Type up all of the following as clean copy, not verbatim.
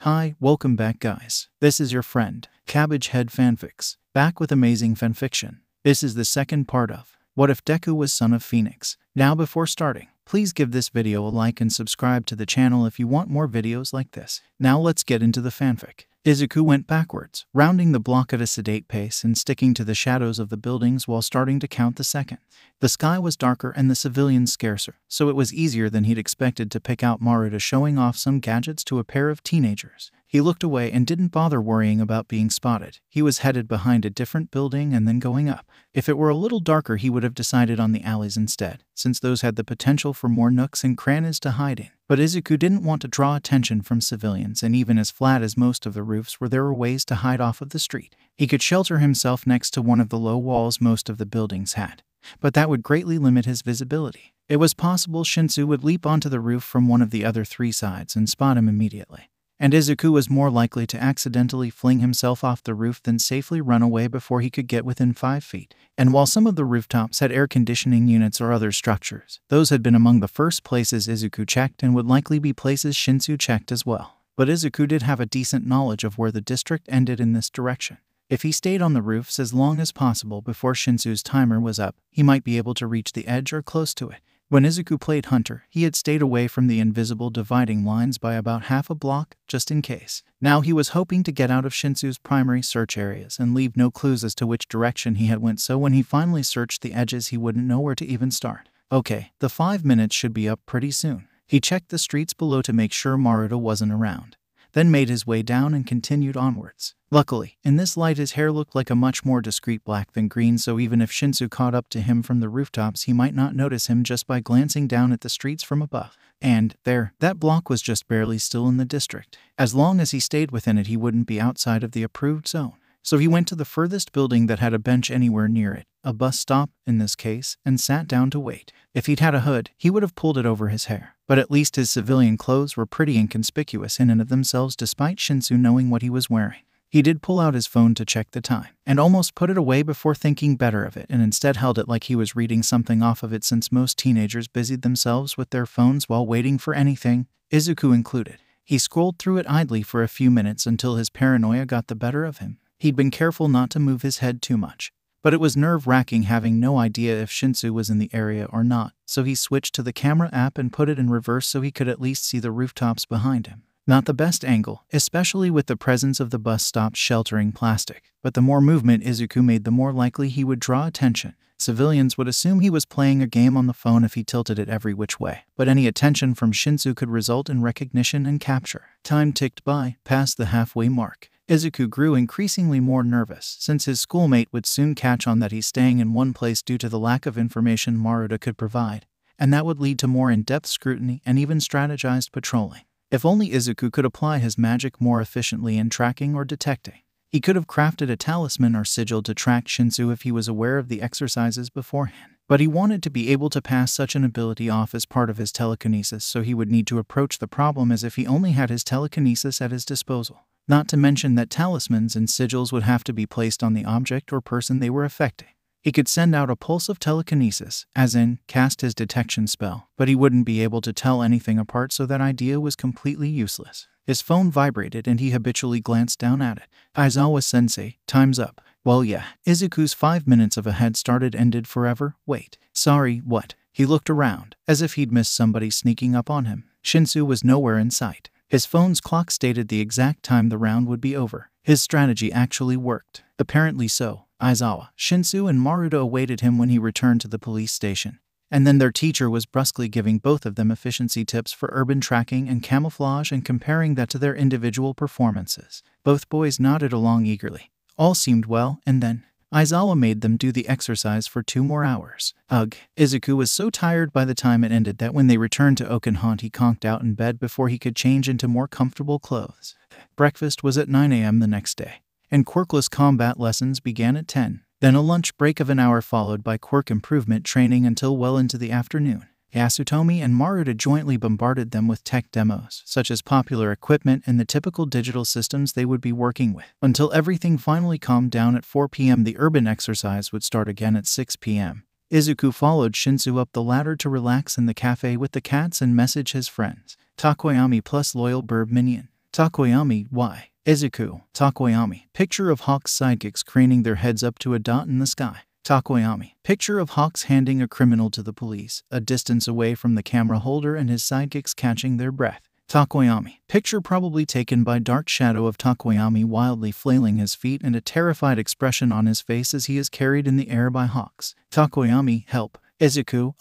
Hi, welcome back guys. This is your friend, Cabbage Head Fanfics, back with amazing fanfiction. This is the second part of What If Deku Was Son of Phoenix. Now before starting, please give this video a like and subscribe to the channel if you want more videos like this. Now let's get into the fanfic. Izuku went backwards, rounding the block at a sedate pace and sticking to the shadows of the buildings while starting to count the seconds. The sky was darker and the civilians scarcer, so it was easier than he'd expected to pick out Maruta showing off some gadgets to a pair of teenagers. He looked away and didn't bother worrying about being spotted. He was headed behind a different building and then going up. If it were a little darker, he would have decided on the alleys instead, since those had the potential for more nooks and crannies to hide in. But Izuku didn't want to draw attention from civilians, and even as flat as most of the roofs were, there were ways to hide off of the street. He could shelter himself next to one of the low walls most of the buildings had, but that would greatly limit his visibility. It was possible Shinsu would leap onto the roof from one of the other three sides and spot him immediately. And Izuku was more likely to accidentally fling himself off the roof than safely run away before he could get within 5 feet. And while some of the rooftops had air conditioning units or other structures, those had been among the first places Izuku checked and would likely be places Shinsu checked as well. But Izuku did have a decent knowledge of where the district ended in this direction. If he stayed on the roofs as long as possible before Shinsu's timer was up, he might be able to reach the edge or close to it. When Izuku played Hunter, he had stayed away from the invisible dividing lines by about half a block, just in case. Now he was hoping to get out of Shinsu's primary search areas and leave no clues as to which direction he had went, so when he finally searched the edges he wouldn't know where to even start. Okay, the 5 minutes should be up pretty soon. He checked the streets below to make sure Maruta wasn't around, then made his way down and continued onwards. Luckily, in this light his hair looked like a much more discreet black than green, so even if Shinsu caught up to him from the rooftops he might not notice him just by glancing down at the streets from above. And there, that block was just barely still in the district. As long as he stayed within it he wouldn't be outside of the approved zone. So he went to the furthest building that had a bench anywhere near it, a bus stop in this case, and sat down to wait. If he'd had a hood, he would have pulled it over his hair. But at least his civilian clothes were pretty inconspicuous in and of themselves despite Shinsu knowing what he was wearing. He did pull out his phone to check the time, and almost put it away before thinking better of it, and instead held it like he was reading something off of it, since most teenagers busied themselves with their phones while waiting for anything, Izuku included. He scrolled through it idly for a few minutes until his paranoia got the better of him. He'd been careful not to move his head too much, but it was nerve-wracking having no idea if Shinsu was in the area or not, so he switched to the camera app and put it in reverse so he could at least see the rooftops behind him. Not the best angle, especially with the presence of the bus stops sheltering plastic, but the more movement Izuku made the more likely he would draw attention. Civilians would assume he was playing a game on the phone if he tilted it every which way, but any attention from Shinsu could result in recognition and capture. Time ticked by, past the halfway mark. Izuku grew increasingly more nervous, since his schoolmate would soon catch on that he's staying in one place due to the lack of information Maruta could provide, and that would lead to more in-depth scrutiny and even strategized patrolling. If only Izuku could apply his magic more efficiently in tracking or detecting. He could have crafted a talisman or sigil to track Shinsu if he was aware of the exercises beforehand. But he wanted to be able to pass such an ability off as part of his telekinesis, so he would need to approach the problem as if he only had his telekinesis at his disposal. Not to mention that talismans and sigils would have to be placed on the object or person they were affecting. He could send out a pulse of telekinesis, as in, cast his detection spell, but he wouldn't be able to tell anything apart, so that idea was completely useless. His phone vibrated and he habitually glanced down at it. Aizawa-sensei, time's up. Well yeah, Izuku's 5 minutes of a head start ended forever. Wait, sorry, what? He looked around, as if he'd missed somebody sneaking up on him. Shinsu was nowhere in sight. His phone's clock stated the exact time the round would be over. His strategy actually worked. Apparently so. Aizawa, Shinsu, and Maruta awaited him when he returned to the police station. And then their teacher was brusquely giving both of them efficiency tips for urban tracking and camouflage and comparing that to their individual performances. Both boys nodded along eagerly. All seemed well, and then Aizawa made them do the exercise for 2 more hours. Ugh. Izuku was so tired by the time it ended that when they returned to Oakenhaunt he conked out in bed before he could change into more comfortable clothes. Breakfast was at 9 a.m. the next day, and quirkless combat lessons began at 10. Then a lunch break of an hour followed by quirk improvement training until well into the afternoon. Yasutomi and Maruta jointly bombarded them with tech demos, such as popular equipment and the typical digital systems they would be working with. Until everything finally calmed down at 4 p.m. the urban exercise would start again at 6 p.m. Izuku followed Shinsu up the ladder to relax in the cafe with the cats and message his friends. Tokoyami plus loyal burb minion. Tokoyami, why? Izuku, Tokoyami. Picture of Hawk's sidekicks craning their heads up to a dot in the sky. Tokoyami. Picture of Hawks handing a criminal to the police, a distance away from the camera holder and his sidekicks catching their breath. Tokoyami. Picture probably taken by dark shadow of Tokoyami wildly flailing his feet and a terrified expression on his face as he is carried in the air by Hawks. Tokoyami, help. Izuku,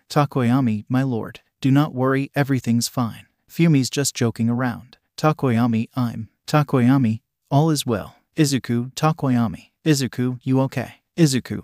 Tokoyami, my lord. Do not worry, everything's fine. Fumi's just joking around. Tokoyami, Tokoyami, all is well. Izuku, Tokoyami. Izuku, you okay? Izuku,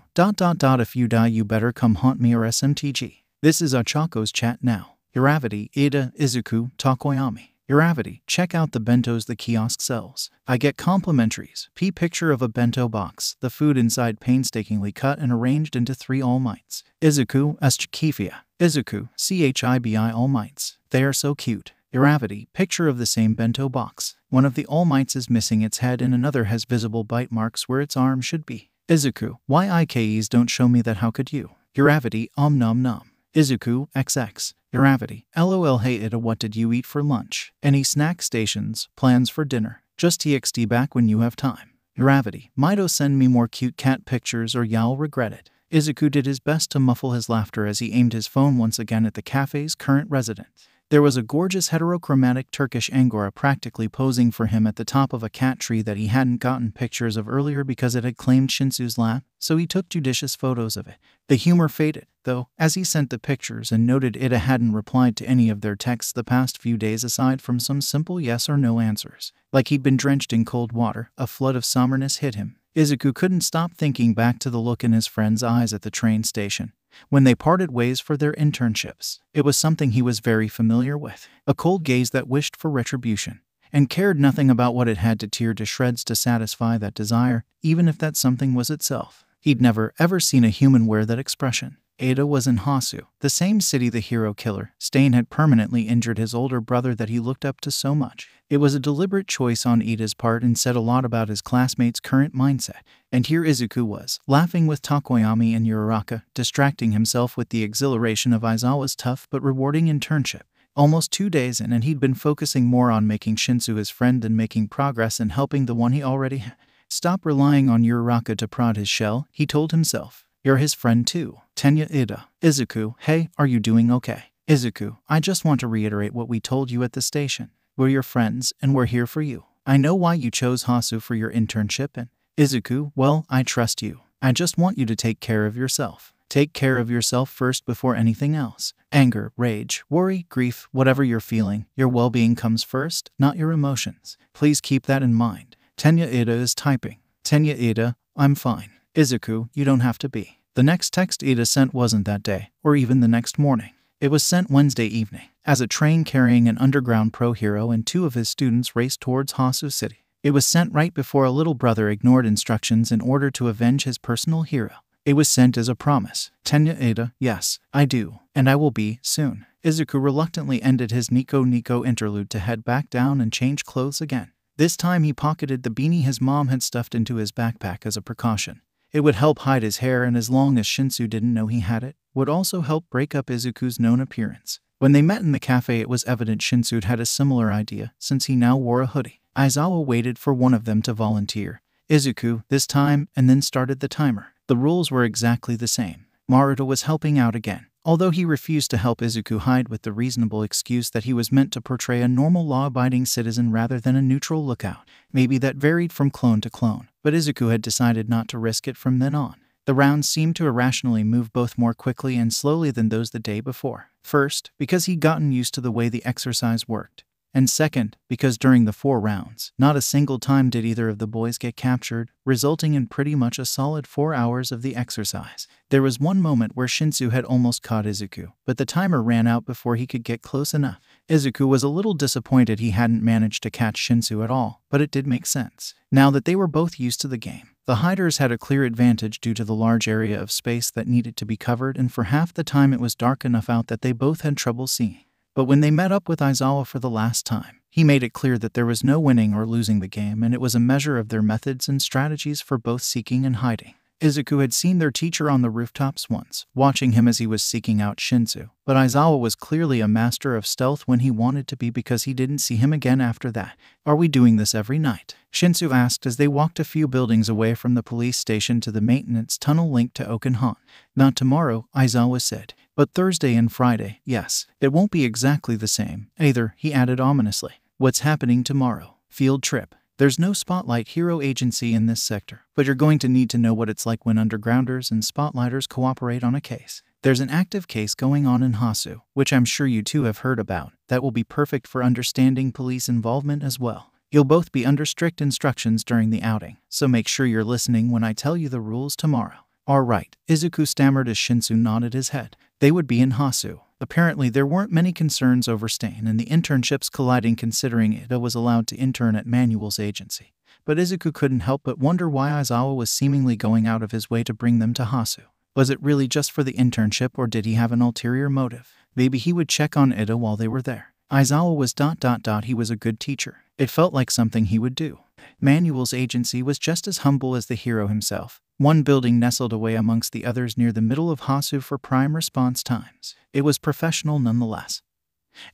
if you die you better come haunt me or SMTG. This is Ochako's chat now. Iravati, Ida, Izuku, Tokoyami. Iravati, check out the bentos the kiosk sells. I get complimentaries. Picture of a bento box, the food inside painstakingly cut and arranged into 3 all mites. Izuku, Kifia. Izuku, Chibi all mites. They are so cute. Iravati, picture of the same bento box. One of the all mites is missing its head and another has visible bite marks where its arm should be. Izuku, why IKEs don't show me that, how could you? Iravati, nom nom. Izuku, XX. Iravati, LOL, hey Ida, what did you eat for lunch? Any snack stations, plans for dinner? Just TXT back when you have time. Iravati, Mido, send me more cute cat pictures or y'all regret it. Izuku did his best to muffle his laughter as he aimed his phone once again at the cafe's current resident. There was a gorgeous heterochromatic Turkish Angora practically posing for him at the top of a cat tree that he hadn't gotten pictures of earlier because it had claimed Shinsu's lap, so he took judicious photos of it. The humor faded, though, as he sent the pictures and noted Ida hadn't replied to any of their texts the past few days aside from some simple yes or no answers. Like he'd been drenched in cold water, a flood of somberness hit him. Izuku couldn't stop thinking back to the look in his friend's eyes at the train station when they parted ways for their internships. It was something he was very familiar with. A cold gaze that wished for retribution and cared nothing about what it had to tear to shreds to satisfy that desire, even if that something was itself. He'd never, ever seen a human wear that expression. Ada was in Hou-ou, the same city the hero killer, Stain, had permanently injured his older brother that he looked up to so much. It was a deliberate choice on Ida's part and said a lot about his classmates' current mindset. And here Izuku was, laughing with Tokoyami and Uraraka, distracting himself with the exhilaration of Aizawa's tough but rewarding internship. Almost 2 days in and he'd been focusing more on making Shinsu his friend than making progress in helping the one he already had. Stop relying on Uraraka to prod his shell, he told himself. You're his friend too. Tenya, Ida. Izuku, hey, are you doing okay? Izuku, I just want to reiterate what we told you at the station. We're your friends, and we're here for you. I know why you chose Hou-ou for your internship, and Izuku, well, I trust you. I just want you to take care of yourself. Take care of yourself first before anything else. Anger, rage, worry, grief, whatever you're feeling, your well-being comes first, not your emotions. Please keep that in mind. Tenya, Ida is typing. Tenya, Ida, I'm fine. Izuku, you don't have to be. The next text Ida sent wasn't that day, or even the next morning. It was sent Wednesday evening, as a train carrying an underground pro hero and 2 of his students raced towards Hou-ou City. It was sent right before a little brother ignored instructions in order to avenge his personal hero. It was sent as a promise. Tenya, Ada, yes, I do, and I will be, soon. Izuku reluctantly ended his Nico interlude to head back down and change clothes again. This time he pocketed the beanie his mom had stuffed into his backpack as a precaution. It would help hide his hair, and as long as Shinsu didn't know he had it, would also help break up Izuku's known appearance. When they met in the cafe, it was evident Shinsu had a similar idea, since he now wore a hoodie. Aizawa waited for one of them to volunteer. Izuku, this time, and then started the timer. The rules were exactly the same. Maruta was helping out again, although he refused to help Izuku hide with the reasonable excuse that he was meant to portray a normal law-abiding citizen rather than a neutral lookout. Maybe that varied from clone to clone, but Izuku had decided not to risk it from then on. The rounds seemed to irrationally move both more quickly and slowly than those the day before. First, because he'd gotten used to the way the exercise worked. And second, because during the 4 rounds, not a single time did either of the boys get captured, resulting in pretty much a solid 4 hours of the exercise. There was one moment where Shinsu had almost caught Izuku, but the timer ran out before he could get close enough. Izuku was a little disappointed he hadn't managed to catch Shinsu at all, but it did make sense. Now that they were both used to the game, the hiders had a clear advantage due to the large area of space that needed to be covered, and for half the time it was dark enough out that they both had trouble seeing. But when they met up with Aizawa for the last time, he made it clear that there was no winning or losing the game, and it was a measure of their methods and strategies for both seeking and hiding. Izuku had seen their teacher on the rooftops once, watching him as he was seeking out Shinsu, but Aizawa was clearly a master of stealth when he wanted to be because he didn't see him again after that. Are we doing this every night? Shinsu asked as they walked a few buildings away from the police station to the maintenance tunnel linked to Okanhan. Not tomorrow, Aizawa said, but Thursday and Friday, yes. It won't be exactly the same, either, he added ominously. What's happening tomorrow? Field trip. There's no Spotlight Hero agency in this sector, but you're going to need to know what it's like when undergrounders and spotlighters cooperate on a case. There's an active case going on in Hou-ou, which I'm sure you two have heard about, that will be perfect for understanding police involvement as well. You'll both be under strict instructions during the outing, so make sure you're listening when I tell you the rules tomorrow. All right, Izuku stammered as Shinsu nodded his head. They would be in Hou-ou. Apparently, there weren't many concerns over Stain and the internships colliding considering Ida was allowed to intern at Manuel's agency. But Izuku couldn't help but wonder why Aizawa was seemingly going out of his way to bring them to Hou-ou. Was it really just for the internship or did he have an ulterior motive? Maybe he would check on Ida while they were there. Aizawa was ... he was a good teacher. It felt like something he would do. Manuel's agency was just as humble as the hero himself. One building nestled away amongst the others near the middle of Hou-ou for prime response times. It was professional nonetheless.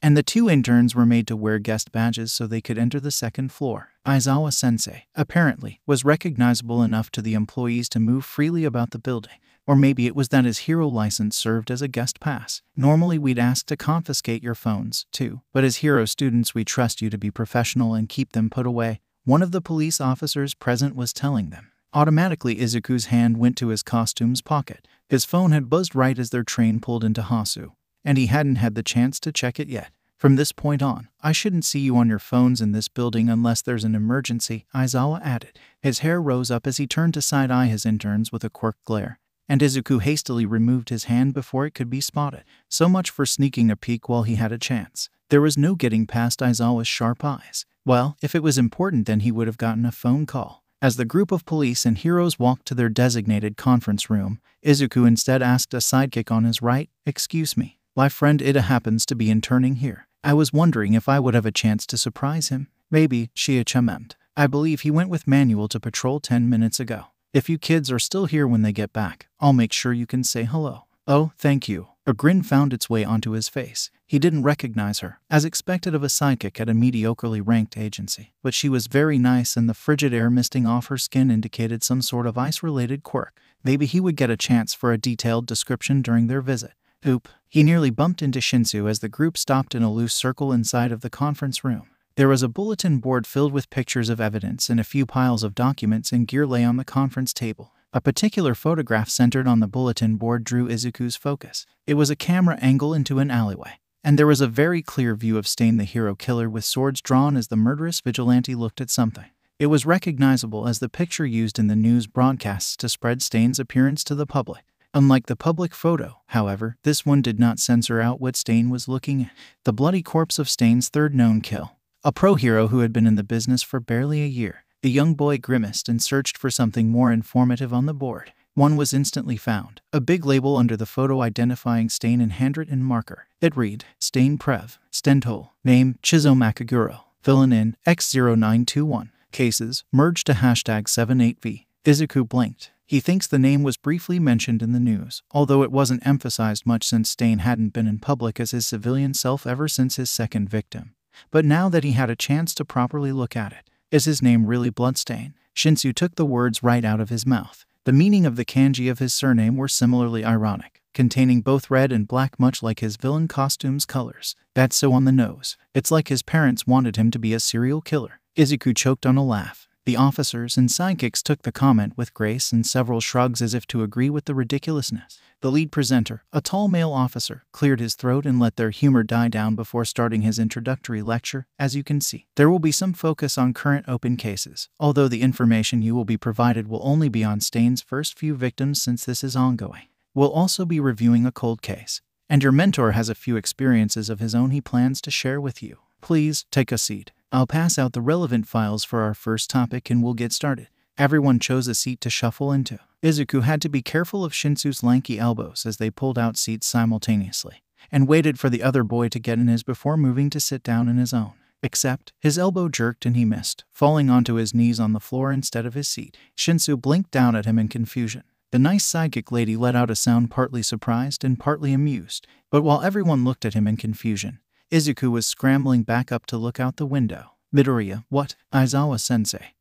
And the two interns were made to wear guest badges so they could enter the second floor. Aizawa-sensei, apparently, was recognizable enough to the employees to move freely about the building. Or maybe it was that his hero license served as a guest pass. Normally we'd ask to confiscate your phones, too, but as hero students we trust you to be professional and keep them put away, one of the police officers present was telling them. Automatically, Izuku's hand went to his costume's pocket. His phone had buzzed right as their train pulled into Hou-ou, and he hadn't had the chance to check it yet. From this point on, I shouldn't see you on your phones in this building unless there's an emergency, Aizawa added. His hair rose up as he turned to side-eye his interns with a quirked glare, and Izuku hastily removed his hand before it could be spotted. So much for sneaking a peek while he had a chance. There was no getting past Aizawa's sharp eyes. Well, if it was important then he would have gotten a phone call. As the group of police and heroes walked to their designated conference room, Izuku instead asked a sidekick on his right, "Excuse me, my friend Ida happens to be interning here. I was wondering if I would have a chance to surprise him." "Maybe," she meant. "I believe he went with Manuel to patrol 10 minutes ago. If you kids are still here when they get back, I'll make sure you can say hello." "Oh, thank you." A grin found its way onto his face. He didn't recognize her, as expected of a sidekick at a mediocrely ranked agency. But she was very nice and the frigid air misting off her skin indicated some sort of ice-related quirk. Maybe he would get a chance for a detailed description during their visit. Oop. He nearly bumped into Shinsu as the group stopped in a loose circle inside of the conference room. There was a bulletin board filled with pictures of evidence and a few piles of documents and gear lay on the conference table. A particular photograph centered on the bulletin board drew Izuku's focus. It was a camera angle into an alleyway, and there was a very clear view of Stain the hero killer with swords drawn as the murderous vigilante looked at something. It was recognizable as the picture used in the news broadcasts to spread Stain's appearance to the public. Unlike the public photo, however, this one did not censor out what Stain was looking at. The bloody corpse of Stain's third known kill. A pro hero who had been in the business for barely a year. The young boy grimaced and searched for something more informative on the board. One was instantly found. A big label under the photo identifying Stain in handwritten marker. It read, Stain Prev, Stentol, name, Chizo Makaguro, villain in X0921, cases, merged to #78V. Izuku blinked. He thinks the name was briefly mentioned in the news, although it wasn't emphasized much since Stain hadn't been in public as his civilian self ever since his second victim. But now that he had a chance to properly look at it, is his name really Bloodstain? Shinsu took the words right out of his mouth. The meaning of the kanji of his surname were similarly ironic, containing both red and black much like his villain costume's colors. That's so on the nose. It's like his parents wanted him to be a serial killer. Izuku choked on a laugh. The officers and sidekicks took the comment with grace and several shrugs as if to agree with the ridiculousness. The lead presenter, a tall male officer, cleared his throat and let their humor die down before starting his introductory lecture. As you can see, there will be some focus on current open cases, although the information you will be provided will only be on Stain's first few victims since this is ongoing. We'll also be reviewing a cold case, and your mentor has a few experiences of his own he plans to share with you. Please, take a seat. I'll pass out the relevant files for our first topic and we'll get started. Everyone chose a seat to shuffle into. Izuku had to be careful of Shinsu's lanky elbows as they pulled out seats simultaneously, and waited for the other boy to get in his before moving to sit down in his own. Except, his elbow jerked and he missed, falling onto his knees on the floor instead of his seat. Shinsu blinked down at him in confusion. The nice psychic lady let out a sound partly surprised and partly amused, but while everyone looked at him in confusion, Izuku was scrambling back up to look out the window. Midoriya, what? Aizawa-sensei.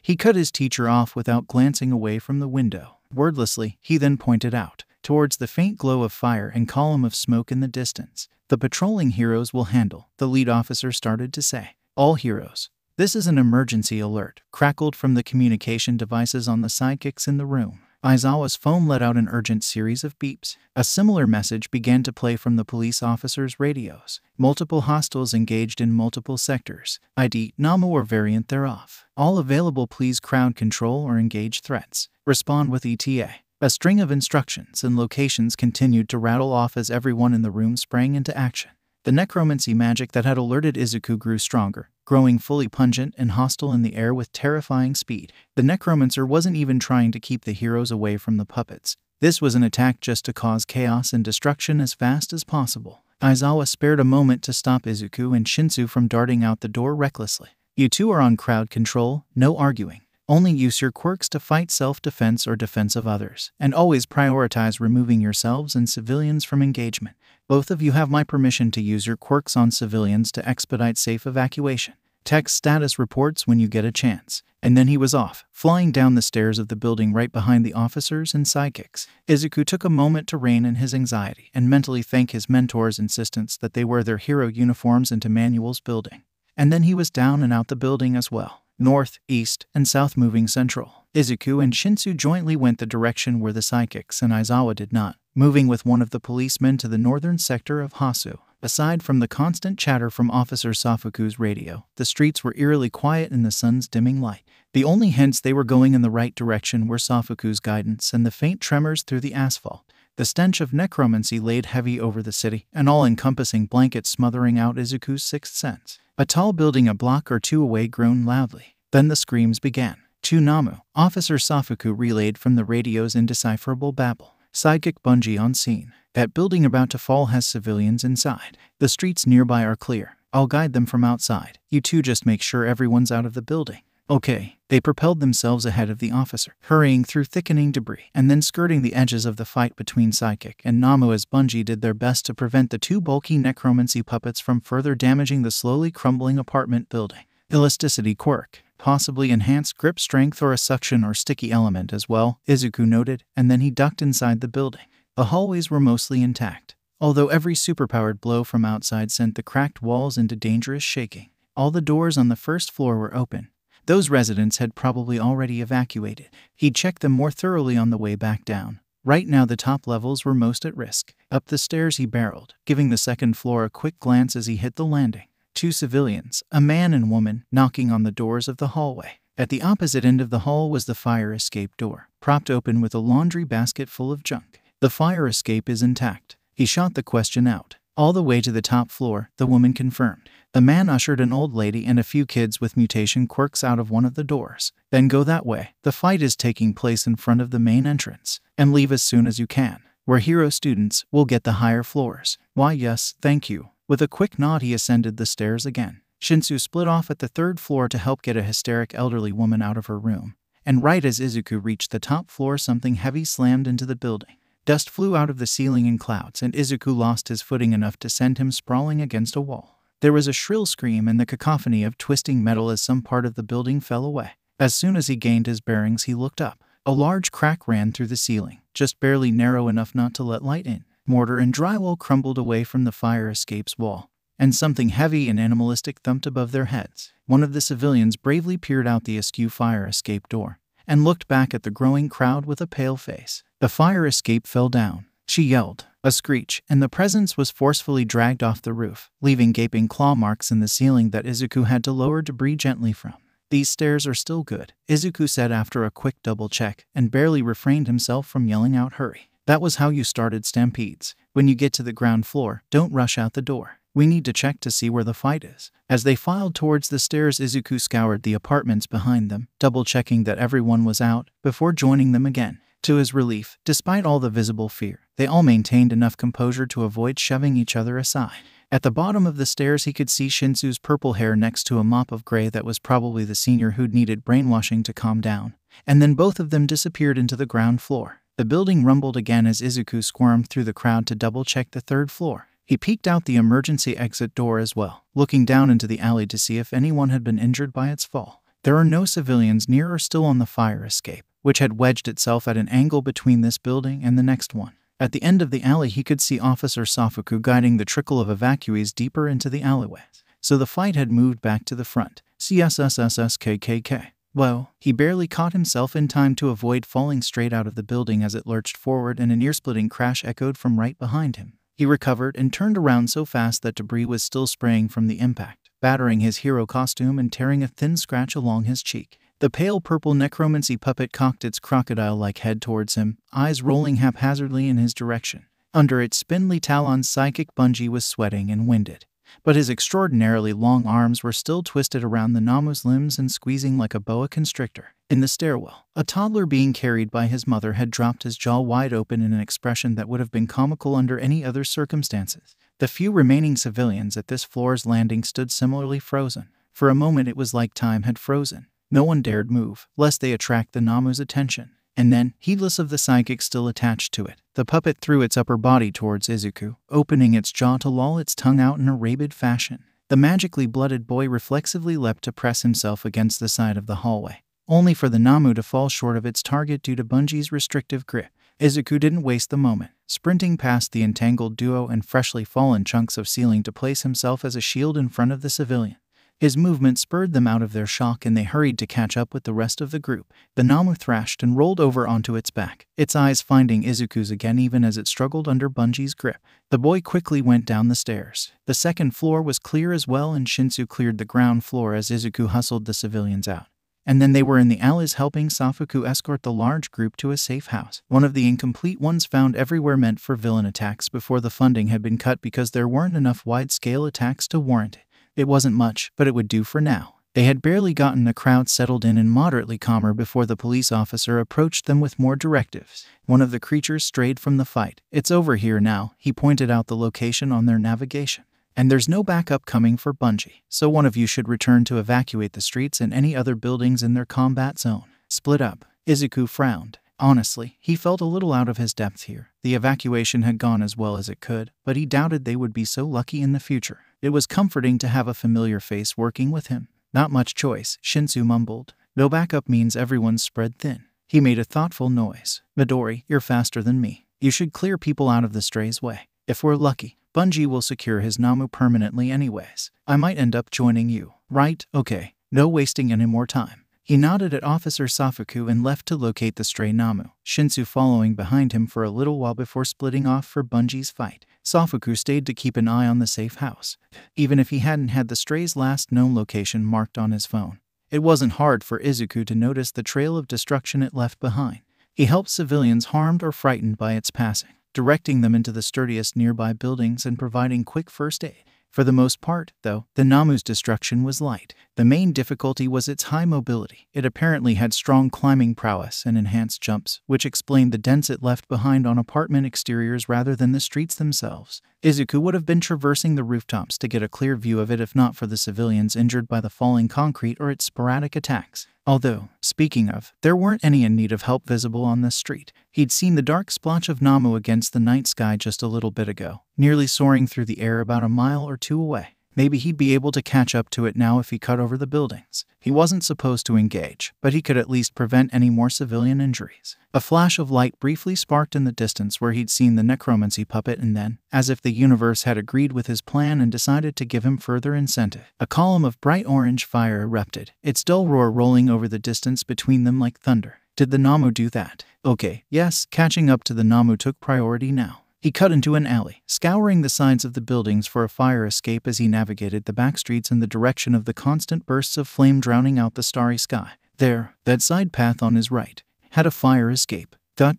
He cut his teacher off without glancing away from the window. Wordlessly, he then pointed out, towards the faint glow of fire and column of smoke in the distance. The patrolling heroes will handle, the lead officer started to say. All heroes. This is an emergency alert, crackled from the communication devices on the sidekicks in the room. Aizawa's phone let out an urgent series of beeps. A similar message began to play from the police officers' radios. Multiple hostiles engaged in multiple sectors. ID, NAMU or variant thereof. All available, please crowd control or engage threats. Respond with ETA. A string of instructions and locations continued to rattle off as everyone in the room sprang into action. The necromancy magic that had alerted Izuku grew stronger, growing fully pungent and hostile in the air with terrifying speed. The necromancer wasn't even trying to keep the heroes away from the puppets. This was an attack just to cause chaos and destruction as fast as possible. Aizawa spared a moment to stop Izuku and Shinsu from darting out the door recklessly. You two are on crowd control, no arguing. Only use your quirks to fight self-defense or defense of others, and always prioritize removing yourselves and civilians from engagement. Both of you have my permission to use your quirks on civilians to expedite safe evacuation. Text status reports when you get a chance. And then he was off, flying down the stairs of the building right behind the officers and sidekicks. Izuku took a moment to rein in his anxiety and mentally thank his mentor's insistence that they wear their hero uniforms into Manuel's building. And then he was down and out the building as well. North, east, and south moving central. Izuku and Shinsu jointly went the direction where the sidekicks and Aizawa did not, moving with one of the policemen to the northern sector of Hou-ou. Aside from the constant chatter from Officer Safuku's radio, the streets were eerily quiet in the sun's dimming light. The only hints they were going in the right direction were Safuku's guidance and the faint tremors through the asphalt. The stench of necromancy laid heavy over the city, an all-encompassing blanket smothering out Izuku's sixth sense. A tall building a block or two away groaned loudly. Then the screams began. Chu-namu, Officer Safuku relayed from the radio's indecipherable babble. Sidekick Bungie on scene. That building about to fall has civilians inside. The streets nearby are clear. I'll guide them from outside. You two just make sure everyone's out of the building. Okay. They propelled themselves ahead of the officer, hurrying through thickening debris and then skirting the edges of the fight between Sidekick and Namu as Bungie did their best to prevent the two bulky necromancy puppets from further damaging the slowly crumbling apartment building. Elasticity quirk. Possibly enhanced grip strength or a suction or sticky element as well, Izuku noted, and then he ducked inside the building. The hallways were mostly intact, although every superpowered blow from outside sent the cracked walls into dangerous shaking. All the doors on the first floor were open. Those residents had probably already evacuated. He checked them more thoroughly on the way back down. Right now the top levels were most at risk. Up the stairs he barreled, giving the second floor a quick glance as he hit the landing. Two civilians, a man and woman, knocking on the doors of the hallway. At the opposite end of the hall was the fire escape door, propped open with a laundry basket full of junk. The fire escape is intact. He shot the question out. All the way to the top floor, the woman confirmed. The man ushered an old lady and a few kids with mutation quirks out of one of the doors. Then go that way. The fight is taking place in front of the main entrance. And leave as soon as you can. We're hero students, we'll get the higher floors. Why yes, thank you. With a quick nod he ascended the stairs again. Shinsu split off at the third floor to help get a hysteric elderly woman out of her room. And right as Izuku reached the top floor something heavy slammed into the building. Dust flew out of the ceiling in clouds and Izuku lost his footing enough to send him sprawling against a wall. There was a shrill scream and the cacophony of twisting metal as some part of the building fell away. As soon as he gained his bearings he looked up. A large crack ran through the ceiling, just barely narrow enough not to let light in. Mortar and drywall crumbled away from the fire escape's wall, and something heavy and animalistic thumped above their heads. One of the civilians bravely peered out the askew fire escape door and looked back at the growing crowd with a pale face. The fire escape fell down. She yelled, a screech, and the presence was forcefully dragged off the roof, leaving gaping claw marks in the ceiling that Izuku had to lower debris gently from. These stairs are still good, Izuku said after a quick double check, and barely refrained himself from yelling out hurry. That was how you started stampedes. When you get to the ground floor, don't rush out the door. We need to check to see where the fight is. As they filed towards the stairs, Izuku scoured the apartments behind them, double-checking that everyone was out, before joining them again. To his relief, despite all the visible fear, they all maintained enough composure to avoid shoving each other aside. At the bottom of the stairs he could see Shinsu's purple hair next to a mop of gray that was probably the senior who'd needed brainwashing to calm down. And then both of them disappeared into the ground floor. The building rumbled again as Izuku squirmed through the crowd to double-check the third floor. He peeked out the emergency exit door as well, looking down into the alley to see if anyone had been injured by its fall. There are no civilians near or still on the fire escape, which had wedged itself at an angle between this building and the next one. At the end of the alley he could see Officer Safuku guiding the trickle of evacuees deeper into the alleyways. So the fight had moved back to the front. CSSSSKKK. Well, he barely caught himself in time to avoid falling straight out of the building as it lurched forward and an ear-splitting crash echoed from right behind him. He recovered and turned around so fast that debris was still spraying from the impact, battering his hero costume and tearing a thin scratch along his cheek. The pale purple necromancy puppet cocked its crocodile-like head towards him, eyes rolling haphazardly in his direction. Under its spindly talons, psychic Bungie was sweating and winded, but his extraordinarily long arms were still twisted around the Namu's limbs and squeezing like a boa constrictor. In the stairwell, a toddler being carried by his mother had dropped his jaw wide open in an expression that would have been comical under any other circumstances. The few remaining civilians at this floor's landing stood similarly frozen. For a moment it was like time had frozen. No one dared move, lest they attract the Namu's attention. And then, heedless of the psychic still attached to it, the puppet threw its upper body towards Izuku, opening its jaw to loll its tongue out in a rabid fashion. The magically blooded boy reflexively leapt to press himself against the side of the hallway, only for the Namu to fall short of its target due to Bungie's restrictive grip. Izuku didn't waste the moment, sprinting past the entangled duo and freshly fallen chunks of ceiling to place himself as a shield in front of the civilian. His movement spurred them out of their shock and they hurried to catch up with the rest of the group. The Namu thrashed and rolled over onto its back, its eyes finding Izuku's again even as it struggled under Bungie's grip. The boy quickly went down the stairs. The second floor was clear as well and Shinsu cleared the ground floor as Izuku hustled the civilians out. And then they were in the alleys helping Safuku escort the large group to a safe house. One of the incomplete ones found everywhere meant for villain attacks before the funding had been cut because there weren't enough wide-scale attacks to warrant it. It wasn't much, but it would do for now. They had barely gotten the crowd settled in and moderately calmer before the police officer approached them with more directives. One of the creatures strayed from the fight. "It's over here now," he pointed out the location on their navigation. "And there's no backup coming for Bungie, so one of you should return to evacuate the streets and any other buildings in their combat zone. Split up." Izuku frowned. Honestly, he felt a little out of his depth here. The evacuation had gone as well as it could, but he doubted they would be so lucky in the future. It was comforting to have a familiar face working with him. "Not much choice," Shinsu mumbled. "No backup means everyone's spread thin." He made a thoughtful noise. "Midori, you're faster than me. You should clear people out of the stray's way. If we're lucky, Bungie will secure his Namu permanently anyways. I might end up joining you." "Right, okay. No wasting any more time." He nodded at Officer Safuku and left to locate the stray Namu, Shinsu following behind him for a little while before splitting off for Bungie's fight. Safuku stayed to keep an eye on the safe house, even if he hadn't had the stray's last known location marked on his phone. It wasn't hard for Izuku to notice the trail of destruction it left behind. He helped civilians harmed or frightened by its passing, directing them into the sturdiest nearby buildings and providing quick first aid. For the most part, though, the Namu's destruction was light. The main difficulty was its high mobility. It apparently had strong climbing prowess and enhanced jumps, which explained the dents it left behind on apartment exteriors rather than the streets themselves. Izuku would have been traversing the rooftops to get a clear view of it if not for the civilians injured by the falling concrete or its sporadic attacks. Although, speaking of, there weren't any in need of help visible on this street. He'd seen the dark splotch of Namu against the night sky just a little bit ago, nearly soaring through the air about a mile or two away. Maybe he'd be able to catch up to it now if he cut over the buildings. He wasn't supposed to engage, but he could at least prevent any more civilian injuries. A flash of light briefly sparked in the distance where he'd seen the necromancy puppet and then, as if the universe had agreed with his plan and decided to give him further incentive, a column of bright orange fire erupted, its dull roar rolling over the distance between them like thunder. Did the Namu do that? Okay, yes, catching up to the Namu took priority now. He cut into an alley, scouring the sides of the buildings for a fire escape as he navigated the back streets in the direction of the constant bursts of flame drowning out the starry sky. There, that side path on his right, had a fire escape. ... A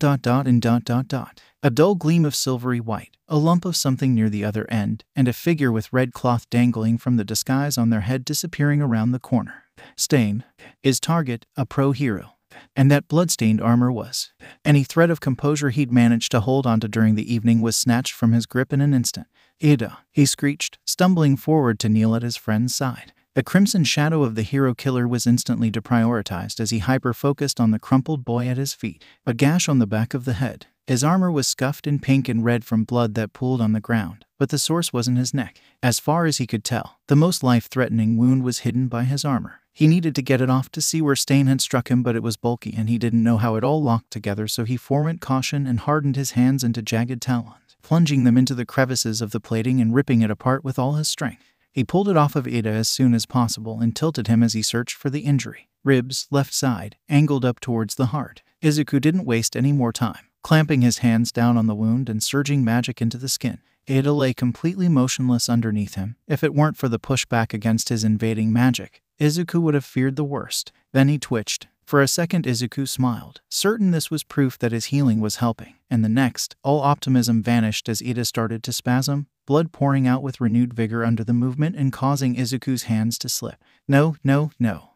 dull gleam of silvery white, a lump of something near the other end, and a figure with red cloth dangling from the disguise on their head disappearing around the corner. Stain. His target, a pro hero. And that bloodstained armor was. Any thread of composure he'd managed to hold onto during the evening was snatched from his grip in an instant. "Ida," he screeched, stumbling forward to kneel at his friend's side. The crimson shadow of the hero killer was instantly deprioritized as he hyper-focused on the crumpled boy at his feet. A gash on the back of the head. His armor was scuffed in pink and red from blood that pooled on the ground, but the source wasn't his neck. As far as he could tell, the most life-threatening wound was hidden by his armor. He needed to get it off to see where Stain had struck him, but it was bulky and he didn't know how it all locked together, so he forewent caution and hardened his hands into jagged talons, plunging them into the crevices of the plating and ripping it apart with all his strength. He pulled it off of Ida as soon as possible and tilted him as he searched for the injury. Ribs, left side, angled up towards the heart. Izuku didn't waste any more time, clamping his hands down on the wound and surging magic into the skin. Ida lay completely motionless underneath him. If it weren't for the pushback against his invading magic, Izuku would have feared the worst. Then he twitched. For a second Izuku smiled, certain this was proof that his healing was helping, and the next, all optimism vanished as Ida started to spasm, blood pouring out with renewed vigor under the movement and causing Izuku's hands to slip. No.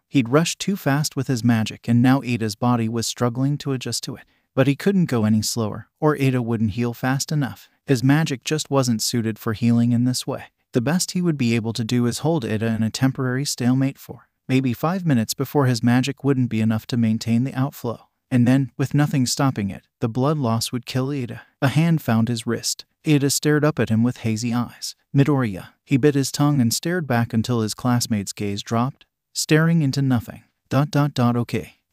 He'd rushed too fast with his magic and now Ida's body was struggling to adjust to it. But he couldn't go any slower, or Ida wouldn't heal fast enough. His magic just wasn't suited for healing in this way. The best he would be able to do is hold Ida in a temporary stalemate for maybe 5 minutes before his magic wouldn't be enough to maintain the outflow. And then, with nothing stopping it, the blood loss would kill Ida. A hand found his wrist. Ida stared up at him with hazy eyes. "Midoriya." He bit his tongue and stared back until his classmate's gaze dropped, staring into nothing.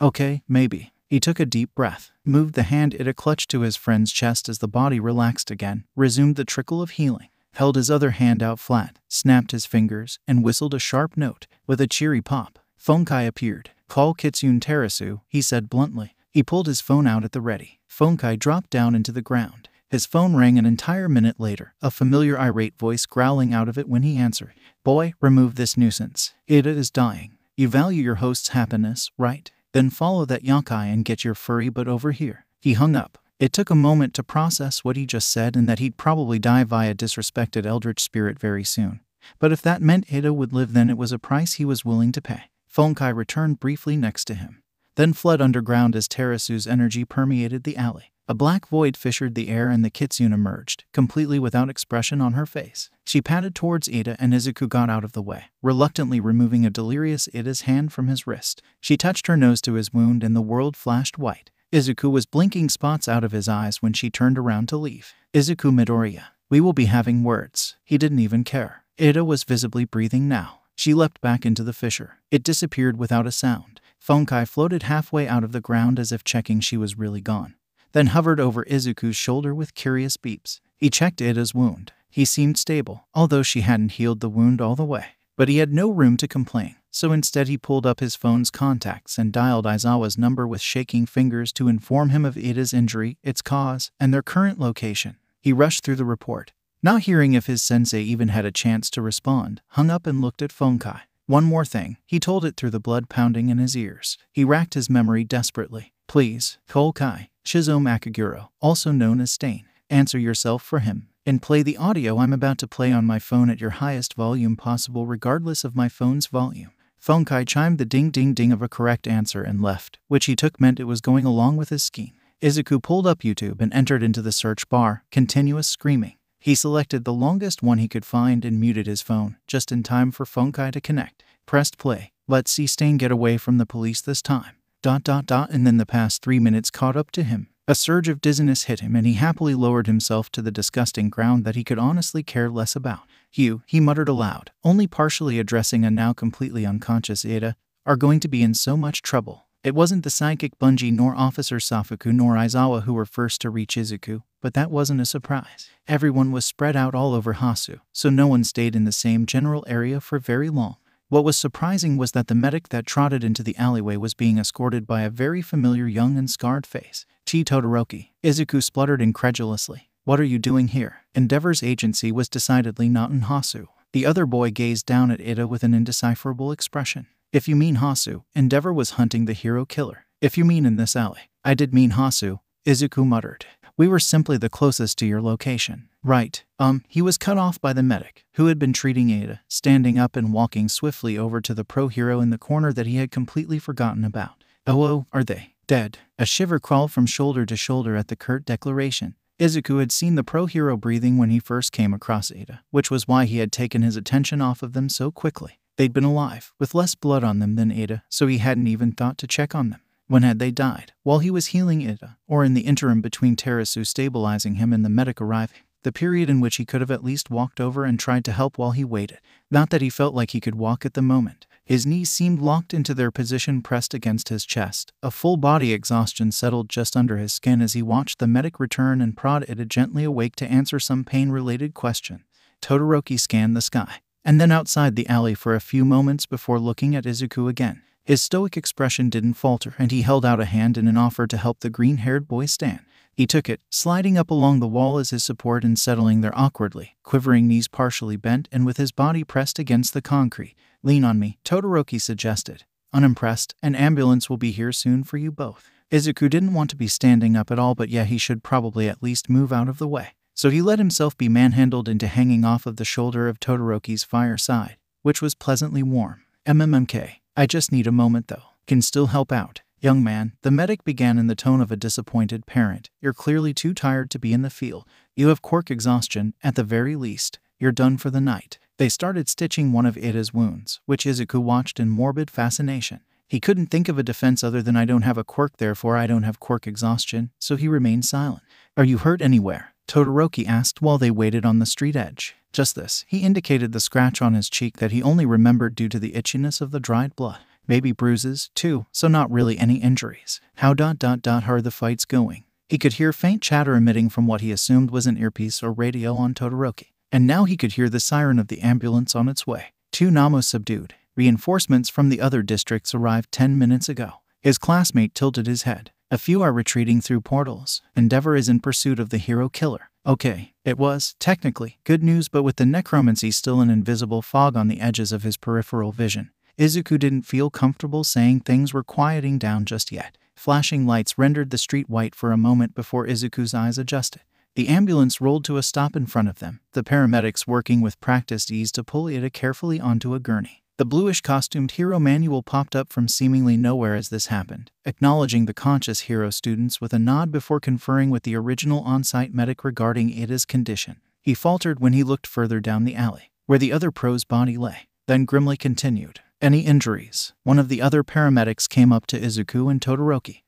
Okay, maybe. He took a deep breath, moved the hand Ida clutched to his friend's chest as the body relaxed again, resumed the trickle of healing, held his other hand out flat, snapped his fingers, and whistled a sharp note. With a cheery pop, Fonkai appeared. "Call Kitsune Terasu," he said bluntly. He pulled his phone out at the ready. Fonkai dropped down into the ground. His phone rang an entire minute later, a familiar irate voice growling out of it when he answered. "Boy, remove this nuisance. Ida is dying. You value your host's happiness, right? Then follow that yokai and get your furry butt over here." He hung up. It took a moment to process what he just said and that he'd probably die via disrespected eldritch spirit very soon. But if that meant Ida would live, then it was a price he was willing to pay. Fonkai returned briefly next to him, then fled underground as Terasu's energy permeated the alley. A black void fissured the air and the kitsune emerged, completely without expression on her face. She padded towards Ida and Izuku got out of the way, reluctantly removing a delirious Ida's hand from his wrist. She touched her nose to his wound and the world flashed white. Izuku was blinking spots out of his eyes when she turned around to leave. "Izuku Midoriya, we will be having words." He didn't even care. Ida was visibly breathing now. She leapt back into the fissure. It disappeared without a sound. Fonkai floated halfway out of the ground as if checking she was really gone, then hovered over Izuku's shoulder with curious beeps. He checked Ida's wound. He seemed stable, although she hadn't healed the wound all the way. But he had no room to complain, so instead he pulled up his phone's contacts and dialed Aizawa's number with shaking fingers to inform him of Ida's injury, its cause, and their current location. He rushed through the report, not hearing if his sensei even had a chance to respond, hung up and looked at Fonkai. "One more thing," he told it through the blood pounding in his ears. He racked his memory desperately. "Please, Kokai, Shizo Makaguro, also known as Stain, answer yourself for him, and play the audio I'm about to play on my phone at your highest volume possible regardless of my phone's volume." Fonkai chimed the ding-ding-ding of a correct answer and left, which he took meant it was going along with his scheme. Izuku pulled up YouTube and entered into the search bar, continuous screaming. He selected the longest one he could find and muted his phone, just in time for Fonkai to connect. Pressed play. Let's see Stain get away from the police this time. ... And then the past 3 minutes caught up to him. A surge of dizziness hit him and he happily lowered himself to the disgusting ground that he could honestly care less about. "You," he muttered aloud, only partially addressing a now completely unconscious Ida, "are going to be in so much trouble." It wasn't the psychic Bunji nor Officer Safuku nor Aizawa who were first to reach Izuku, but that wasn't a surprise. Everyone was spread out all over Hasu, so no one stayed in the same general area for very long. What was surprising was that the medic that trotted into the alleyway was being escorted by a very familiar young and scarred face. "Chi Todoroki," Izuku spluttered incredulously. "What are you doing here?" Endeavor's agency was decidedly not in Hasu. The other boy gazed down at Ida with an indecipherable expression. "If you mean Hasu, Endeavor was hunting the hero killer. If you mean in this alley." "I did mean Hasu," Izuku muttered. "We were simply the closest to your location." "Right. He was cut off by the medic, who had been treating Ida, standing up and walking swiftly over to the pro-hero in the corner that he had completely forgotten about. "Oh, are they?" Dead. A shiver crawled from shoulder to shoulder at the curt declaration. Izuku had seen the pro-hero breathing when he first came across Ada, which was why he had taken his attention off of them so quickly. They'd been alive, with less blood on them than Ada, so he hadn't even thought to check on them. When had they died? While he was healing Ada, or in the interim between Terasu stabilizing him and the medic arriving? The period in which he could have at least walked over and tried to help while he waited. Not that he felt like he could walk at the moment. His knees seemed locked into their position, pressed against his chest. A full-body exhaustion settled just under his skin as he watched the medic return and prod Ada gently awake to answer some pain-related question. Todoroki scanned the sky, and then outside the alley for a few moments before looking at Izuku again. His stoic expression didn't falter, and he held out a hand in an offer to help the green-haired boy stand. He took it, sliding up along the wall as his support and settling there awkwardly, quivering knees partially bent and with his body pressed against the concrete. "Lean on me," Todoroki suggested. Unimpressed, "An ambulance will be here soon for you both." Izuku didn't want to be standing up at all, but yeah, he should probably at least move out of the way. So he let himself be manhandled into hanging off of the shoulder of Todoroki's fireside, which was pleasantly warm. "MMMK. I just need a moment though. Can still help out." "Young man," the medic began in the tone of a disappointed parent, "you're clearly too tired to be in the field. You have quirk exhaustion, at the very least. You're done for the night." They started stitching one of Ada's wounds, which Izuku watched in morbid fascination. He couldn't think of a defense other than "I don't have a quirk, therefore I don't have quirk exhaustion," so he remained silent. "Are you hurt anywhere?" Todoroki asked while they waited on the street edge. "Just this." He indicated the scratch on his cheek that he only remembered due to the itchiness of the dried blood. "Maybe bruises, too, so not really any injuries." How are the fights going? He could hear faint chatter emitting from what he assumed was an earpiece or radio on Todoroki. And now he could hear the siren of the ambulance on its way. 2 Namos subdued. Reinforcements from the other districts arrived 10 minutes ago. His classmate tilted his head. "A few are retreating through portals. Endeavor is in pursuit of the hero killer." Okay, it was, technically, good news, but with the necromancy still an invisible fog on the edges of his peripheral vision, Izuku didn't feel comfortable saying things were quieting down just yet. Flashing lights rendered the street white for a moment before Izuku's eyes adjusted. The ambulance rolled to a stop in front of them, the paramedics working with practiced ease to pull Ada carefully onto a gurney. The bluish-costumed hero manual popped up from seemingly nowhere as this happened, acknowledging the conscious hero students with a nod before conferring with the original on-site medic regarding Ada's condition. He faltered when he looked further down the alley, where the other pro's body lay, then grimly continued. "Any injuries?" One of the other paramedics came up to Izuku and Todoroki.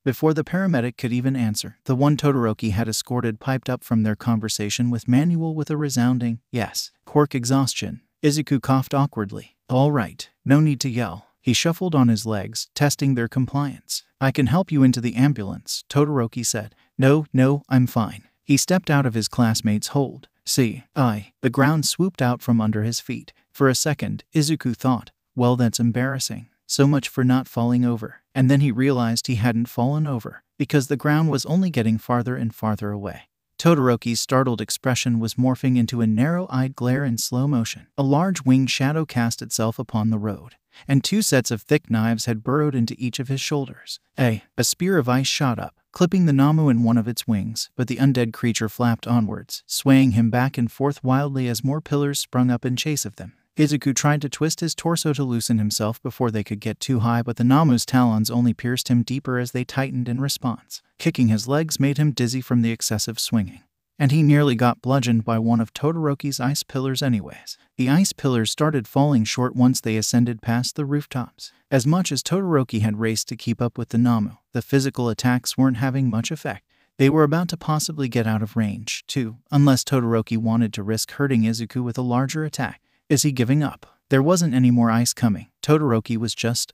Before the paramedic could even answer, the one Todoroki had escorted piped up from their conversation with manual with a resounding, "Yes." "Quirk exhaustion." Izuku coughed awkwardly. "All right, no need to yell." He shuffled on his legs, testing their compliance. "I can help you into the ambulance," Todoroki said. No, I'm fine." He stepped out of his classmate's hold. "See, The ground swooped out from under his feet. For a second, Izuku thought, well, that's embarrassing. So much for not falling over. And then he realized he hadn't fallen over, because the ground was only getting farther and farther away. Todoroki's startled expression was morphing into a narrow-eyed glare in slow motion. A large winged shadow cast itself upon the road, and 2 sets of thick knives had burrowed into each of his shoulders. A spear of ice shot up, clipping the Namu in one of its wings, but the undead creature flapped onwards, swaying him back and forth wildly as more pillars sprung up in chase of them. Izuku tried to twist his torso to loosen himself before they could get too high, but the Namu's talons only pierced him deeper as they tightened in response. Kicking his legs made him dizzy from the excessive swinging, and he nearly got bludgeoned by one of Todoroki's ice pillars anyways. The ice pillars started falling short once they ascended past the rooftops. As much as Todoroki had raced to keep up with the Namu, the physical attacks weren't having much effect. They were about to possibly get out of range, too, unless Todoroki wanted to risk hurting Izuku with a larger attack. Is he giving up? There wasn't any more ice coming. Todoroki was just,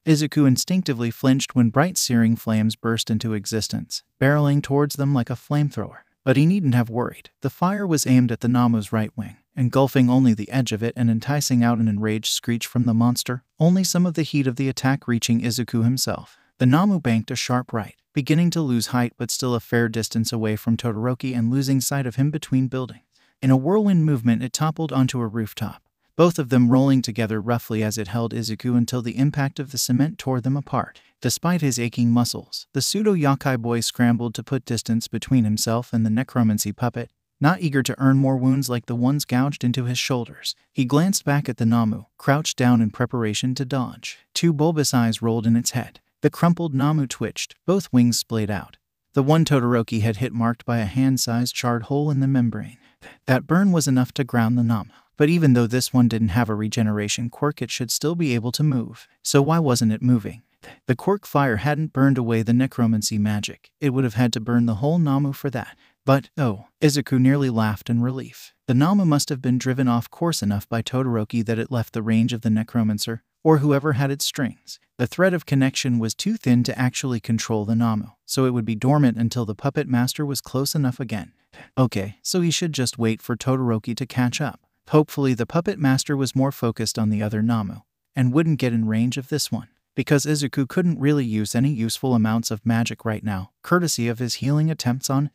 Izuku instinctively flinched when bright searing flames burst into existence, barreling towards them like a flamethrower. But he needn't have worried. The fire was aimed at the Namu's right wing, engulfing only the edge of it and enticing out an enraged screech from the monster, only some of the heat of the attack reaching Izuku himself. The Namu banked a sharp right, beginning to lose height but still a fair distance away from Todoroki and losing sight of him between buildings. In a whirlwind movement, it toppled onto a rooftop, both of them rolling together roughly as it held Izuku until the impact of the cement tore them apart. Despite his aching muscles, the pseudo-yokai boy scrambled to put distance between himself and the necromancy puppet, not eager to earn more wounds like the ones gouged into his shoulders. He glanced back at the Namu, crouched down in preparation to dodge. Two bulbous eyes rolled in its head. The crumpled Namu twitched, both wings splayed out. The one Todoroki had hit marked by a hand-sized charred hole in the membrane. That burn was enough to ground the Namu. But even though this one didn't have a regeneration quirk, it should still be able to move. So why wasn't it moving? The quirk fire hadn't burned away the necromancy magic. It would have had to burn the whole Namu for that. But, oh, Izuku nearly laughed in relief. The Namu must have been driven off course enough by Todoroki that it left the range of the necromancer, or whoever had its strings. The thread of connection was too thin to actually control the Namu, so it would be dormant until the puppet master was close enough again. Okay, so he should just wait for Todoroki to catch up. Hopefully the puppet master was more focused on the other Namu, and wouldn't get in range of this one, because Izuku couldn't really use any useful amounts of magic right now, courtesy of his healing attempts on...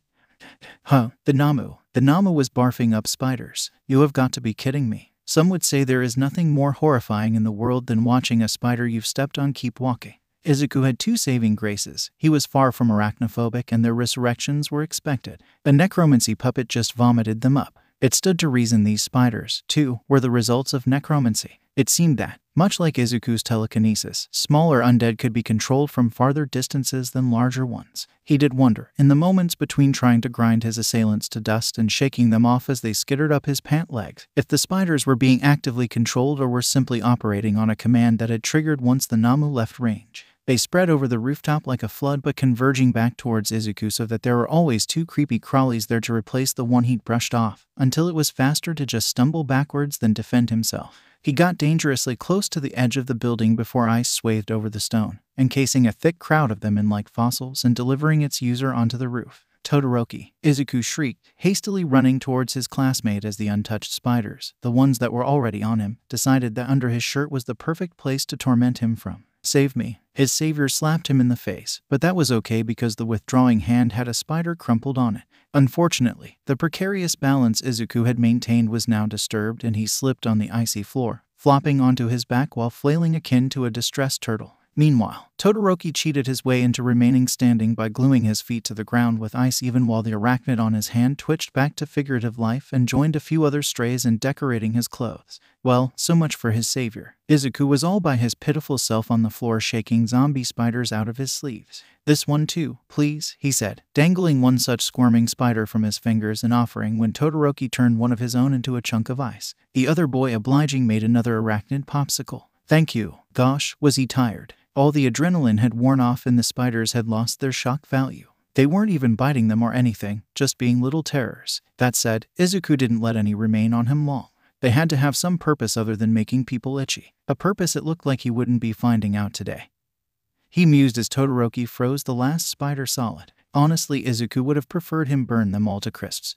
The Namu. The Namu was barfing up spiders. You have got to be kidding me. Some would say there is nothing more horrifying in the world than watching a spider you've stepped on keep walking. Izuku had two saving graces. He was far from arachnophobic and their resurrections were expected. The necromancy puppet just vomited them up. It stood to reason these spiders, too, were the results of necromancy. It seemed that, much like Izuku's telekinesis, smaller undead could be controlled from farther distances than larger ones. He did wonder, in the moments between trying to grind his assailants to dust and shaking them off as they skittered up his pant legs, if the spiders were being actively controlled or were simply operating on a command that had triggered once the Namu left range. They spread over the rooftop like a flood, but converging back towards Izuku so that there were always two creepy crawlies there to replace the one he'd brushed off, until it was faster to just stumble backwards than defend himself. He got dangerously close to the edge of the building before ice swathed over the stone, encasing a thick crowd of them in like fossils and delivering its user onto the roof. Todoroki, Izuku shrieked, hastily running towards his classmate as the untouched spiders, the ones that were already on him, decided that under his shirt was the perfect place to torment him from. Save me. His savior slapped him in the face, but that was okay because the withdrawing hand had a spider crumpled on it. Unfortunately, the precarious balance Izuku had maintained was now disturbed and he slipped on the icy floor, flopping onto his back while flailing akin to a distressed turtle. Meanwhile, Todoroki cheated his way into remaining standing by gluing his feet to the ground with ice even while the arachnid on his hand twitched back to figurative life and joined a few other strays in decorating his clothes. Well, so much for his savior. Izuku was all by his pitiful self on the floor shaking zombie spiders out of his sleeves. This one too, please, he said, dangling one such squirming spider from his fingers and offering when Todoroki turned one of his own into a chunk of ice. The other boy obliging made another arachnid popsicle. Thank you. Gosh, was he tired. All the adrenaline had worn off and the spiders had lost their shock value. They weren't even biting them or anything, just being little terrors. That said, Izuku didn't let any remain on him long. They had to have some purpose other than making people itchy. A purpose it looked like he wouldn't be finding out today. He mused as Todoroki froze the last spider solid. Honestly, Izuku would have preferred him burn them all to crisps.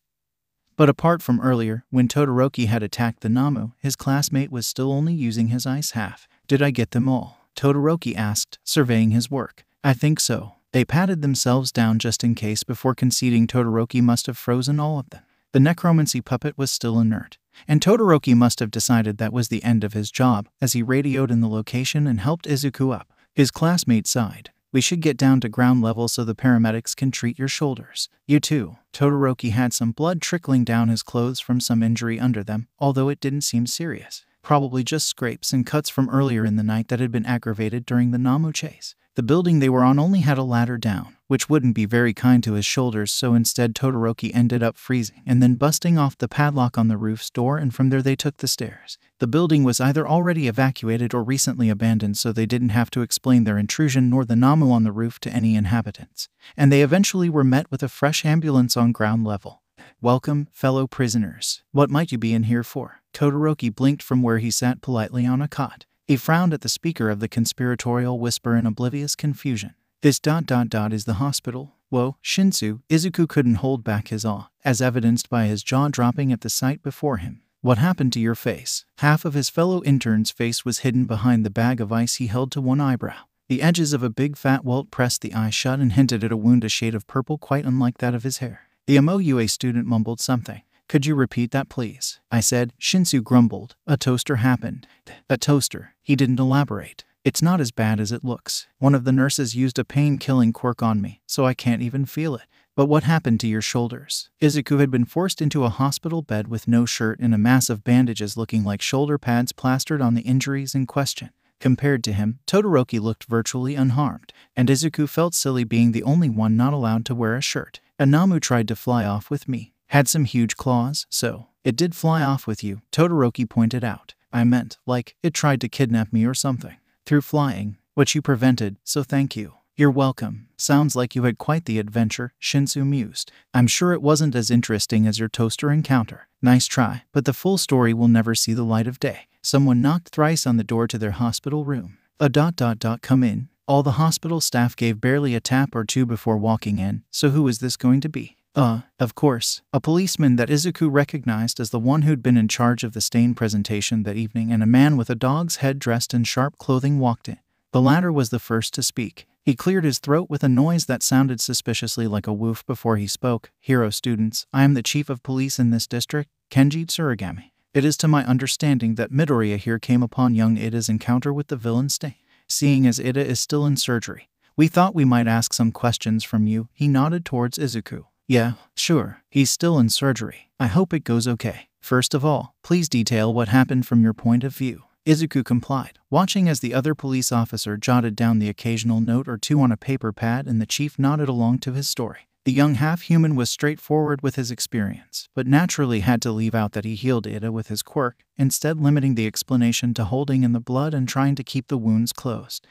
But apart from earlier, when Todoroki had attacked the Namu, his classmate was still only using his ice half. Did I get them all? Todoroki asked, surveying his work. I think so. They patted themselves down just in case before conceding Todoroki must have frozen all of them. The necromancy puppet was still inert, and Todoroki must have decided that was the end of his job as he radioed in the location and helped Izuku up. His classmate sighed. We should get down to ground level so the paramedics can treat your shoulders. You too. Todoroki had some blood trickling down his clothes from some injury under them, although it didn't seem serious. Probably just scrapes and cuts from earlier in the night that had been aggravated during the Namu chase. The building they were on only had a ladder down, which wouldn't be very kind to his shoulders, so instead Todoroki ended up freezing and then busting off the padlock on the roof's door, and from there they took the stairs. The building was either already evacuated or recently abandoned, so they didn't have to explain their intrusion nor the Namu on the roof to any inhabitants. And they eventually were met with a fresh ambulance on ground level. Welcome, fellow prisoners. What might you be in here for? Todoroki blinked from where he sat politely on a cot. He frowned at the speaker of the conspiratorial whisper in oblivious confusion. This ... is the hospital. Whoa, Shinsu. Izuku couldn't hold back his awe, as evidenced by his jaw dropping at the sight before him. What happened to your face? Half of his fellow intern's face was hidden behind the bag of ice he held to one eyebrow. The edges of a big fat welt pressed the eye shut and hinted at a wound a shade of purple quite unlike that of his hair. The MOUA student mumbled something. Could you repeat that, please? I said. Shinsu grumbled. A toaster happened. A toaster. He didn't elaborate. It's not as bad as it looks. One of the nurses used a pain-killing quirk on me, so I can't even feel it. But what happened to your shoulders? Izuku had been forced into a hospital bed with no shirt and a mass of bandages looking like shoulder pads plastered on the injuries in question. Compared to him, Todoroki looked virtually unharmed, and Izuku felt silly being the only one not allowed to wear a shirt. Anamu tried to fly off with me. Had some huge claws, so it did fly off with you, Todoroki pointed out. I meant, like, it tried to kidnap me or something. Through flying, which you prevented, so thank you. You're welcome. Sounds like you had quite the adventure, Shinsu mused. I'm sure it wasn't as interesting as your toaster encounter. Nice try, but the full story will never see the light of day. Someone knocked thrice on the door to their hospital room. Come in. All the hospital staff gave barely a tap or two before walking in, so who is this going to be? Of course, a policeman that Izuku recognized as the one who'd been in charge of the stain presentation that evening, and a man with a dog's head dressed in sharp clothing walked in. The latter was the first to speak. He cleared his throat with a noise that sounded suspiciously like a woof before he spoke. Hero students, I am the chief of police in this district, Kenji Tsuragami. It is to my understanding that Midoriya here came upon young Ida's encounter with the villain Stain. Seeing as Ida is still in surgery, we thought we might ask some questions from you. He nodded towards Izuku. Yeah, sure. He's still in surgery. I hope it goes okay. First of all, please detail what happened from your point of view. Izuku complied, watching as the other police officer jotted down the occasional note or two on a paper pad, and the chief nodded along to his story. The young half-human was straightforward with his experience, but naturally had to leave out that he healed Ida with his quirk, instead limiting the explanation to holding in the blood and trying to keep the wounds closed.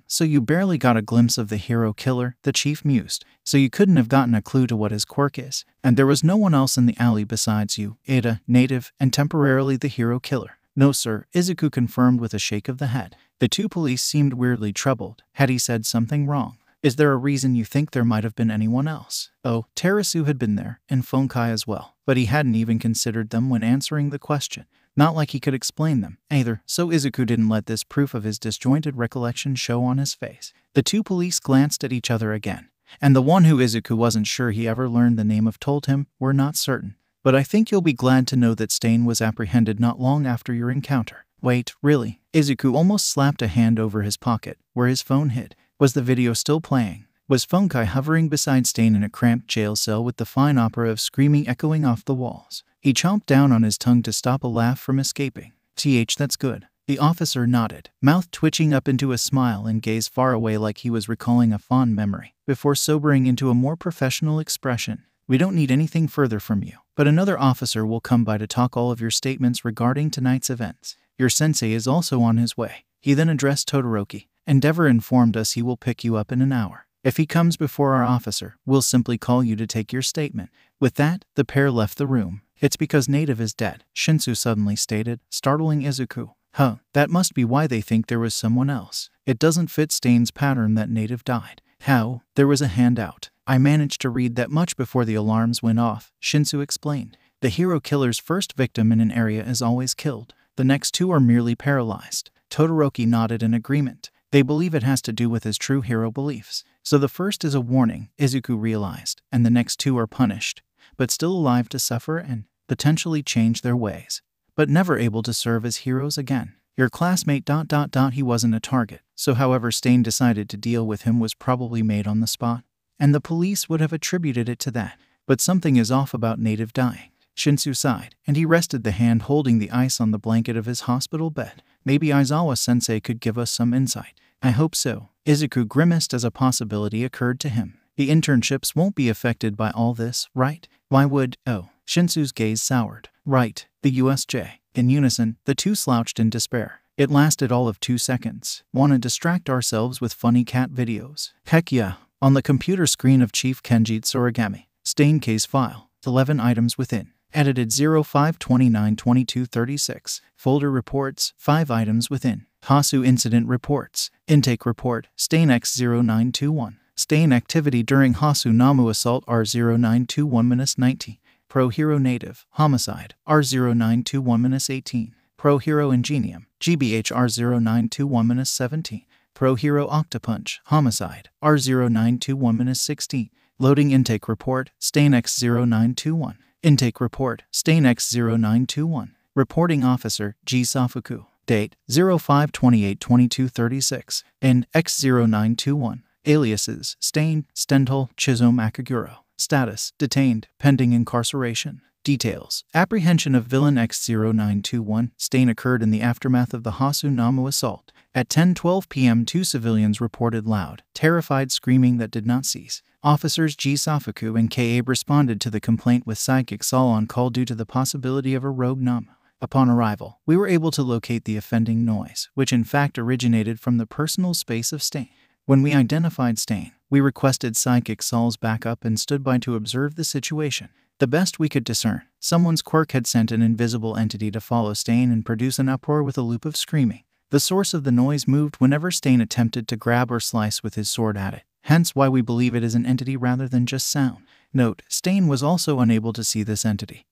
So you barely got a glimpse of the hero killer, the chief mused. So you couldn't have gotten a clue to what his quirk is. And there was no one else in the alley besides you, Ida, native, and temporarily the hero killer. No sir, Izuku confirmed with a shake of the head. The two police seemed weirdly troubled. Had he said something wrong? Is there a reason you think there might have been anyone else? Oh, Terasu had been there, and Funkai as well, but he hadn't even considered them when answering the question. Not like he could explain them, either, so Izuku didn't let this proof of his disjointed recollection show on his face. The two police glanced at each other again, and the one who Izuku wasn't sure he ever learned the name of told him, we're not certain. But I think you'll be glad to know that Stain was apprehended not long after your encounter. Wait, really? Izuku almost slapped a hand over his pocket, where his phone hid. Was the video still playing? Was Funkai hovering beside Stain in a cramped jail cell with the fine opera of screaming echoing off the walls? He chomped down on his tongue to stop a laugh from escaping. That's good. The officer nodded, mouth twitching up into a smile and gaze far away like he was recalling a fond memory, before sobering into a more professional expression. We don't need anything further from you, but another officer will come by to talk all of your statements regarding tonight's events. Your sensei is also on his way. He then addressed Todoroki. Endeavor informed us he will pick you up in an hour. If he comes before our officer, we'll simply call you to take your statement. With that, the pair left the room. It's because Native is dead, Shinsu suddenly stated, startling Izuku. That must be why they think there was someone else. It doesn't fit Stain's pattern that Native died. How? There was a hand out. I managed to read that much before the alarms went off, Shinsu explained. The hero killer's first victim in an area is always killed. The next two are merely paralyzed. Todoroki nodded in agreement. They believe it has to do with his true hero beliefs. So the first is a warning, Izuku realized, and the next two are punished, but still alive to suffer and potentially change their ways, but never able to serve as heroes again. Your classmate ... He wasn't a target, so however Stain decided to deal with him was probably made on the spot, and the police would have attributed it to that. But something is off about Native dying. Shinsu sighed, and he rested the hand holding the ice on the blanket of his hospital bed. Maybe Aizawa-sensei could give us some insight. I hope so. Izuku grimaced as a possibility occurred to him. The internships won't be affected by all this, right? Why would... Shinsu's gaze soured. Right, the USJ. In unison, the two slouched in despair. It lasted all of 2 seconds. Wanna distract ourselves with funny cat videos? Heck yeah. On the computer screen of Chief Kenji Tsuragami. Stain case file. 11 items within. Edited 05/29/2236. Folder reports. 5 items within. Hasu incident reports. Intake report. Stain X0921. Stain activity during Hasu Namu assault R0921-19. Pro Hero Native. Homicide. R0921-18. Pro Hero Ingenium. GBH R0921-17. Pro Hero Octopunch. Homicide. R0921-16. Loading intake report. Stain X0921. Intake report. Stain X0921. Reporting officer. G. Safuku. Date 05/28/2236. End X0921. Aliases: Stain, Stendhal, Chisholm Akaguro. Status: detained, pending incarceration. Details: apprehension of villain X0921. Stain occurred in the aftermath of the Hasu-Namu assault. At 10:12 p.m. 2 civilians reported loud, terrified screaming that did not cease. Officers G. Safuku and K. Abe responded to the complaint with psychic Sol on call due to the possibility of a rogue Namu. Upon arrival, we were able to locate the offending noise, which in fact originated from the personal space of Stain. When we identified Stain, we requested psychic Sol's backup and stood by to observe the situation. The best we could discern, someone's quirk had sent an invisible entity to follow Stain and produce an uproar with a loop of screaming. The source of the noise moved whenever Stain attempted to grab or slice with his sword at it, hence why we believe it is an entity rather than just sound. Note: Stain was also unable to see this entity.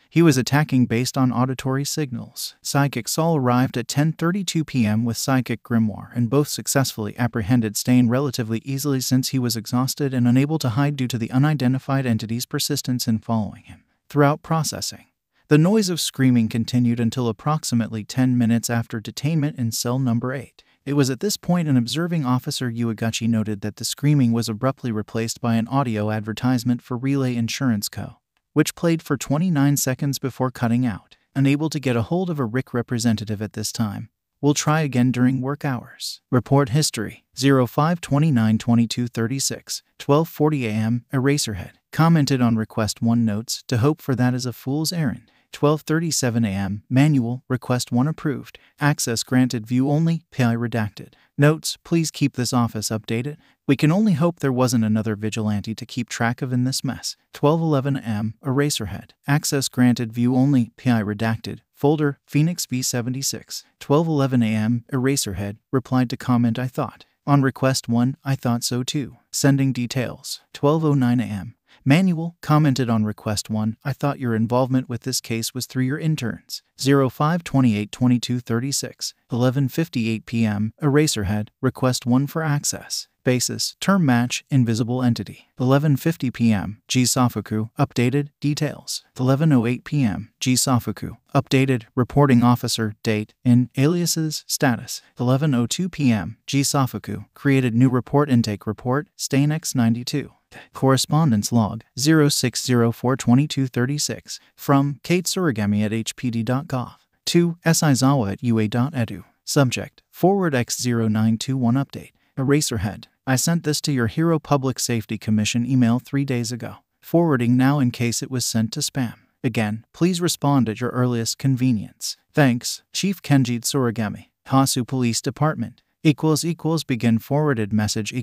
He was attacking based on auditory signals. Psychic Sol arrived at 10:32 p.m. with Psychic Grimoire and both successfully apprehended Stain relatively easily since he was exhausted and unable to hide due to the unidentified entity's persistence in following him. Throughout processing, the noise of screaming continued until approximately 10 minutes after detainment in cell number 8. It was at this point an observing officer Uegachi noted that the screaming was abruptly replaced by an audio advertisement for Relay Insurance Co., which played for 29 seconds before cutting out. Unable to get a hold of a RIC representative at this time. We'll try again during work hours. Report history: 05/29/2236, 12:40 a.m. Eraserhead. Commented on request 1 notes, to hope for that is a fool's errand. 12:37 a.m. Manual, request 1 approved. Access granted, view only, PI redacted. Notes: please keep this office updated. We can only hope there wasn't another vigilante to keep track of in this mess. 12:11 a.m. Eraserhead. Access granted, view only, PI redacted. Folder, Phoenix V76. 12:11 a.m. Eraserhead. Replied to comment I thought. On request 1, I thought so too. Sending details. 12:09 a.m. Manual, commented on request 1, I thought your involvement with this case was through your interns. 05/28/2236, 11:58 p.m. Eraserhead, request 1 for access. Basis, term match, invisible entity. 11:50 p.m. G. Safuku, updated, details. 11:08 p.m. G. Safuku, updated, reporting officer, date, in, aliases, status. 11:02 p.m. G. Safuku, created new report intake report, Stain X92. Correspondence log 06042236 from Kate Surigami at hpd.gov to Sizawa at ua.edu. Subject: forward X0921 update. Eraserhead. I sent this to your Hero Public Safety Commission email 3 days ago. Forwarding now in case it was sent to spam. Again, please respond at your earliest convenience. Thanks, Chief Kenji Tsurigami, Hasu Police Department. Begin forwarded message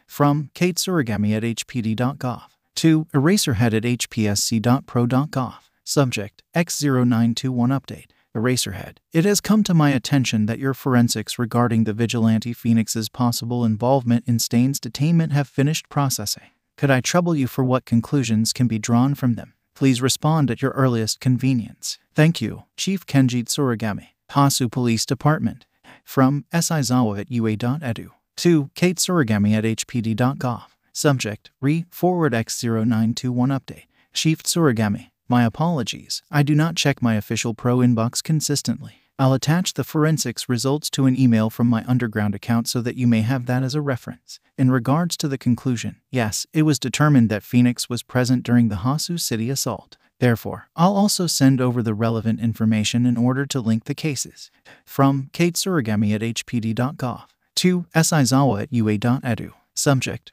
from Kate Surigami at hpd.gov to Eraserhead at hpsc.pro.gov. Subject: X0921 update. Eraserhead. It has come to my attention that your forensics regarding the Vigilante Phoenix's possible involvement in Stain's detainment have finished processing. Could I trouble you for what conclusions can be drawn from them? Please respond at your earliest convenience. Thank you, Chief Kenji Tsurigami, Hasu Police Department. From Sizawa at ua.edu to Kate Surigami at hpd.gov. Subject: forward X0921 update. Chief Tsurigami. My apologies, I do not check my official pro inbox consistently. I'll attach the forensics results to an email from my underground account so that you may have that as a reference. In regards to the conclusion, yes, it was determined that Phoenix was present during the Hasu City assault. Therefore, I'll also send over the relevant information in order to link the cases. From Kate Surigami at hpd.gov to Sizawa at ua.edu. Subject: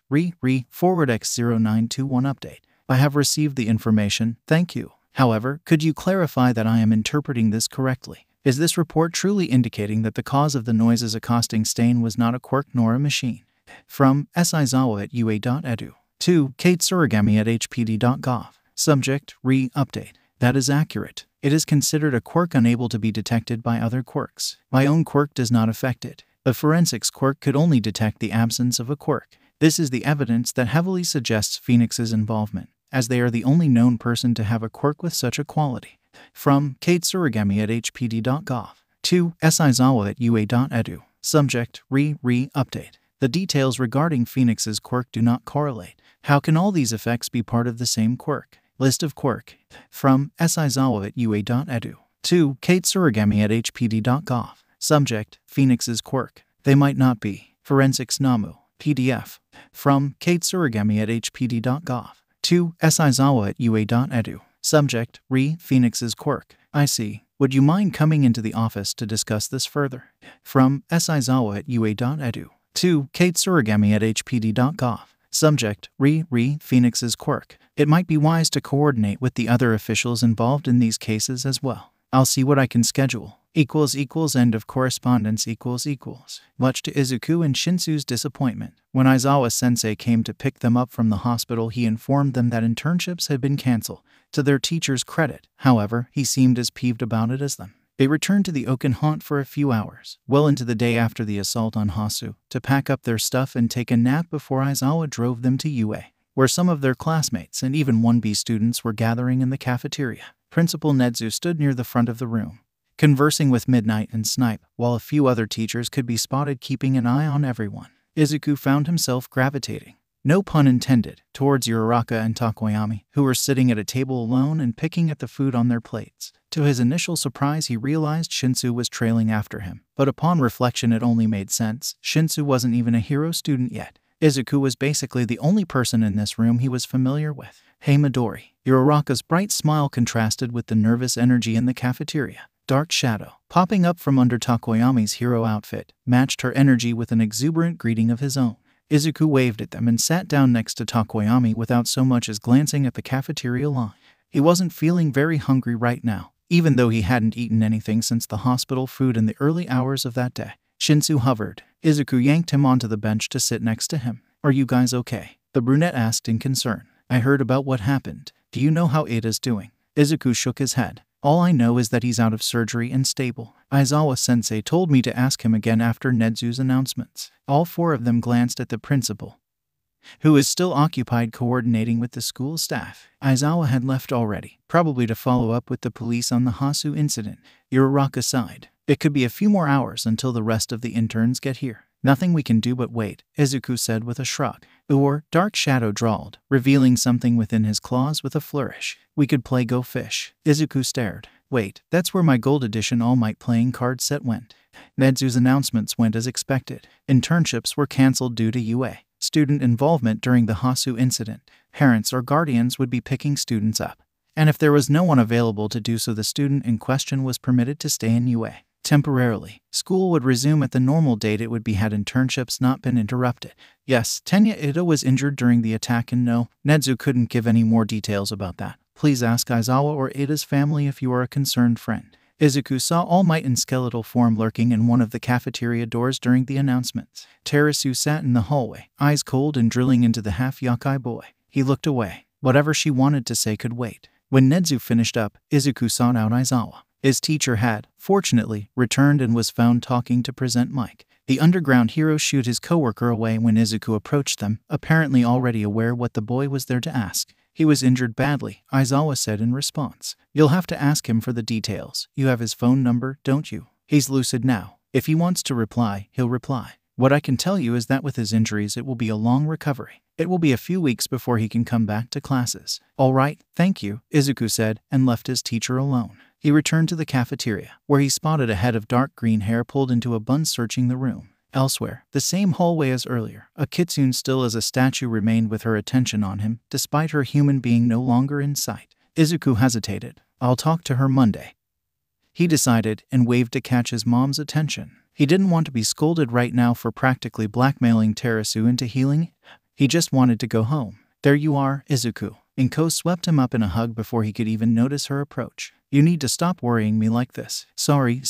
forward X0921 update. I have received the information, thank you. However, could you clarify that I am interpreting this correctly? Is this report truly indicating that the cause of the noises accosting Stain was not a quirk nor a machine? From Sizawa at ua.edu to Kate Surigami at hpd.gov. Subject: update. That is accurate. It is considered a quirk unable to be detected by other quirks. My own quirk does not affect it. The forensics quirk could only detect the absence of a quirk. This is the evidence that heavily suggests Phoenix's involvement, as they are the only known person to have a quirk with such a quality. From Kate Surigami at hpd.gov to Sizawa at ua.edu. Subject: update. The details regarding Phoenix's quirk do not correlate. How can all these effects be part of the same quirk? List of quirk. From Sizawa at ua.edu to Kate Surigami at hpd.gov. Subject: Phoenix's quirk. They might not be. Forensics Namu. PDF. From Kate Surigami at hpd.gov. 2. Sizawa at ua.edu. Subject, Phoenix's quirk. I see. Would you mind coming into the office to discuss this further? From Sizawa at ua.edu. 2. Kate Surigami at hpd.gov. Subject, Phoenix's quirk. It might be wise to coordinate with the other officials involved in these cases as well. I'll see what I can schedule. End of correspondence . Much to Izuku and Shinsu's disappointment, when Aizawa-sensei came to pick them up from the hospital, he informed them that internships had been cancelled. To their teacher's credit, however, he seemed as peeved about it as them. They returned to the Oaken haunt for a few hours, well into the day after the assault on Hasu, to pack up their stuff and take a nap before Aizawa drove them to UA, where some of their classmates and even 1B students were gathering in the cafeteria. Principal Nedzu stood near the front of the room, conversing with Midnight and Snipe, while a few other teachers could be spotted keeping an eye on everyone. Izuku found himself gravitating, no pun intended, towards Uraraka and Tokoyami, who were sitting at a table alone and picking at the food on their plates. To his initial surprise, he realized Shinsu was trailing after him, but upon reflection it only made sense. Shinsu wasn't even a hero student yet. Izuku was basically the only person in this room he was familiar with. Hey Midori. Uraraka's bright smile contrasted with the nervous energy in the cafeteria. Dark shadow, popping up from under Tokoyami's hero outfit, matched her energy with an exuberant greeting of his own. Izuku waved at them and sat down next to Tokoyami without so much as glancing at the cafeteria line. He wasn't feeling very hungry right now, even though he hadn't eaten anything since the hospital food in the early hours of that day. Shinsu hovered. Izuku yanked him onto the bench to sit next to him. Are you guys okay? The brunette asked in concern. I heard about what happened. Do you know how Ada's doing? Izuku shook his head. All I know is that he's out of surgery and stable. Aizawa-sensei told me to ask him again after Nedzu's announcements. All four of them glanced at the principal, who is still occupied coordinating with the school staff. Aizawa had left already, probably to follow up with the police on the Hasu incident. Uraraka sighed. It could be a few more hours until the rest of the interns get here. Nothing we can do but wait, Izuku said with a shrug. Dark Shadow drawled, revealing something within his claws with a flourish. We could play Go Fish. Izuku stared. Wait, that's where my Gold Edition All Might playing card set went. Nedzu's announcements went as expected. Internships were cancelled due to UA student involvement during the Hasu incident. Parents or guardians would be picking students up, and if there was no one available to do so, the student in question was permitted to stay in UA. Temporarily, school would resume at the normal date it would be had internships not been interrupted. Yes, Tenya Ida was injured during the attack, and no, Nedzu couldn't give any more details about that. Please ask Aizawa or Ada's family if you are a concerned friend. Izuku saw All Might in skeletal form lurking in one of the cafeteria doors during the announcements. Terasu sat in the hallway, eyes cold and drilling into the half-yokai boy. He looked away. Whatever she wanted to say could wait. When Nedzu finished up, Izuku sought out Aizawa. His teacher had, fortunately, returned and was found talking to Present Mike. The underground hero shooed his coworker away when Izuku approached them, apparently already aware what the boy was there to ask. He was injured badly, Aizawa said in response. You'll have to ask him for the details. You have his phone number, don't you? He's lucid now. If he wants to reply, he'll reply. What I can tell you is that with his injuries it will be a long recovery. It will be a few weeks before he can come back to classes. All right, thank you, Izuku said, and left his teacher alone. He returned to the cafeteria, where he spotted a head of dark green hair pulled into a bun searching the room. Elsewhere, the same hallway as earlier, a kitsune still as a statue remained with her attention on him, despite her human being no longer in sight. Izuku hesitated. I'll talk to her Monday, he decided, and waved to catch his mom's attention. He didn't want to be scolded right now for practically blackmailing Terasu into healing. He just wanted to go home. There you are, Izuku. Inko swept him up in a hug before he could even notice her approach. You need to stop worrying me like this. Sorry.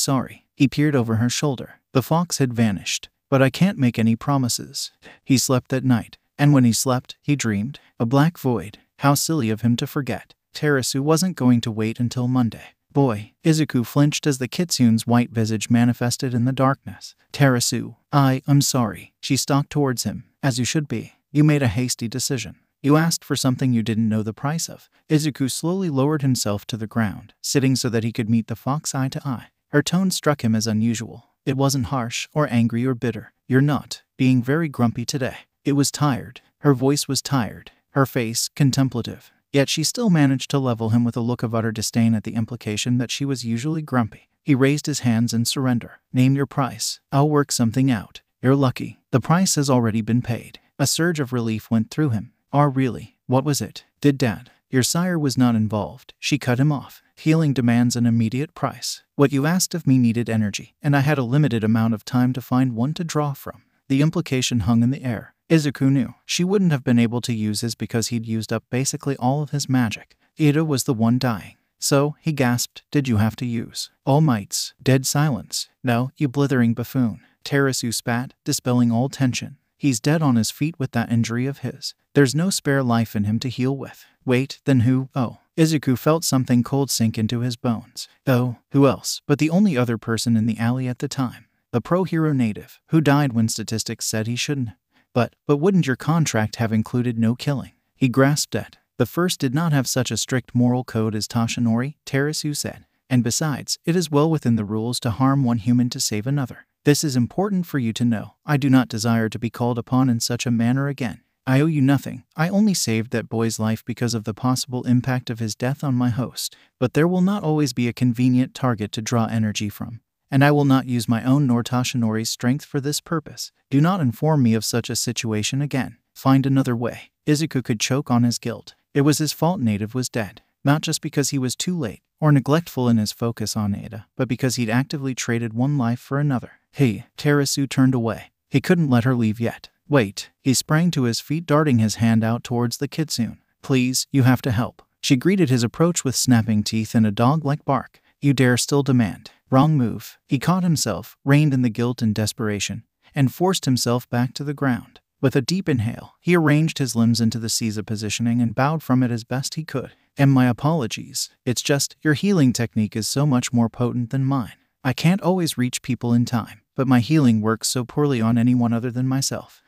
He peered over her shoulder. The fox had vanished, but I can't make any promises. He slept that night, and when he slept, he dreamed. A black void. How silly of him to forget. Terasu wasn't going to wait until Monday. Boy, Izuku flinched as the kitsune's white visage manifested in the darkness. Terasu, I'm sorry. She stalked towards him, as you should be. You made a hasty decision. You asked for something you didn't know the price of. Izuku slowly lowered himself to the ground, sitting so that he could meet the fox eye to eye. Her tone struck him as unusual. It wasn't harsh, or angry, or bitter. You're not being very grumpy today. It was tired. Her voice was tired. Her face, contemplative. Yet she still managed to level him with a look of utter disdain at the implication that she was usually grumpy. He raised his hands in surrender. Name your price. I'll work something out. You're lucky. The price has already been paid. A surge of relief went through him. Oh, really? What was it? Did Dad? Your sire was not involved. She cut him off. Healing demands an immediate price. What you asked of me needed energy, and I had a limited amount of time to find one to draw from. The implication hung in the air. Izuku knew she wouldn't have been able to use his because he'd used up basically all of his magic. Ida was the one dying. So, he gasped, did you have to use all mights? Dead silence. No, you blithering buffoon. Terasu spat, dispelling all tension. He's dead on his feet with that injury of his. There's no spare life in him to heal with. Wait, then who? Oh. Izuku felt something cold sink into his bones. Oh, who else but the only other person in the alley at the time? The pro-hero native, who died when statistics said he shouldn't. But wouldn't your contract have included no killing? He grasped at. The first did not have such a strict moral code as Toshinori, Terasu said. And besides, it is well within the rules to harm one human to save another. This is important for you to know. I do not desire to be called upon in such a manner again. I owe you nothing. I only saved that boy's life because of the possible impact of his death on my host. But there will not always be a convenient target to draw energy from. And I will not use my own nor Toshinori's strength for this purpose. Do not inform me of such a situation again. Find another way. Izuku could choke on his guilt. It was his fault Native was dead. Not just because he was too late, or neglectful in his focus on Ada, but because he'd actively traded one life for another. Hey, Terasu turned away. He couldn't let her leave yet. Wait. He sprang to his feet, darting his hand out towards the kitsune. Please, you have to help. She greeted his approach with snapping teeth and a dog-like bark. You dare still demand. Wrong move. He caught himself, reined in the guilt and desperation, and forced himself back to the ground. With a deep inhale, he arranged his limbs into the Caesar positioning and bowed from it as best he could. And my apologies. It's just, your healing technique is so much more potent than mine. I can't always reach people in time, but my healing works so poorly on anyone other than myself.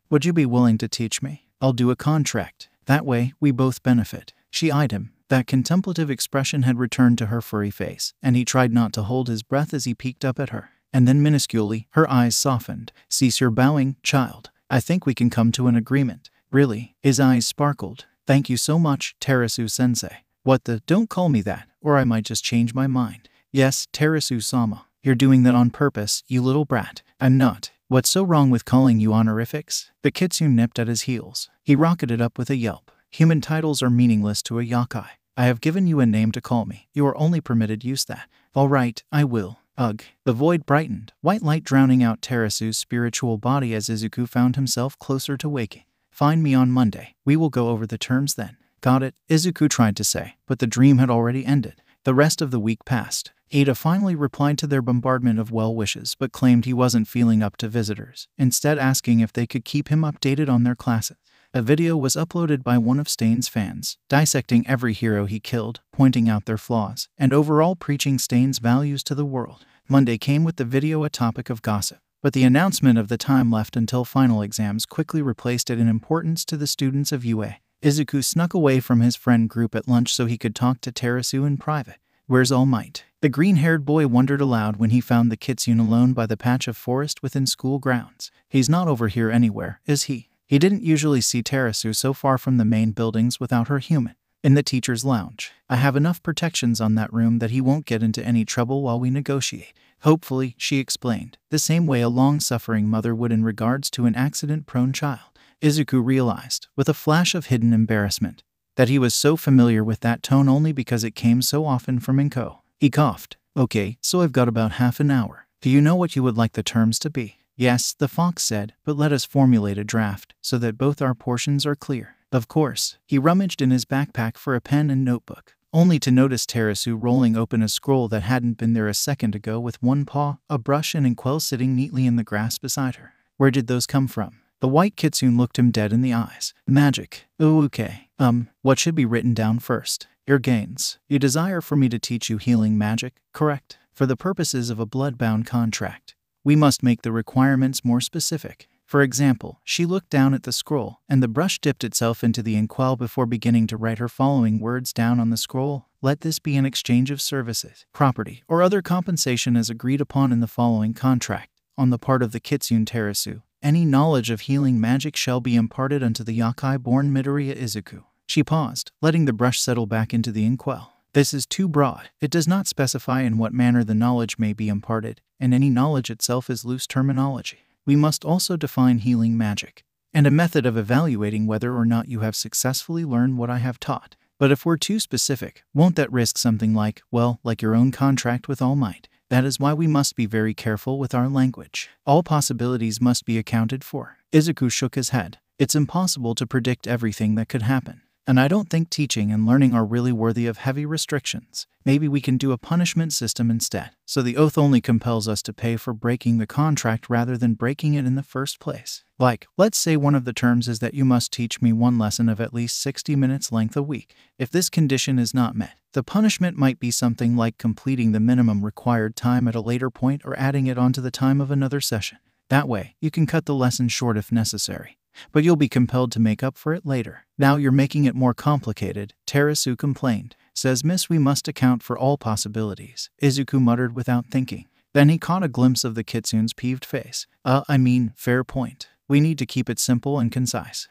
Would you be willing to teach me? I'll do a contract. That way, we both benefit. She eyed him. That contemplative expression had returned to her furry face, and he tried not to hold his breath as he peeked up at her. And then minusculely, her eyes softened. Cease your bowing, child. I think we can come to an agreement. Really? His eyes sparkled. Thank you so much, Terasu-sensei. What the? Don't call me that, or I might just change my mind. Yes, Terasu-sama. You're doing that on purpose, you little brat. I'm not. What's so wrong with calling you honorifics? The kitsune nipped at his heels. He rocketed up with a yelp. Human titles are meaningless to a yokai. I have given you a name to call me. You are only permitted use that. All right, I will. Ugh. The void brightened, white light drowning out Terasu's spiritual body as Izuku found himself closer to waking. Find me on Monday. We will go over the terms then. Got it, Izuku tried to say, but the dream had already ended. The rest of the week passed. Ada finally replied to their bombardment of well wishes but claimed he wasn't feeling up to visitors, instead asking if they could keep him updated on their classes. A video was uploaded by one of Stain's fans, dissecting every hero he killed, pointing out their flaws, and overall preaching Stain's values to the world. Monday came with the video a topic of gossip, but the announcement of the time left until final exams quickly replaced it in importance to the students of UA. Izuku snuck away from his friend group at lunch so he could talk to Terasu in private. Where's All Might? The green-haired boy wondered aloud when he found the kitsune alone by the patch of forest within school grounds. He's not over here anywhere, is he? He didn't usually see Terasu so far from the main buildings without her human. In the teacher's lounge. I have enough protections on that room that he won't get into any trouble while we negotiate. Hopefully, she explained, the same way a long-suffering mother would in regards to an accident-prone child. Izuku realized, with a flash of hidden embarrassment, that he was so familiar with that tone only because it came so often from Inko. He coughed. Okay, so I've got about half an hour. Do you know what you would like the terms to be? Yes, the fox said, but let us formulate a draft so that both our portions are clear. Of course. He rummaged in his backpack for a pen and notebook, only to notice Terasu rolling open a scroll that hadn't been there a second ago with one paw, a brush and inkwell sitting neatly in the grass beside her. Where did those come from? The white kitsune looked him dead in the eyes. Magic. Oh, okay. What should be written down first? Your gains. You desire for me to teach you healing magic, correct? For the purposes of a blood-bound contract, we must make the requirements more specific. For example, she looked down at the scroll, and the brush dipped itself into the inkwell before beginning to write her following words down on the scroll. Let this be an exchange of services, property, or other compensation as agreed upon in the following contract. On the part of the kitsune Terasu, any knowledge of healing magic shall be imparted unto the yokai-born Midoriya Izuku. She paused, letting the brush settle back into the inkwell. This is too broad. It does not specify in what manner the knowledge may be imparted, and any knowledge itself is loose terminology. we must also define healing magic and a method of evaluating whether or not you have successfully learned what I have taught. But if we're too specific, won't that risk something like, well, like your own contract with All Might? That is why we must be very careful with our language. All possibilities must be accounted for. Izuku shook his head. It's impossible to predict everything that could happen. And I don't think teaching and learning are really worthy of heavy restrictions. Maybe we can do a punishment system instead, so the oath only compels us to pay for breaking the contract rather than breaking it in the first place. Like, let's say one of the terms is that you must teach me one lesson of at least 60 minutes length a week. If this condition is not met, the punishment might be something like completing the minimum required time at a later point or adding it onto the time of another session. That way, you can cut the lesson short if necessary, but you'll be compelled to make up for it later. Now you're making it more complicated, Terasu complained. Says Miss, we must account for all possibilities, Izuku muttered without thinking. Then he caught a glimpse of the kitsune's peeved face. Fair point. We need to keep it simple and concise.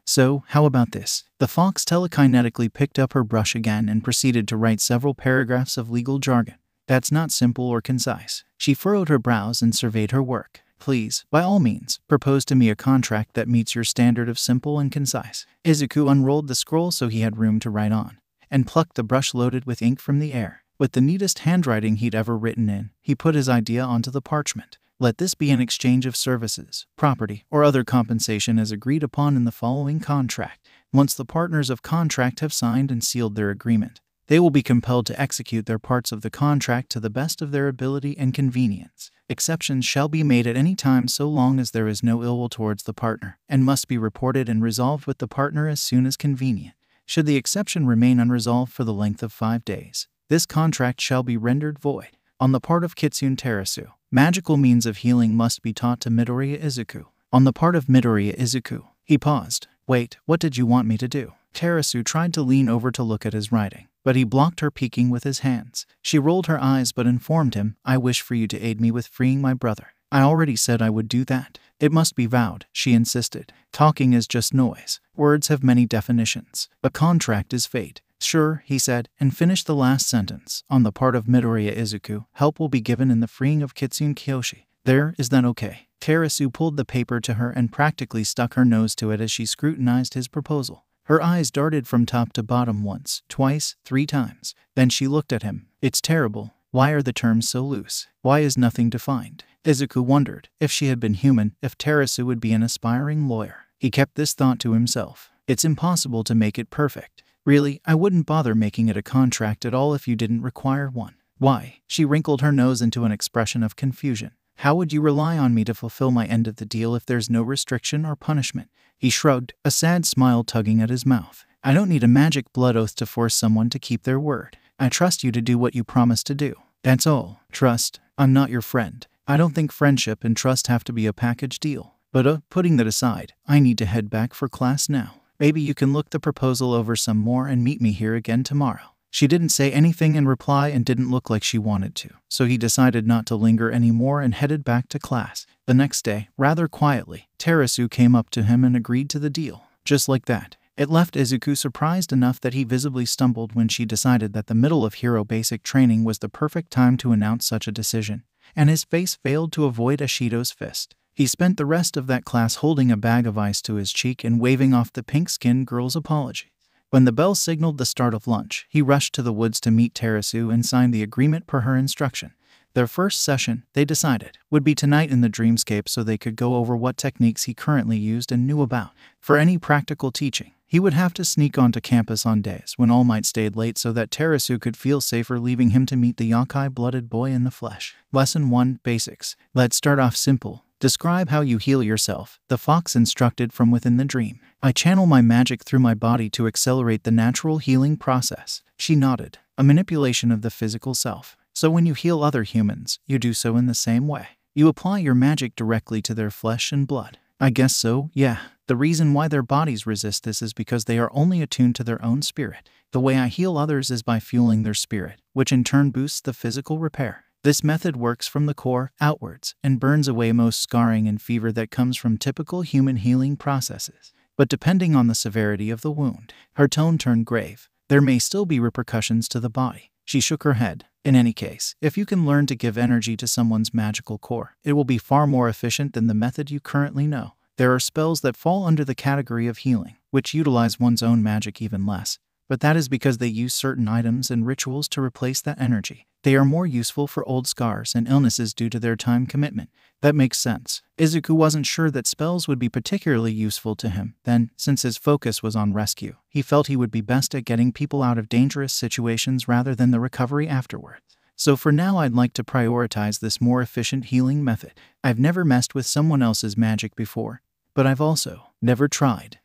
So, how about this? The fox telekinetically picked up her brush again and proceeded to write several paragraphs of legal jargon. That's not simple or concise. She furrowed her brows and surveyed her work. Please, by all means, propose to me a contract that meets your standard of simple and concise. Izuku unrolled the scroll so he had room to write on, and plucked the brush loaded with ink from the air. With the neatest handwriting he'd ever written in, he put his idea onto the parchment. Let this be an exchange of services, property, or other compensation as agreed upon in the following contract. Once the partners of contract have signed and sealed their agreement, they will be compelled to execute their parts of the contract to the best of their ability and convenience. Exceptions shall be made at any time so long as there is no ill will towards the partner, and must be reported and resolved with the partner as soon as convenient. Should the exception remain unresolved for the length of 5 days, this contract shall be rendered void. On the part of Kitsune Terasu, magical means of healing must be taught to Midoriya Izuku. On the part of Midoriya Izuku, he paused. Wait, what did you want me to do? Terasu tried to lean over to look at his writing, but he blocked her peeking with his hands. She rolled her eyes but informed him, I wish for you to aid me with freeing my brother. I already said I would do that. It must be vowed, she insisted. Talking is just noise. Words have many definitions. A contract is fate. Sure, he said, and finished the last sentence. On the part of Midoriya Izuku, help will be given in the freeing of Kitsune Kyoshi. There, is that okay? Terasu pulled the paper to her and practically stuck her nose to it as she scrutinized his proposal. Her eyes darted from top to bottom once, twice, 3 times. Then she looked at him. It's terrible. Why are the terms so loose? Why is nothing defined? Izuku wondered, if she had been human, if Terasu would be an aspiring lawyer. He kept this thought to himself. It's impossible to make it perfect. Really, I wouldn't bother making it a contract at all if you didn't require one. Why? She wrinkled her nose into an expression of confusion. How would you rely on me to fulfill my end of the deal if there's no restriction or punishment? He shrugged, a sad smile tugging at his mouth. I don't need a magic blood oath to force someone to keep their word. I trust you to do what you promised to do. That's all. Trust. I'm not your friend. I don't think friendship and trust have to be a package deal. But putting that aside, I need to head back for class now. Maybe you can look the proposal over some more and meet me here again tomorrow. She didn't say anything in reply and didn't look like she wanted to, so he decided not to linger anymore and headed back to class. The next day, rather quietly, Terasu came up to him and agreed to the deal. Just like that. It left Izuku surprised enough that he visibly stumbled when she decided that the middle of hero basic training was the perfect time to announce such a decision, and his face failed to avoid Ashido's fist. He spent the rest of that class holding a bag of ice to his cheek and waving off the pink-skinned girl's apology. When the bell signaled the start of lunch, he rushed to the woods to meet Terasu and sign the agreement per her instruction. Their first session, they decided, would be tonight in the dreamscape so they could go over what techniques he currently used and knew about. For any practical teaching, he would have to sneak onto campus on days when All Might stayed late so that Terasu could feel safer leaving him to meet the yokai-blooded boy in the flesh. Lesson 1, Basics. Let's start off simple. Describe how you heal yourself, the fox instructed from within the dream. I channel my magic through my body to accelerate the natural healing process. She nodded. A manipulation of the physical self. So when you heal other humans, you do so in the same way. You apply your magic directly to their flesh and blood. I guess so, yeah. The reason why their bodies resist this is because they are only attuned to their own spirit. The way I heal others is by fueling their spirit, which in turn boosts the physical repair. This method works from the core, outwards, and burns away most scarring and fever that comes from typical human healing processes. But depending on the severity of the wound, her tone turned grave. There may still be repercussions to the body. She shook her head. In any case, if you can learn to give energy to someone's magical core, it will be far more efficient than the method you currently know. There are spells that fall under the category of healing, which utilize one's own magic even less, but that is because they use certain items and rituals to replace that energy. They are more useful for old scars and illnesses due to their time commitment. That makes sense. Izuku wasn't sure that spells would be particularly useful to him. Then, since his focus was on rescue, he felt he would be best at getting people out of dangerous situations rather than the recovery afterwards. So for now, I'd like to prioritize this more efficient healing method. I've never messed with someone else's magic before, but I've also never tried.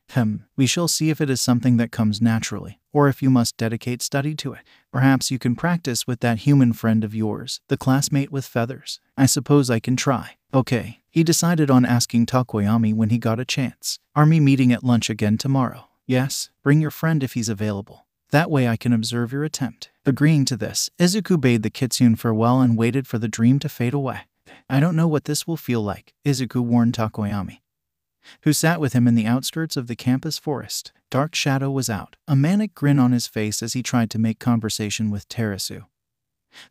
We shall see if it is something that comes naturally, or if you must dedicate study to it. Perhaps you can practice with that human friend of yours, the classmate with feathers. I suppose I can try. Okay. He decided on asking Tokoyami when he got a chance. Army meeting at lunch again tomorrow. Yes, bring your friend if he's available. That way I can observe your attempt. Agreeing to this, Izuku bade the kitsune farewell and waited for the dream to fade away. I don't know what this will feel like, Izuku warned Tokoyami, who sat with him in the outskirts of the campus forest. Dark Shadow was out, a manic grin on his face as he tried to make conversation with Terasu,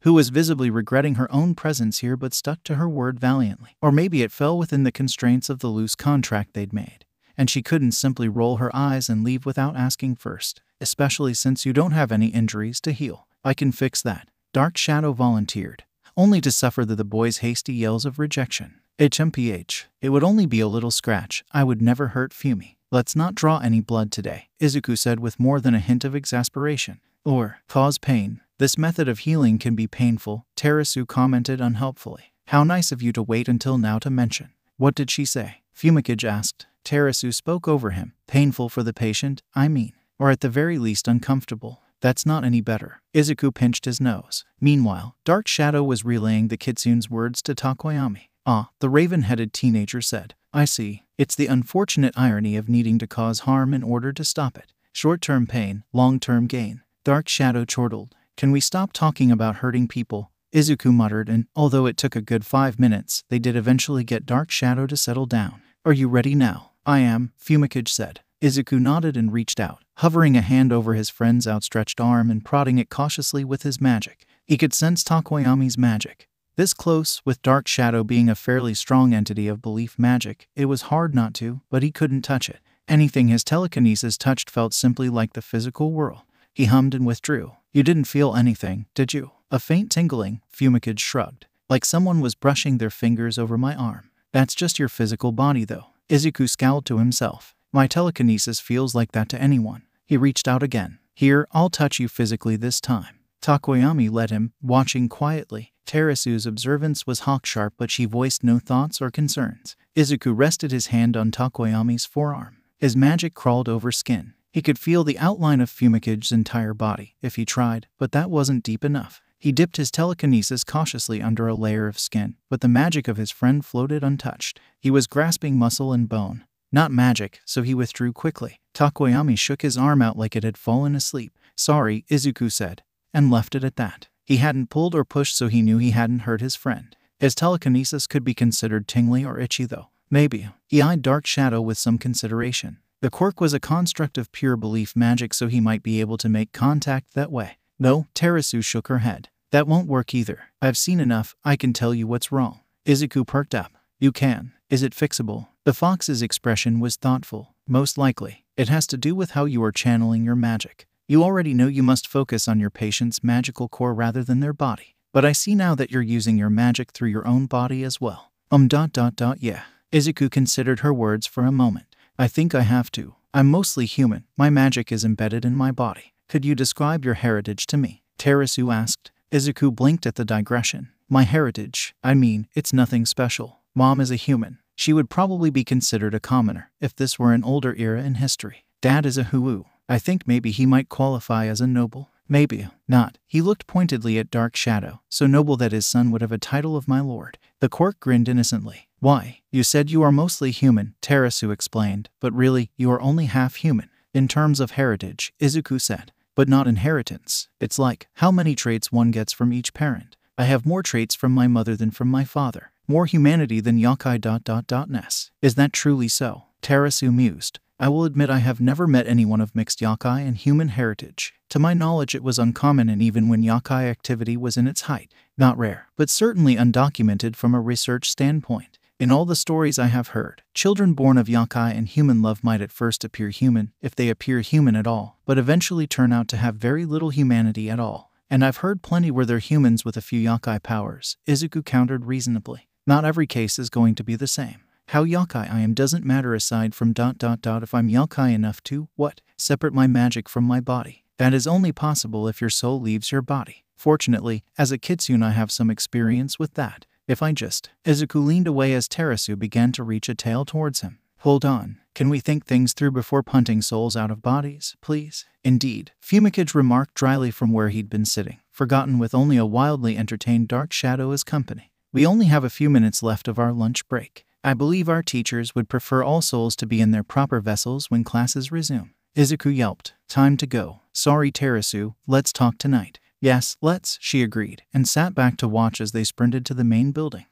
who was visibly regretting her own presence here but stuck to her word valiantly. Or maybe it fell within the constraints of the loose contract they'd made, and she couldn't simply roll her eyes and leave without asking first, especially since you don't have any injuries to heal. I can fix that, Dark Shadow volunteered, only to suffer the boy's hasty yells of rejection. HMPH, it would only be a little scratch. I would never hurt Fumi. Let's not draw any blood today, Izuku said with more than a hint of exasperation. Or cause pain. This method of healing can be painful, Terasu commented unhelpfully. How nice of you to wait until now to mention. What did she say? Fumikage asked. Terasu spoke over him. Painful for the patient, I mean. Or at the very least uncomfortable. That's not any better. Izuku pinched his nose. Meanwhile, Dark Shadow was relaying the kitsune's words to Tokoyami. Ah, the raven-headed teenager said. I see. It's the unfortunate irony of needing to cause harm in order to stop it. Short-term pain, long-term gain. Dark Shadow chortled. Can we stop talking about hurting people? Izuku muttered, and although it took a good 5 minutes, they did eventually get Dark Shadow to settle down. Are you ready now? I am, Fumikage said. Izuku nodded and reached out, hovering a hand over his friend's outstretched arm and prodding it cautiously with his magic. He could sense Tokoyami's magic. This close, with Dark Shadow being a fairly strong entity of belief magic, it was hard not to, but he couldn't touch it. Anything his telekinesis touched felt simply like the physical world. He hummed and withdrew. You didn't feel anything, did you? A faint tingling, Fumikage shrugged. Like someone was brushing their fingers over my arm. That's just your physical body though. Izuku scowled to himself. My telekinesis feels like that to anyone. He reached out again. Here, I'll touch you physically this time. Tokoyami led him, watching quietly. Terasu's observance was hawk-sharp, but she voiced no thoughts or concerns. Izuku rested his hand on Tokoyami's forearm. His magic crawled over skin. He could feel the outline of Fumikage's entire body, if he tried, but that wasn't deep enough. He dipped his telekinesis cautiously under a layer of skin, but the magic of his friend floated untouched. He was grasping muscle and bone, not magic, so he withdrew quickly. Tokoyami shook his arm out like it had fallen asleep. Sorry, Izuku said, and left it at that. He hadn't pulled or pushed, so he knew he hadn't hurt his friend. His telekinesis could be considered tingly or itchy though. Maybe. He eyed Dark Shadow with some consideration. The quirk was a construct of pure belief magic, so he might be able to make contact that way. No, Terasu shook her head. That won't work either. I've seen enough. I can tell you what's wrong. Izuku perked up. You can. Is it fixable? The fox's expression was thoughtful. Most likely. It has to do with how you are channeling your magic. You already know you must focus on your patient's magical core rather than their body. But I see now that you're using your magic through your own body as well. Yeah. Izuku considered her words for a moment. I think I have to. I'm mostly human. My magic is embedded in my body. Could you describe your heritage to me? Terasu asked. Izuku blinked at the digression. My heritage? I mean, it's nothing special. Mom is a human. She would probably be considered a commoner if this were an older era in history. Dad is a Hou-ou. I think maybe he might qualify as a noble. Maybe not. He looked pointedly at Dark Shadow, so noble that his son would have a title of my lord. The quirk grinned innocently. Why? You said you are mostly human, Terasu explained, but really, you are only half human. In terms of heritage, Izuku said, but not inheritance. It's like how many traits one gets from each parent. I have more traits from my mother than from my father. More humanity than yokai... Is that truly so? Terasu mused. I will admit I have never met anyone of mixed yokai and human heritage. To my knowledge, it was uncommon, and even when yokai activity was in its height, not rare, but certainly undocumented from a research standpoint. In all the stories I have heard, children born of yokai and human love might at first appear human, if they appear human at all, but eventually turn out to have very little humanity at all. And I've heard plenty where they're humans with a few yokai powers, Izuku countered reasonably. Not every case is going to be the same. How yokai I am doesn't matter aside from ... if I'm yokai enough to, separate my magic from my body. That is only possible if your soul leaves your body. Fortunately, as a kitsune I have some experience with that. If I just... Izuku leaned away as Terasu began to reach a tail towards him. Hold on. Can we think things through before punting souls out of bodies, please? Indeed, Fumikage remarked dryly from where he'd been sitting, forgotten with only a wildly entertained dark shadow as company. We only have a few minutes left of our lunch break. I believe our teachers would prefer all souls to be in their proper vessels when classes resume. Izuku yelped. Time to go. Sorry, Terasu, let's talk tonight. Yes, let's, she agreed, and sat back to watch as they sprinted to the main building.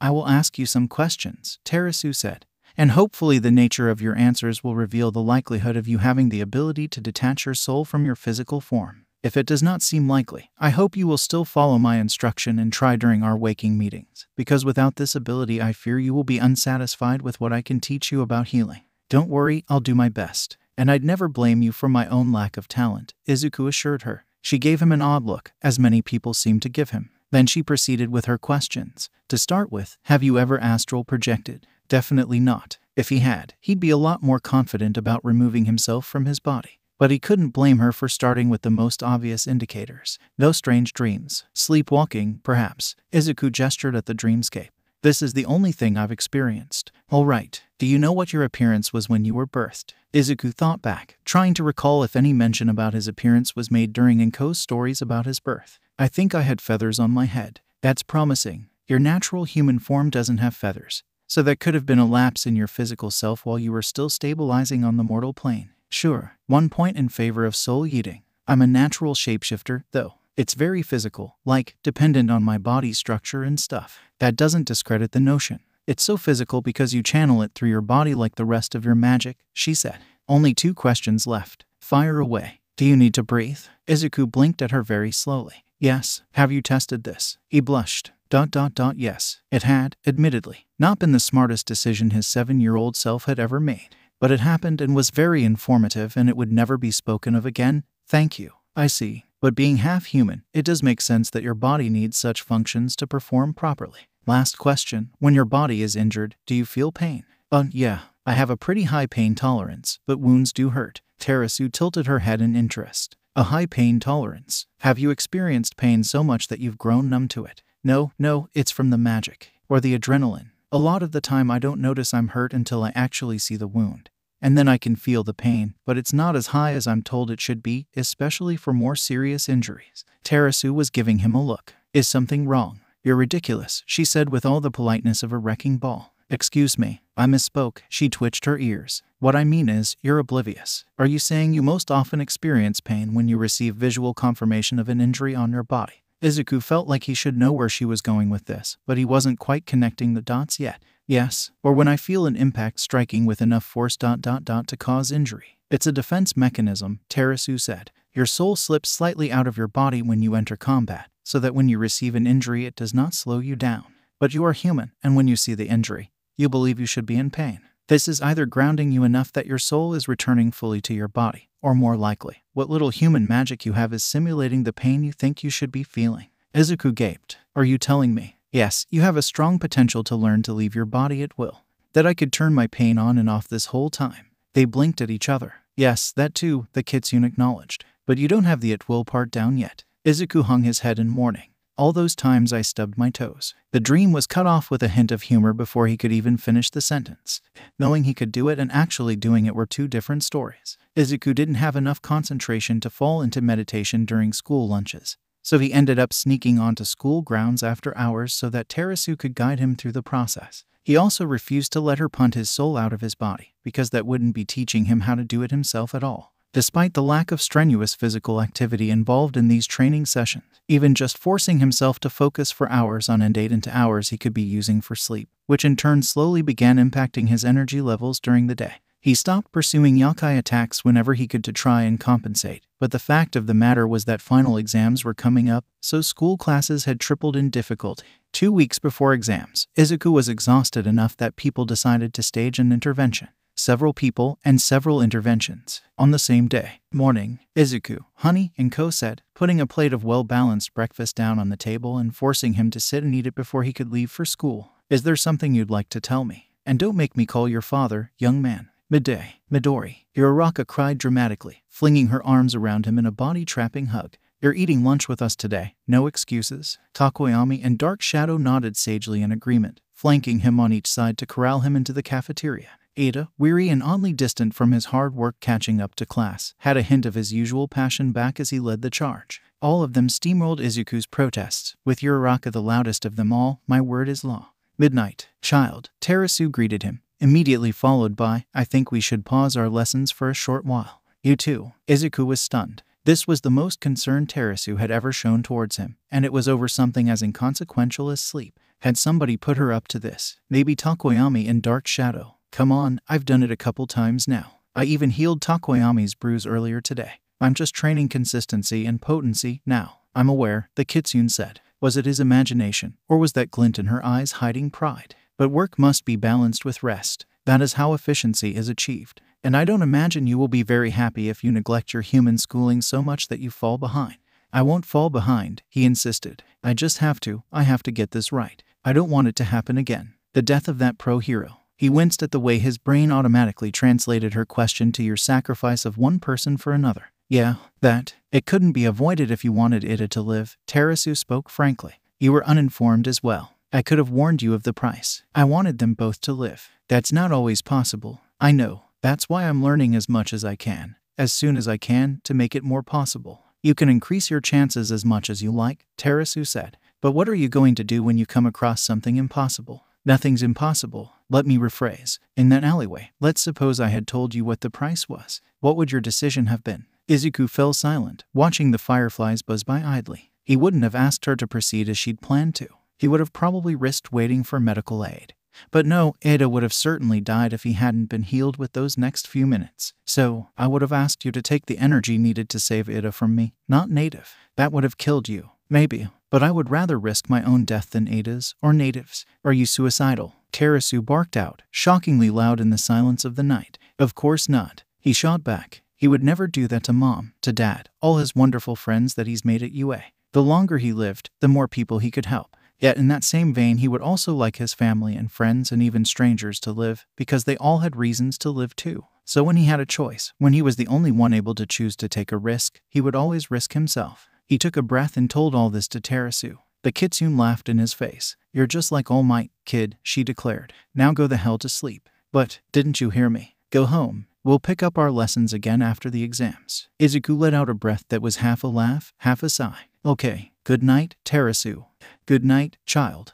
I will ask you some questions, Terasu said, and hopefully the nature of your answers will reveal the likelihood of you having the ability to detach your soul from your physical form. If it does not seem likely, I hope you will still follow my instruction and try during our waking meetings, because without this ability I fear you will be unsatisfied with what I can teach you about healing. Don't worry, I'll do my best, and I'd never blame you for my own lack of talent, Izuku assured her. She gave him an odd look, as many people seem to give him. Then she proceeded with her questions. To start with, have you ever astral projected? Definitely not. If he had, he'd be a lot more confident about removing himself from his body. But he couldn't blame her for starting with the most obvious indicators. No strange dreams. Sleepwalking, perhaps. Izuku gestured at the dreamscape. This is the only thing I've experienced. All right. Do you know what your appearance was when you were birthed? Izuku thought back, trying to recall if any mention about his appearance was made during Inko's stories about his birth. I think I had feathers on my head. That's promising. Your natural human form doesn't have feathers, so that could have been a lapse in your physical self while you were still stabilizing on the mortal plane. Sure, 1 point in favor of soul eating. I'm a natural shapeshifter, though. It's very physical, like, dependent on my body structure and stuff. That doesn't discredit the notion. It's so physical because you channel it through your body like the rest of your magic, she said. Only 2 questions left. Fire away. Do you need to breathe? Izuku blinked at her very slowly. Yes. Have you tested this? He blushed. ... Yes. It had, admittedly, not been the smartest decision his 7-year-old self had ever made. But it happened and was very informative, and it would never be spoken of again. Thank you. I see. But being half human, it does make sense that your body needs such functions to perform properly. Last question. When your body is injured, do you feel pain? Yeah. I have a pretty high pain tolerance, but wounds do hurt. Terasu tilted her head in interest. A high pain tolerance. Have you experienced pain so much that you've grown numb to it? No, it's from the magic. Or the adrenaline. A lot of the time I don't notice I'm hurt until I actually see the wound. And then I can feel the pain, but it's not as high as I'm told it should be, especially for more serious injuries. Terasu was giving him a look. Is something wrong? You're ridiculous, she said with all the politeness of a wrecking ball. Excuse me, I misspoke. She twitched her ears. What I mean is, you're oblivious. Are you saying you most often experience pain when you receive visual confirmation of an injury on your body? Izuku felt like he should know where she was going with this, but he wasn't quite connecting the dots yet. Yes, or when I feel an impact striking with enough force ... to cause injury. It's a defense mechanism, Terasu said. Your soul slips slightly out of your body when you enter combat, so that when you receive an injury it does not slow you down. But you are human, and when you see the injury, you believe you should be in pain. This is either grounding you enough that your soul is returning fully to your body, or more likely, what little human magic you have is simulating the pain you think you should be feeling. Izuku gaped. Are you telling me? Yes, you have a strong potential to learn to leave your body at will. That I could turn my pain on and off this whole time. They blinked at each other. Yes, that too, the kitsune acknowledged. But you don't have the at will part down yet. Izuku hung his head in mourning. All those times I stubbed my toes. The dream was cut off with a hint of humor before he could even finish the sentence. Knowing he could do it and actually doing it were 2 different stories. Izuku didn't have enough concentration to fall into meditation during school lunches, so he ended up sneaking onto school grounds after hours so that Terasu could guide him through the process. He also refused to let her punt his soul out of his body, because that wouldn't be teaching him how to do it himself at all. Despite the lack of strenuous physical activity involved in these training sessions, even just forcing himself to focus for hours on end ate into hours he could be using for sleep, which in turn slowly began impacting his energy levels during the day. He stopped pursuing yokai attacks whenever he could to try and compensate, but the fact of the matter was that final exams were coming up, so school classes had tripled in difficulty. 2 weeks before exams, Izuku was exhausted enough that people decided to stage an intervention. Several people and several interventions. On the same day. Morning, Izuku, honey, and Ko said, putting a plate of well-balanced breakfast down on the table and forcing him to sit and eat it before he could leave for school. Is there something you'd like to tell me? And don't make me call your father, young man. Midday, Midori. Uraraka cried dramatically, flinging her arms around him in a body-trapping hug. You're eating lunch with us today, no excuses. Tokoyami and Dark Shadow nodded sagely in agreement, flanking him on each side to corral him into the cafeteria. Ada, weary and oddly distant from his hard work catching up to class, had a hint of his usual passion back as he led the charge. All of them steamrolled Izuku's protests, with Uraraka the loudest of them all. My word is law. Midnight, child, Terasu greeted him, immediately followed by, I think we should pause our lessons for a short while. You too. Izuku was stunned. This was the most concern Terasu had ever shown towards him, and it was over something as inconsequential as sleep. Had somebody put her up to this? Maybe Tokoyami and Dark Shadow. Come on, I've done it a couple times now. I even healed Tokoyami's bruise earlier today. I'm just training consistency and potency now. I'm aware, the Kitsune said. Was it his imagination, or was that glint in her eyes hiding pride? But work must be balanced with rest. That is how efficiency is achieved. And I don't imagine you will be very happy if you neglect your human schooling so much that you fall behind. I won't fall behind, he insisted. I have to get this right. I don't want it to happen again. The death of that pro-hero. He winced at the way his brain automatically translated her question to your sacrifice of one person for another. Yeah, that. It couldn't be avoided if you wanted Ida to live. Terasu spoke frankly. You were uninformed as well. I could have warned you of the price. I wanted them both to live. That's not always possible. I know. That's why I'm learning as much as I can, as soon as I can, to make it more possible. You can increase your chances as much as you like, Terasu said. But what are you going to do when you come across something impossible? Nothing's impossible. Let me rephrase. In that alleyway, let's suppose I had told you what the price was. What would your decision have been? Izuku fell silent, watching the fireflies buzz by idly. He wouldn't have asked her to proceed as she'd planned to. He would have probably risked waiting for medical aid. But no, Ada would have certainly died if he hadn't been healed with those next few minutes. So, I would have asked you to take the energy needed to save Ada from me, not Native. That would have killed you. Maybe. But I would rather risk my own death than Ada's, or Native's. Are you suicidal? Terasu barked out, shockingly loud in the silence of the night. Of course not. He shot back. He would never do that to Mom, to Dad, all his wonderful friends that he's made at UA. The longer he lived, the more people he could help. Yet in that same vein he would also like his family and friends and even strangers to live, because they all had reasons to live too. So when he had a choice, when he was the only one able to choose to take a risk, he would always risk himself. He took a breath and told all this to Terasu. The Kitsune laughed in his face. You're just like All Might, kid, she declared. Now go the hell to sleep. But, didn't you hear me? Go home. We'll pick up our lessons again after the exams. Izuku let out a breath that was half a laugh, half a sigh. Okay, good night, Terasu. Good night, child.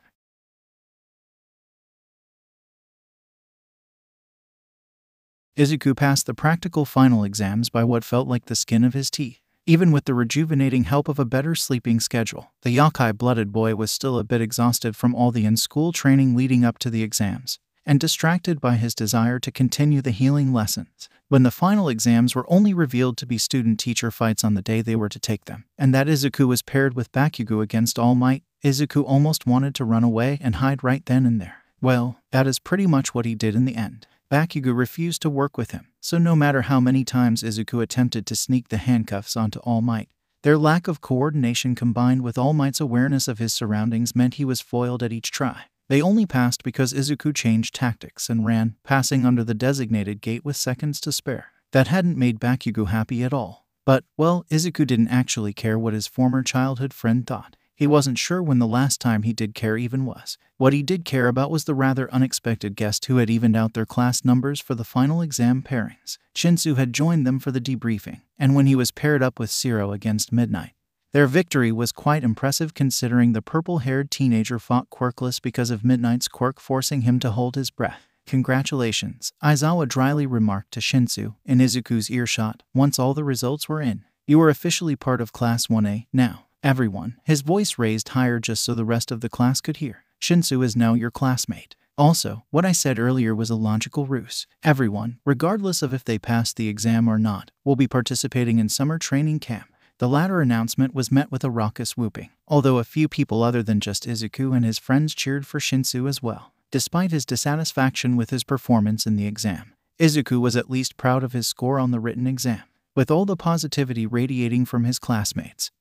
Izuku passed the practical final exams by what felt like the skin of his teeth. Even with the rejuvenating help of a better sleeping schedule, the yokai-blooded boy was still a bit exhausted from all the in-school training leading up to the exams, and distracted by his desire to continue the healing lessons. When the final exams were only revealed to be student-teacher fights on the day they were to take them, and that Izuku was paired with Bakugo against All Might, Izuku almost wanted to run away and hide right then and there. Well, that is pretty much what he did in the end. Bakugo refused to work with him, so no matter how many times Izuku attempted to sneak the handcuffs onto All Might, their lack of coordination combined with All Might's awareness of his surroundings meant he was foiled at each try. They only passed because Izuku changed tactics and ran, passing under the designated gate with seconds to spare. That hadn't made Bakugo happy at all. But, well, Izuku didn't actually care what his former childhood friend thought. He wasn't sure when the last time he did care even was. What he did care about was the rather unexpected guest who had evened out their class numbers for the final exam pairings. Shinsu had joined them for the debriefing, and when he was paired up with Zero against Midnight, their victory was quite impressive considering the purple-haired teenager fought quirkless because of Midnight's quirk forcing him to hold his breath. Congratulations, Aizawa dryly remarked to Shinsu, in Izuku's earshot, once all the results were in. You are officially part of Class 1A now. Everyone, his voice raised higher just so the rest of the class could hear. Shinsu is now your classmate. Also, what I said earlier was a logical ruse. Everyone, regardless of if they passed the exam or not, will be participating in summer training camp. The latter announcement was met with a raucous whooping, although a few people other than just Izuku and his friends cheered for Shinsu as well. Despite his dissatisfaction with his performance in the exam, Izuku was at least proud of his score on the written exam. With all the positivity radiating from his classmates,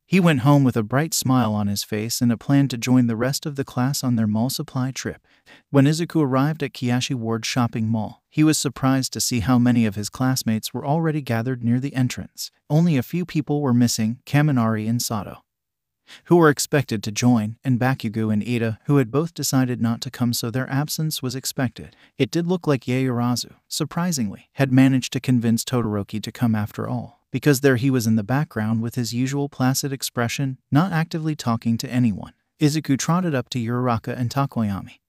he went home with a bright smile on his face and a plan to join the rest of the class on their mall supply trip. When Izuku arrived at Kiyashi Ward Shopping Mall, he was surprised to see how many of his classmates were already gathered near the entrance. Only a few people were missing: Kaminari and Sato, who were expected to join, and Bakugo and Ida, who had both decided not to come, so their absence was expected. It did look like Yaoyorozu, surprisingly, had managed to convince Todoroki to come after all, because there he was in the background with his usual placid expression, not actively talking to anyone. Izuku trotted up to Uraraka and Tokoyami,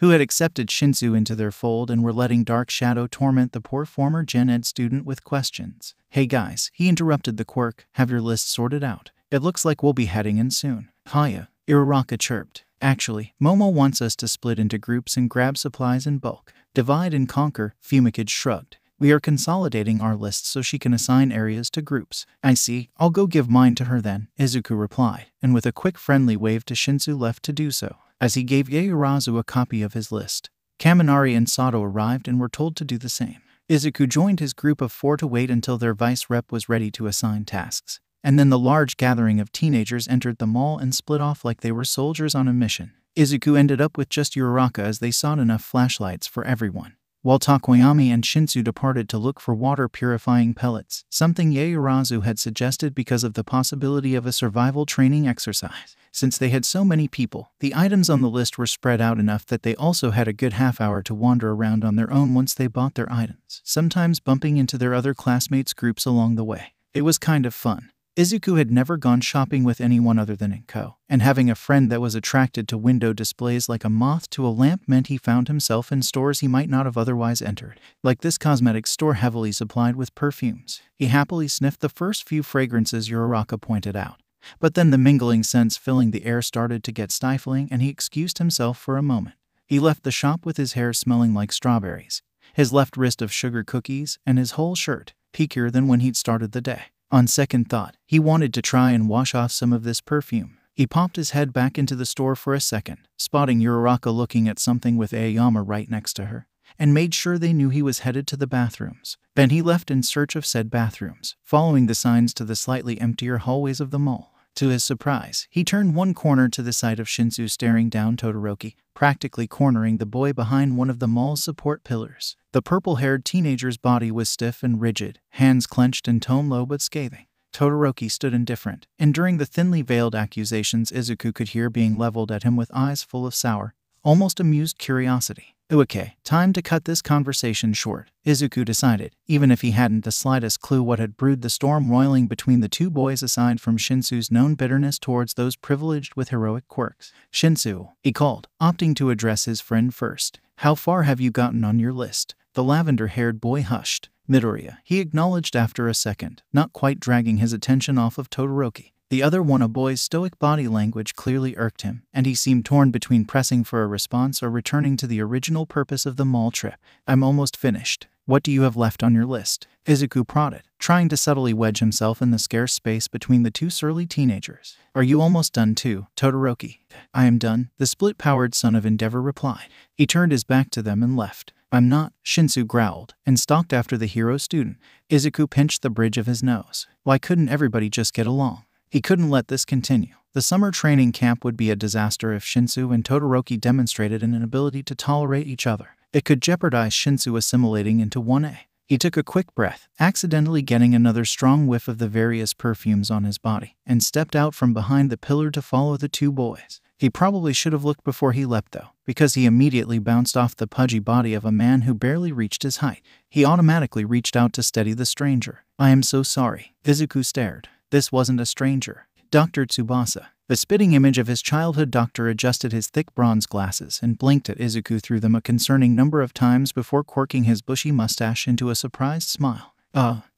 who had accepted Shinsu into their fold and were letting Dark Shadow torment the poor former Gen Ed student with questions. "Hey guys," he interrupted the quirk, "have your list sorted out? It looks like we'll be heading in soon." "Hiya," Uraraka chirped. "Actually, Momo wants us to split into groups and grab supplies in bulk. Divide and conquer," Fumikage shrugged. "We are consolidating our lists so she can assign areas to groups." "I see. I'll go give mine to her then," Izuku replied, and with a quick friendly wave to Shinsu left to do so, as he gave Yaoyorozu a copy of his list. Kaminari and Sato arrived and were told to do the same. Izuku joined his group of 4 to wait until their vice rep was ready to assign tasks. And then the large gathering of teenagers entered the mall and split off like they were soldiers on a mission. Izuku ended up with just Uraraka as they sought enough flashlights for everyone, while Tokoyami and Shinsu departed to look for water-purifying pellets, something Yaoyorozu had suggested because of the possibility of a survival training exercise. Since they had so many people, the items on the list were spread out enough that they also had a good half-hour to wander around on their own once they bought their items, sometimes bumping into their other classmates' groups along the way. It was kind of fun. Izuku had never gone shopping with anyone other than Inko, and having a friend that was attracted to window displays like a moth to a lamp meant he found himself in stores he might not have otherwise entered, like this cosmetics store heavily supplied with perfumes. He happily sniffed the first few fragrances Uraraka pointed out, but then the mingling scents filling the air started to get stifling and he excused himself for a moment. He left the shop with his hair smelling like strawberries, his left wrist of sugar cookies, and his whole shirt peakier than when he'd started the day. On second thought, he wanted to try and wash off some of this perfume. He popped his head back into the store for a second, spotting Uraraka looking at something with Aoyama right next to her, and made sure they knew he was headed to the bathrooms. Then he left in search of said bathrooms, following the signs to the slightly emptier hallways of the mall. To his surprise, he turned one corner to the sight of Shinsu staring down Todoroki, practically cornering the boy behind one of the mall's support pillars. The purple-haired teenager's body was stiff and rigid, hands clenched and tone low but scathing. Todoroki stood indifferent, enduring the thinly veiled accusations Izuku could hear being leveled at him with eyes full of sour, almost amused curiosity. Okay, time to cut this conversation short, Izuku decided, even if he hadn't the slightest clue what had brewed the storm roiling between the two boys aside from Shinsu's known bitterness towards those privileged with heroic quirks. "Shinsu," he called, opting to address his friend first. "How far have you gotten on your list?" The lavender-haired boy hushed. "Midoriya," he acknowledged after a second, not quite dragging his attention off of Todoroki. The other boy's stoic body language clearly irked him, and he seemed torn between pressing for a response or returning to the original purpose of the mall trip. "I'm almost finished. What do you have left on your list?" Izuku prodded, trying to subtly wedge himself in the scarce space between the two surly teenagers. "Are you almost done too, Todoroki?" "I am done," the split-powered son of Endeavor replied. He turned his back to them and left. "I'm not," Shinsu growled, and stalked after the hero student. Izuku pinched the bridge of his nose. Why couldn't everybody just get along? He couldn't let this continue. The summer training camp would be a disaster if Shinsu and Todoroki demonstrated an inability to tolerate each other. It could jeopardize Shinsu assimilating into 1A. He took a quick breath, accidentally getting another strong whiff of the various perfumes on his body, and stepped out from behind the pillar to follow the two boys. He probably should have looked before he leapt though, because he immediately bounced off the pudgy body of a man who barely reached his height. He automatically reached out to steady the stranger. "I am so sorry." Izuku stared. This wasn't a stranger. Dr. Tsubasa. The spitting image of his childhood doctor adjusted his thick bronze glasses and blinked at Izuku through them a concerning number of times before quirking his bushy mustache into a surprised smile.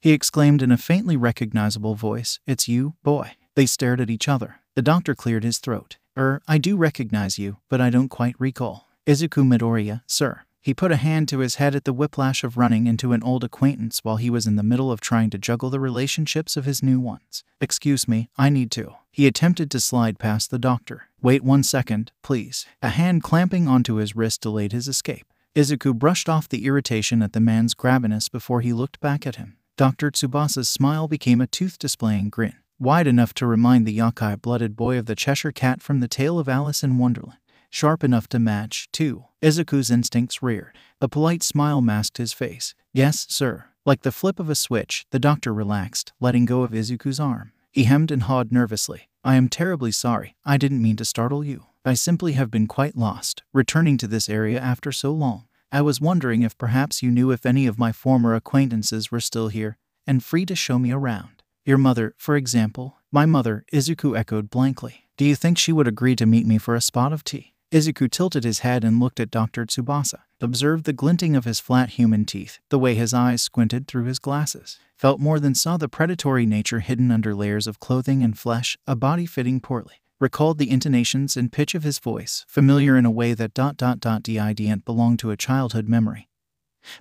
He exclaimed in a faintly recognizable voice, "It's you, boy." They stared at each other. The doctor cleared his throat. I do recognize you, but I don't quite recall." Izuku Midoriya, sir. He put a hand to his head at the whiplash of running into an old acquaintance while he was in the middle of trying to juggle the relationships of his new ones. Excuse me, I need to. He attempted to slide past the doctor. Wait 1 second, please. A hand clamping onto his wrist delayed his escape. Izuku brushed off the irritation at the man's grabbiness before he looked back at him. Dr. Tsubasa's smile became a tooth-displaying grin, wide enough to remind the yokai-blooded boy of the Cheshire Cat from the tale of Alice in Wonderland. Sharp enough to match, too. Izuku's instincts reared. A polite smile masked his face. Yes, sir. Like the flip of a switch, the doctor relaxed, letting go of Izuku's arm. He hemmed and hawed nervously. I am terribly sorry. I didn't mean to startle you. I simply have been quite lost, returning to this area after so long. I was wondering if perhaps you knew if any of my former acquaintances were still here, and free to show me around. Your mother, for example. My mother, Izuku echoed blankly. Do you think she would agree to meet me for a spot of tea? Izuku tilted his head and looked at Dr. Tsubasa, observed the glinting of his flat human teeth, the way his eyes squinted through his glasses, felt more than saw the predatory nature hidden under layers of clothing and flesh, a body fitting poorly, recalled the intonations and pitch of his voice, familiar in a way that didn't belong to a childhood memory,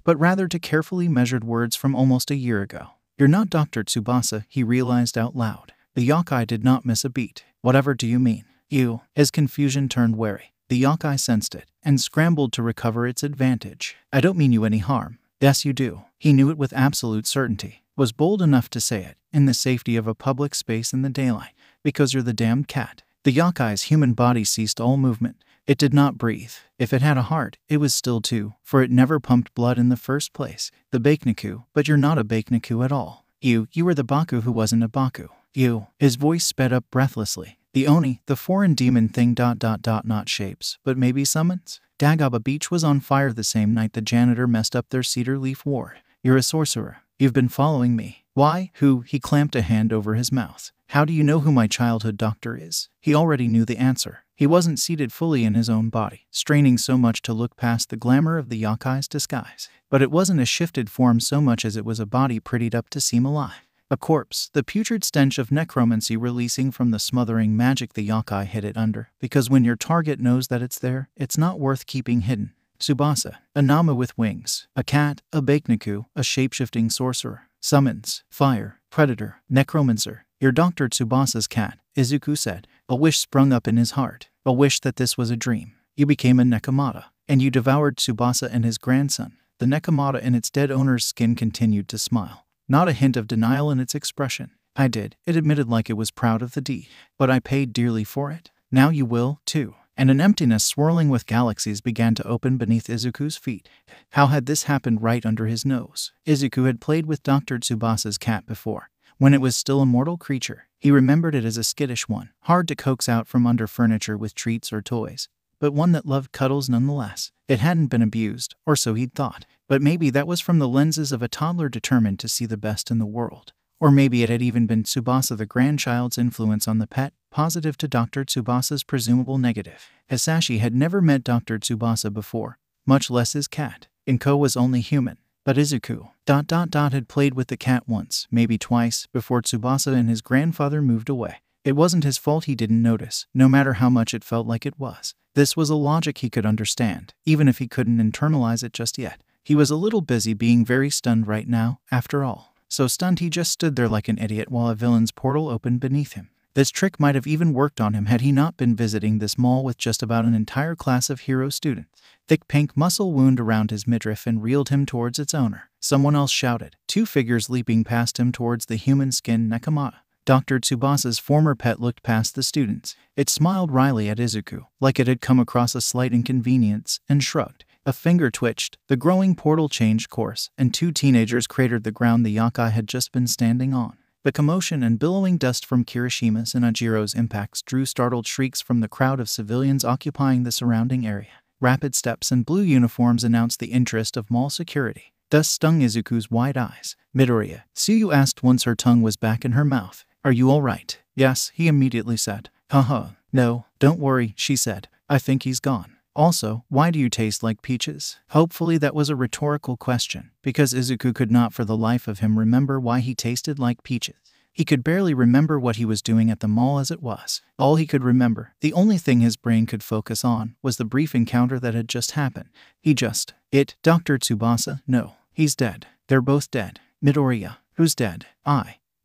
but rather to carefully measured words from almost a year ago. You're not Dr. Tsubasa, he realized out loud. The yokai did not miss a beat. Whatever do you mean? You. His confusion turned wary. The yokai sensed it, and scrambled to recover its advantage. I don't mean you any harm. Yes, you do. He knew it with absolute certainty, was bold enough to say it, in the safety of a public space in the daylight, because you're the damned cat. The yokai's human body ceased all movement. It did not breathe. If it had a heart, it was still too, for it never pumped blood in the first place. The Bakenaku, but you're not a Bakenaku at all. You were the Baku who wasn't a Baku. You. His voice sped up breathlessly. The Oni, the foreign demon thing not shapes, but maybe summons? Dagaba Beach was on fire the same night the janitor messed up their cedar leaf ward. You're a sorcerer. You've been following me. Why? Who? He clamped a hand over his mouth. How do you know who my childhood doctor is? He already knew the answer. He wasn't seated fully in his own body, straining so much to look past the glamour of the yokai's disguise. But it wasn't a shifted form so much as it was a body prettied up to seem alive. A corpse, the putrid stench of necromancy releasing from the smothering magic the yokai hid it under, because when your target knows that it's there, it's not worth keeping hidden. Tsubasa, a Nama with wings, a cat, a Bakenaku, a shape-shifting sorcerer, summons, fire, predator, necromancer. You're Dr. Tsubasa's cat, Izuku said. A wish sprung up in his heart, a wish that this was a dream. You became a Nekomata, and you devoured Tsubasa and his grandson. The Nekomata in its dead owner's skin continued to smile. Not a hint of denial in its expression. I did. It admitted like it was proud of the deed. But I paid dearly for it. Now you will, too. And an emptiness swirling with galaxies began to open beneath Izuku's feet. How had this happened right under his nose? Izuku had played with Dr. Tsubasa's cat before. When it was still a mortal creature, he remembered it as a skittish one, hard to coax out from under furniture with treats or toys, but one that loved cuddles nonetheless. It hadn't been abused, or so he'd thought. But maybe that was from the lenses of a toddler determined to see the best in the world. Or maybe it had even been Tsubasa the grandchild's influence on the pet, positive to Dr. Tsubasa's presumable negative. Hisashi had never met Dr. Tsubasa before, much less his cat. Inko was only human. But Izuku had played with the cat once, maybe twice, before Tsubasa and his grandfather moved away. It wasn't his fault he didn't notice, no matter how much it felt like it was. This was a logic he could understand, even if he couldn't internalize it just yet. He was a little busy being very stunned right now, after all. So stunned he just stood there like an idiot while a villain's portal opened beneath him. This trick might have even worked on him had he not been visiting this mall with just about an entire class of hero students. Thick pink muscle wound around his midriff and reeled him towards its owner. Someone else shouted, two figures leaping past him towards the human-skinned Nekomata. Dr. Tsubasa's former pet looked past the students. It smiled wryly at Izuku, like it had come across a slight inconvenience, and shrugged. A finger twitched, the growing portal changed course, and two teenagers cratered the ground the yokai had just been standing on. The commotion and billowing dust from Kirishima's and Ajiro's impacts drew startled shrieks from the crowd of civilians occupying the surrounding area. Rapid steps and blue uniforms announced the interest of mall security. Dust stung Izuku's wide eyes. Midoriya, Tsuyu asked once her tongue was back in her mouth. Are you all right? Yes, he immediately said. Haha. No, don't worry, she said. I think he's gone. Also, why do you taste like peaches? Hopefully that was a rhetorical question, because Izuku could not for the life of him remember why he tasted like peaches. He could barely remember what he was doing at the mall as it was. All he could remember, the only thing his brain could focus on, was the brief encounter that had just happened. Dr. Tsubasa, no. He's dead. They're both dead. Midoriya. Who's dead?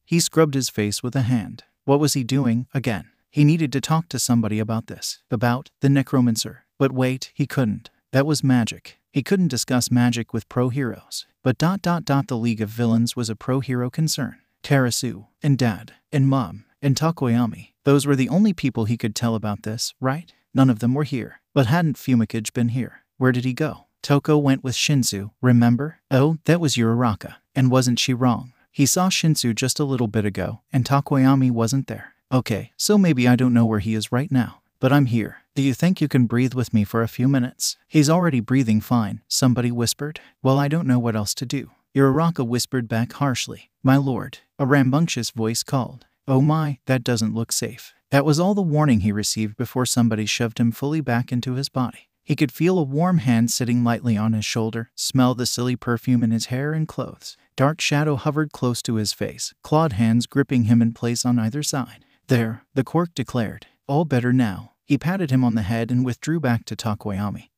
He scrubbed his face with a hand. What was he doing, again? He needed to talk to somebody about this. About the necromancer. But wait, he couldn't. That was magic. He couldn't discuss magic with pro-heroes. But the League of Villains was a pro-hero concern. Terasu, and Dad, and Mom, and Tokoyami. Those were the only people he could tell about this, right? None of them were here. But hadn't Fumikage been here? Where did he go? Toko went with Shinsu, remember? Oh, that was Uraraka. And wasn't she wrong? He saw Shinsu just a little bit ago, and Tokoyami wasn't there. Okay, so maybe I don't know where he is right now. But I'm here. Do you think you can breathe with me for a few minutes? He's already breathing fine, somebody whispered. Well, I don't know what else to do. Uraraka whispered back harshly. My lord, a rambunctious voice called. Oh my, that doesn't look safe. That was all the warning he received before somebody shoved him fully back into his body. He could feel a warm hand sitting lightly on his shoulder, smell the silly perfume in his hair and clothes. Dark shadow hovered close to his face, clawed hands gripping him in place on either side. There, the Quirk declared. All better now. He patted him on the head and withdrew back to Tokoyami,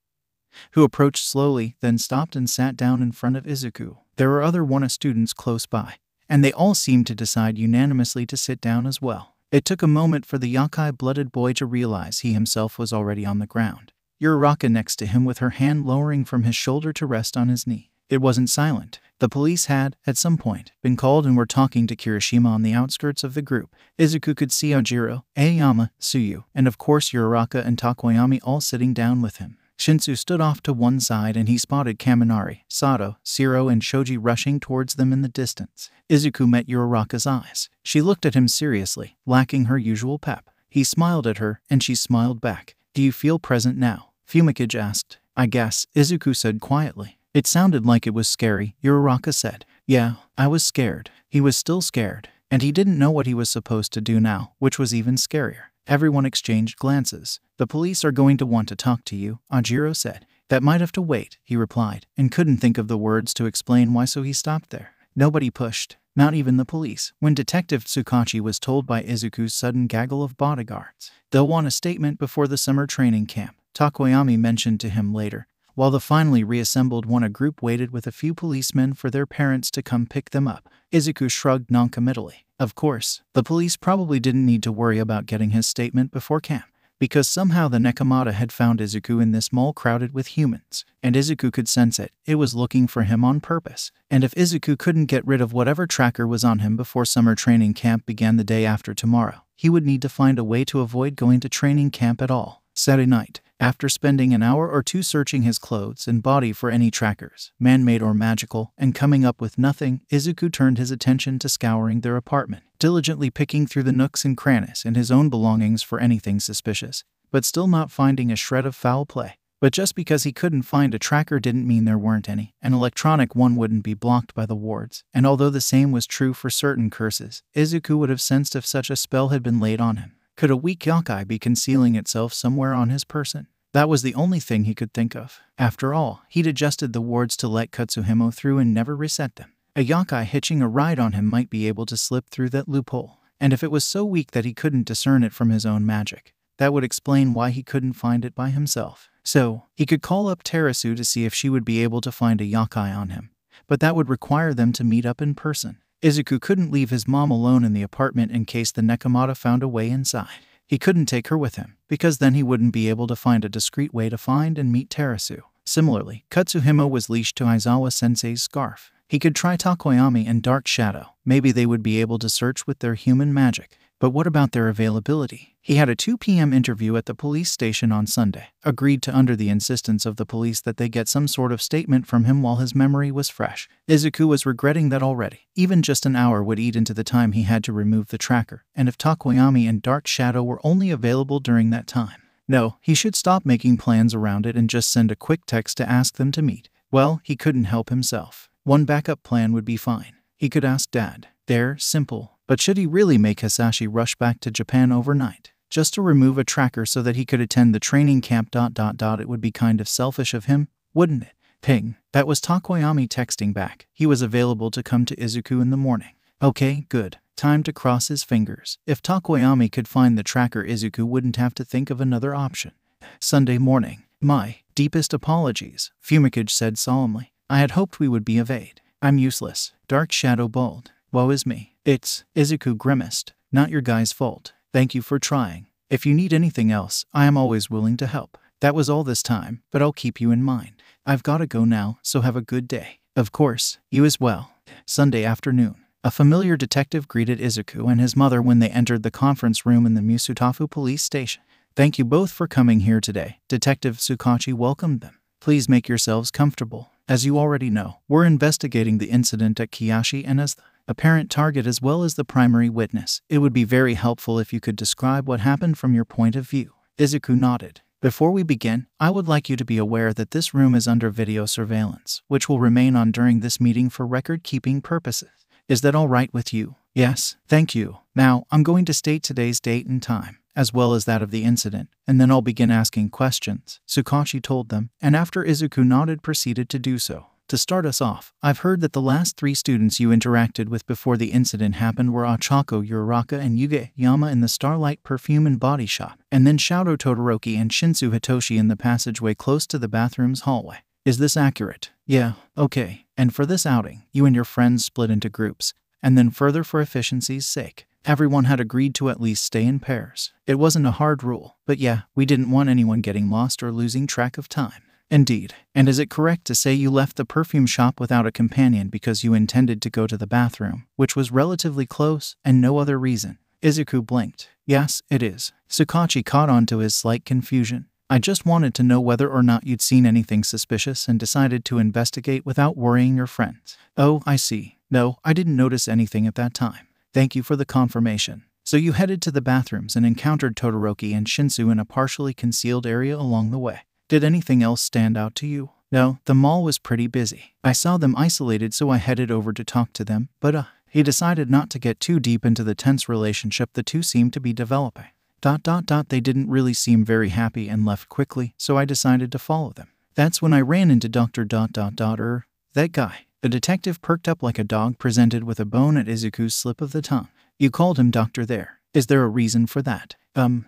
who approached slowly, then stopped and sat down in front of Izuku. There were other Wana students close by, and they all seemed to decide unanimously to sit down as well. It took a moment for the yokai-blooded boy to realize he himself was already on the ground. Uraraka next to him with her hand lowering from his shoulder to rest on his knee. It wasn't silent. The police had, at some point, been called and were talking to Kirishima on the outskirts of the group. Izuku could see Ojiro, Aoyama, Tsuyu, and of course Uraraka and Tokoyami all sitting down with him. Shinsu stood off to one side and he spotted Kaminari, Sato, Shiro, and Shoji rushing towards them in the distance. Izuku met Uraraka's eyes. She looked at him seriously, lacking her usual pep. He smiled at her, and she smiled back. Do you feel present now? Fumikage asked. I guess, Izuku said quietly. It sounded like it was scary, Uraraka said. Yeah, I was scared. He was still scared. And he didn't know what he was supposed to do now, which was even scarier. Everyone exchanged glances. The police are going to want to talk to you, Ojiro said. That might have to wait, he replied, and couldn't think of the words to explain why, so he stopped there. Nobody pushed, not even the police, when Detective Tsukachi was told by Izuku's sudden gaggle of bodyguards. They'll want a statement before the summer training camp, Tokoyami mentioned to him later, while the finally reassembled Wana group waited with a few policemen for their parents to come pick them up. Izuku shrugged noncommittally. Of course, the police probably didn't need to worry about getting his statement before camp, because somehow the Nekomata had found Izuku in this mall crowded with humans, and Izuku could sense it. It was looking for him on purpose. And if Izuku couldn't get rid of whatever tracker was on him before summer training camp began the day after tomorrow, he would need to find a way to avoid going to training camp at all. Saturday night, after spending an hour or two searching his clothes and body for any trackers, man-made or magical, and coming up with nothing, Izuku turned his attention to scouring their apartment, diligently picking through the nooks and crannies and his own belongings for anything suspicious, but still not finding a shred of foul play. But just because he couldn't find a tracker didn't mean there weren't any. An electronic one wouldn't be blocked by the wards, and although the same was true for certain curses, Izuku would have sensed if such a spell had been laid on him. Could a weak yokai be concealing itself somewhere on his person? That was the only thing he could think of. After all, he'd adjusted the wards to let Katsuhimo through and never reset them. A yokai hitching a ride on him might be able to slip through that loophole. And if it was so weak that he couldn't discern it from his own magic, that would explain why he couldn't find it by himself. So, he could call up Terasu to see if she would be able to find a yokai on him. But that would require them to meet up in person. Izuku couldn't leave his mom alone in the apartment in case the Nekomata found a way inside. He couldn't take her with him, because then he wouldn't be able to find a discreet way to find and meet Terasu. Similarly, Katsuhimo was leashed to Aizawa-sensei's scarf. He could try Tokoyami and Dark Shadow. Maybe they would be able to search with their human magic. But what about their availability? He had a 2 p.m. interview at the police station on Sunday, agreed to under the insistence of the police that they get some sort of statement from him while his memory was fresh. Izuku was regretting that already. Even just an hour would eat into the time he had to remove the tracker, and if Tokoyami and Dark Shadow were only available during that time. No, he should stop making plans around it and just send a quick text to ask them to meet. Well, he couldn't help himself. One backup plan would be fine. He could ask Dad. They're simple. But should he really make Hisashi rush back to Japan overnight, just to remove a tracker so that he could attend the training camp? It would be kind of selfish of him, wouldn't it? Ping. That was Tokoyami texting back. He was available to come to Izuku in the morning. Okay, good. Time to cross his fingers. If Tokoyami could find the tracker, Izuku wouldn't have to think of another option. Sunday morning. My deepest apologies, Fumikage said solemnly. I had hoped we would be of aid. I'm useless. Dark Shadow bawled. Woe is me. It's, Izuku grimaced. Not your guy's fault. Thank you for trying. If you need anything else, I am always willing to help. That was all this time, but I'll keep you in mind. I've gotta go now, so have a good day. Of course, you as well. Sunday afternoon. A familiar detective greeted Izuku and his mother when they entered the conference room in the Musutafu police station. Thank you both for coming here today. Detective Tsukachi welcomed them. Please make yourselves comfortable. As you already know, we're investigating the incident at Kiyashi, and as the apparent target as well as the primary witness, it would be very helpful if you could describe what happened from your point of view. Izuku nodded. Before we begin, I would like you to be aware that this room is under video surveillance, which will remain on during this meeting for record-keeping purposes. Is that all right with you? Yes, thank you. Now, I'm going to state today's date and time, as well as that of the incident, and then I'll begin asking questions, Tsukachi told them, and after Izuku nodded, proceeded to do so. To start us off, I've heard that the last 3 students you interacted with before the incident happened were Ochako Uraraka and Yuge Yama in the Starlight Perfume and Body Shop, and then Shouto Todoroki and Shinsu Hitoshi in the passageway close to the bathroom's hallway. Is this accurate? Yeah, okay. And for this outing, you and your friends split into groups, and then further for efficiency's sake, everyone had agreed to at least stay in pairs. It wasn't a hard rule, but yeah, we didn't want anyone getting lost or losing track of time. Indeed. And is it correct to say you left the perfume shop without a companion because you intended to go to the bathroom, which was relatively close, and no other reason? Izuku blinked. Yes, it is. Tsukachi caught on to his slight confusion. I just wanted to know whether or not you'd seen anything suspicious and decided to investigate without worrying your friends. Oh, I see. No, I didn't notice anything at that time. Thank you for the confirmation. So you headed to the bathrooms and encountered Todoroki and Shinsu in a partially concealed area along the way. Did anything else stand out to you? No, the mall was pretty busy. I saw them isolated, so I headed over to talk to them, but he decided not to get too deep into the tense relationship the two seemed to be developing. They didn't really seem very happy and left quickly, so I decided to follow them. That's when I ran into Dr. That guy. The detective perked up like a dog presented with a bone at Izuku's slip of the tongue. You called him doctor there. Is there a reason for that?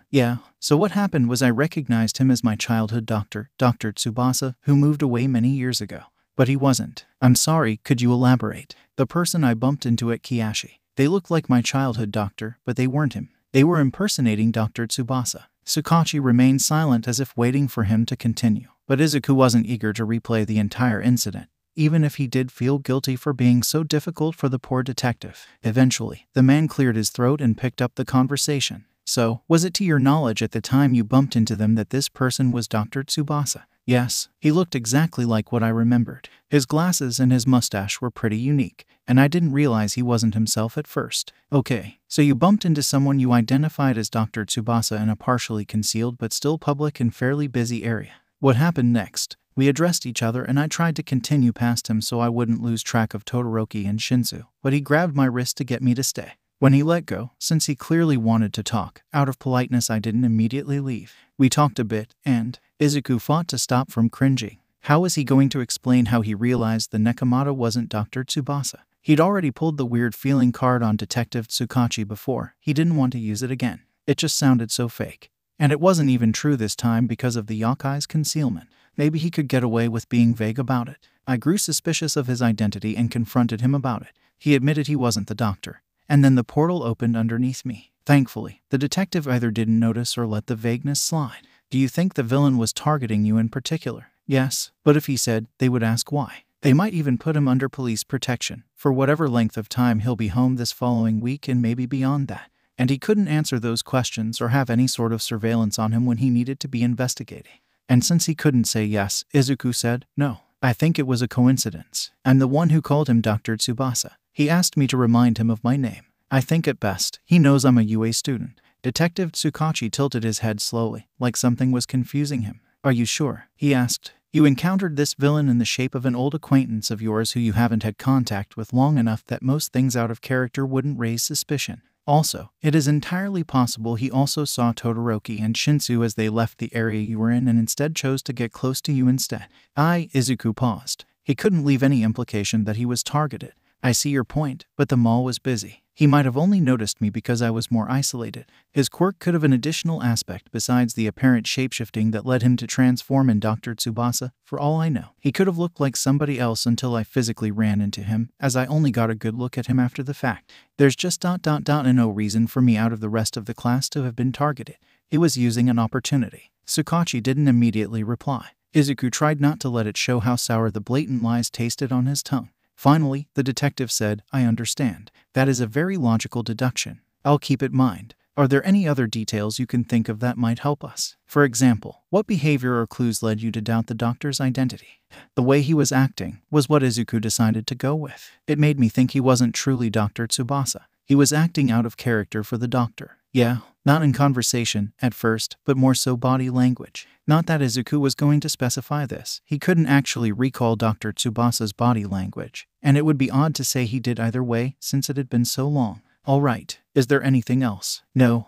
Yeah. So what happened was I recognized him as my childhood doctor, Dr. Tsubasa, who moved away many years ago. But he wasn't. I'm sorry, could you elaborate? The person I bumped into at Kiyashi. They looked like my childhood doctor, but they weren't him. They were impersonating Dr. Tsubasa. Tsukachi remained silent as if waiting for him to continue. But Izuku wasn't eager to replay the entire incident, even if he did feel guilty for being so difficult for the poor detective. Eventually, the man cleared his throat and picked up the conversation. So, was it to your knowledge at the time you bumped into them that this person was Dr. Tsubasa? Yes, he looked exactly like what I remembered. His glasses and his mustache were pretty unique, and I didn't realize he wasn't himself at first. Okay, so you bumped into someone you identified as Dr. Tsubasa in a partially concealed but still public and fairly busy area. What happened next? We addressed each other and I tried to continue past him so I wouldn't lose track of Todoroki and Shinsu, but he grabbed my wrist to get me to stay. When he let go, since he clearly wanted to talk, out of politeness I didn't immediately leave. We talked a bit, and Izuku fought to stop from cringing. How was he going to explain how he realized the Nekomata wasn't Dr. Tsubasa? He'd already pulled the weird feeling card on Detective Tsukachi before. He didn't want to use it again. It just sounded so fake. And it wasn't even true this time because of the yokai's concealment. Maybe he could get away with being vague about it. I grew suspicious of his identity and confronted him about it. He admitted he wasn't the doctor. And then the portal opened underneath me. Thankfully, the detective either didn't notice or let the vagueness slide. Do you think the villain was targeting you in particular? Yes, but if he said, they would ask why. They might even put him under police protection. For whatever length of time he'll be home this following week and maybe beyond that. And he couldn't answer those questions or have any sort of surveillance on him when he needed to be investigating. And since he couldn't say yes, Izuku said, no. I think it was a coincidence. I'm the one who called him Dr. Tsubasa. He asked me to remind him of my name. I think at best, he knows I'm a UA student. Detective Tsukachi tilted his head slowly, like something was confusing him. Are you sure? He asked. You encountered this villain in the shape of an old acquaintance of yours who you haven't had contact with long enough that most things out of character wouldn't raise suspicion. Also, it is entirely possible he also saw Todoroki and Shinsu as they left the area you were in and instead chose to get close to you instead. Izuku paused. He couldn't leave any implication that he was targeted. I see your point, but the mall was busy. He might have only noticed me because I was more isolated. His quirk could have an additional aspect besides the apparent shapeshifting that led him to transform in Dr. Tsubasa, for all I know. He could have looked like somebody else until I physically ran into him, as I only got a good look at him after the fact. There's just no reason for me out of the rest of the class to have been targeted. He was using an opportunity. Sukachi didn't immediately reply. Izuku tried not to let it show how sour the blatant lies tasted on his tongue. Finally, the detective said, I understand. That is a very logical deduction. I'll keep it in mind. Are there any other details you can think of that might help us? For example, what behavior or clues led you to doubt the doctor's identity? The way he was acting was what Izuku decided to go with. It made me think he wasn't truly Dr. Tsubasa. He was acting out of character for the doctor. Yeah, not in conversation at first, but more so body language. Not that Izuku was going to specify this. He couldn't actually recall Dr. Tsubasa's body language, and it would be odd to say he did either way since it had been so long. All right, is there anything else? No.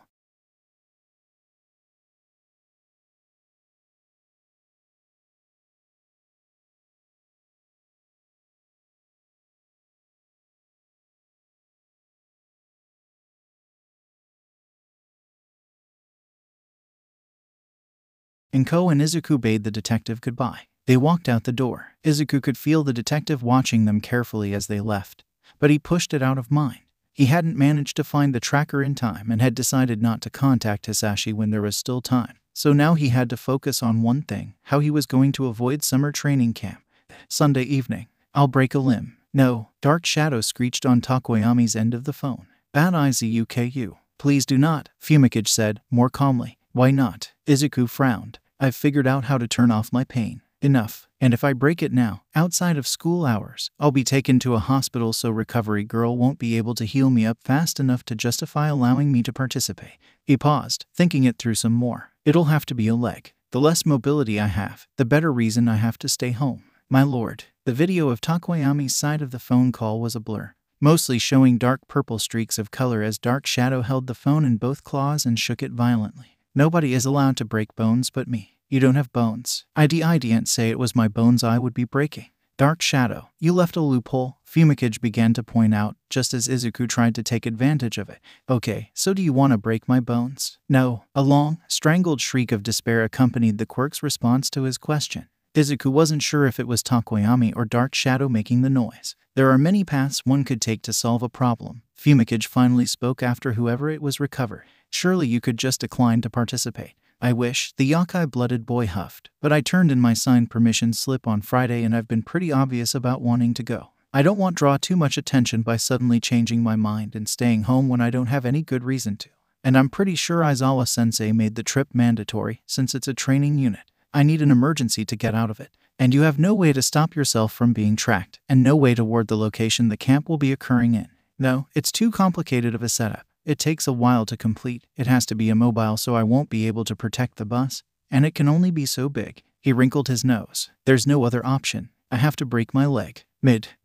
Inko and Izuku bade the detective goodbye. They walked out the door. Izuku could feel the detective watching them carefully as they left, but he pushed it out of mind. He hadn't managed to find the tracker in time and had decided not to contact Hisashi when there was still time. So now he had to focus on one thing, how he was going to avoid summer training camp. Sunday evening. I'll break a limb. No, Dark Shadow screeched on Tokoyami's end of the phone. Bad Izuku. Please do not, Fumikage said, more calmly. Why not? Izuku frowned. I've figured out how to turn off my pain. Enough. And if I break it now, outside of school hours, I'll be taken to a hospital so recovery girl won't be able to heal me up fast enough to justify allowing me to participate. He paused, thinking it through some more. It'll have to be a leg. The less mobility I have, the better reason I have to stay home. My lord. The video of Tokoyami's side of the phone call was a blur, mostly showing dark purple streaks of color as Dark Shadow held the phone in both claws and shook it violently. Nobody is allowed to break bones but me. You don't have bones. I didn't say it was my bones I would be breaking. Dark Shadow, you left a loophole, Fumikage began to point out, just as Izuku tried to take advantage of it. Okay, so do you want to break my bones? No. A long, strangled shriek of despair accompanied the quirk's response to his question. Izuku wasn't sure if it was Tokoyami or Dark Shadow making the noise. There are many paths one could take to solve a problem. Fumikage finally spoke after whoever it was recovered. Surely you could just decline to participate. I wish, the yokai-blooded boy huffed, but I turned in my signed permission slip on Friday and I've been pretty obvious about wanting to go. I don't want to draw too much attention by suddenly changing my mind and staying home when I don't have any good reason to. And I'm pretty sure Aizawa-sensei made the trip mandatory since it's a training unit. I need an emergency to get out of it. And you have no way to stop yourself from being tracked, and no way to ward the location the camp will be occurring in. No, it's too complicated of a setup. It takes a while to complete. It has to be immobile so I won't be able to protect the bus, and it can only be so big. He wrinkled his nose. There's no other option. I have to break my leg.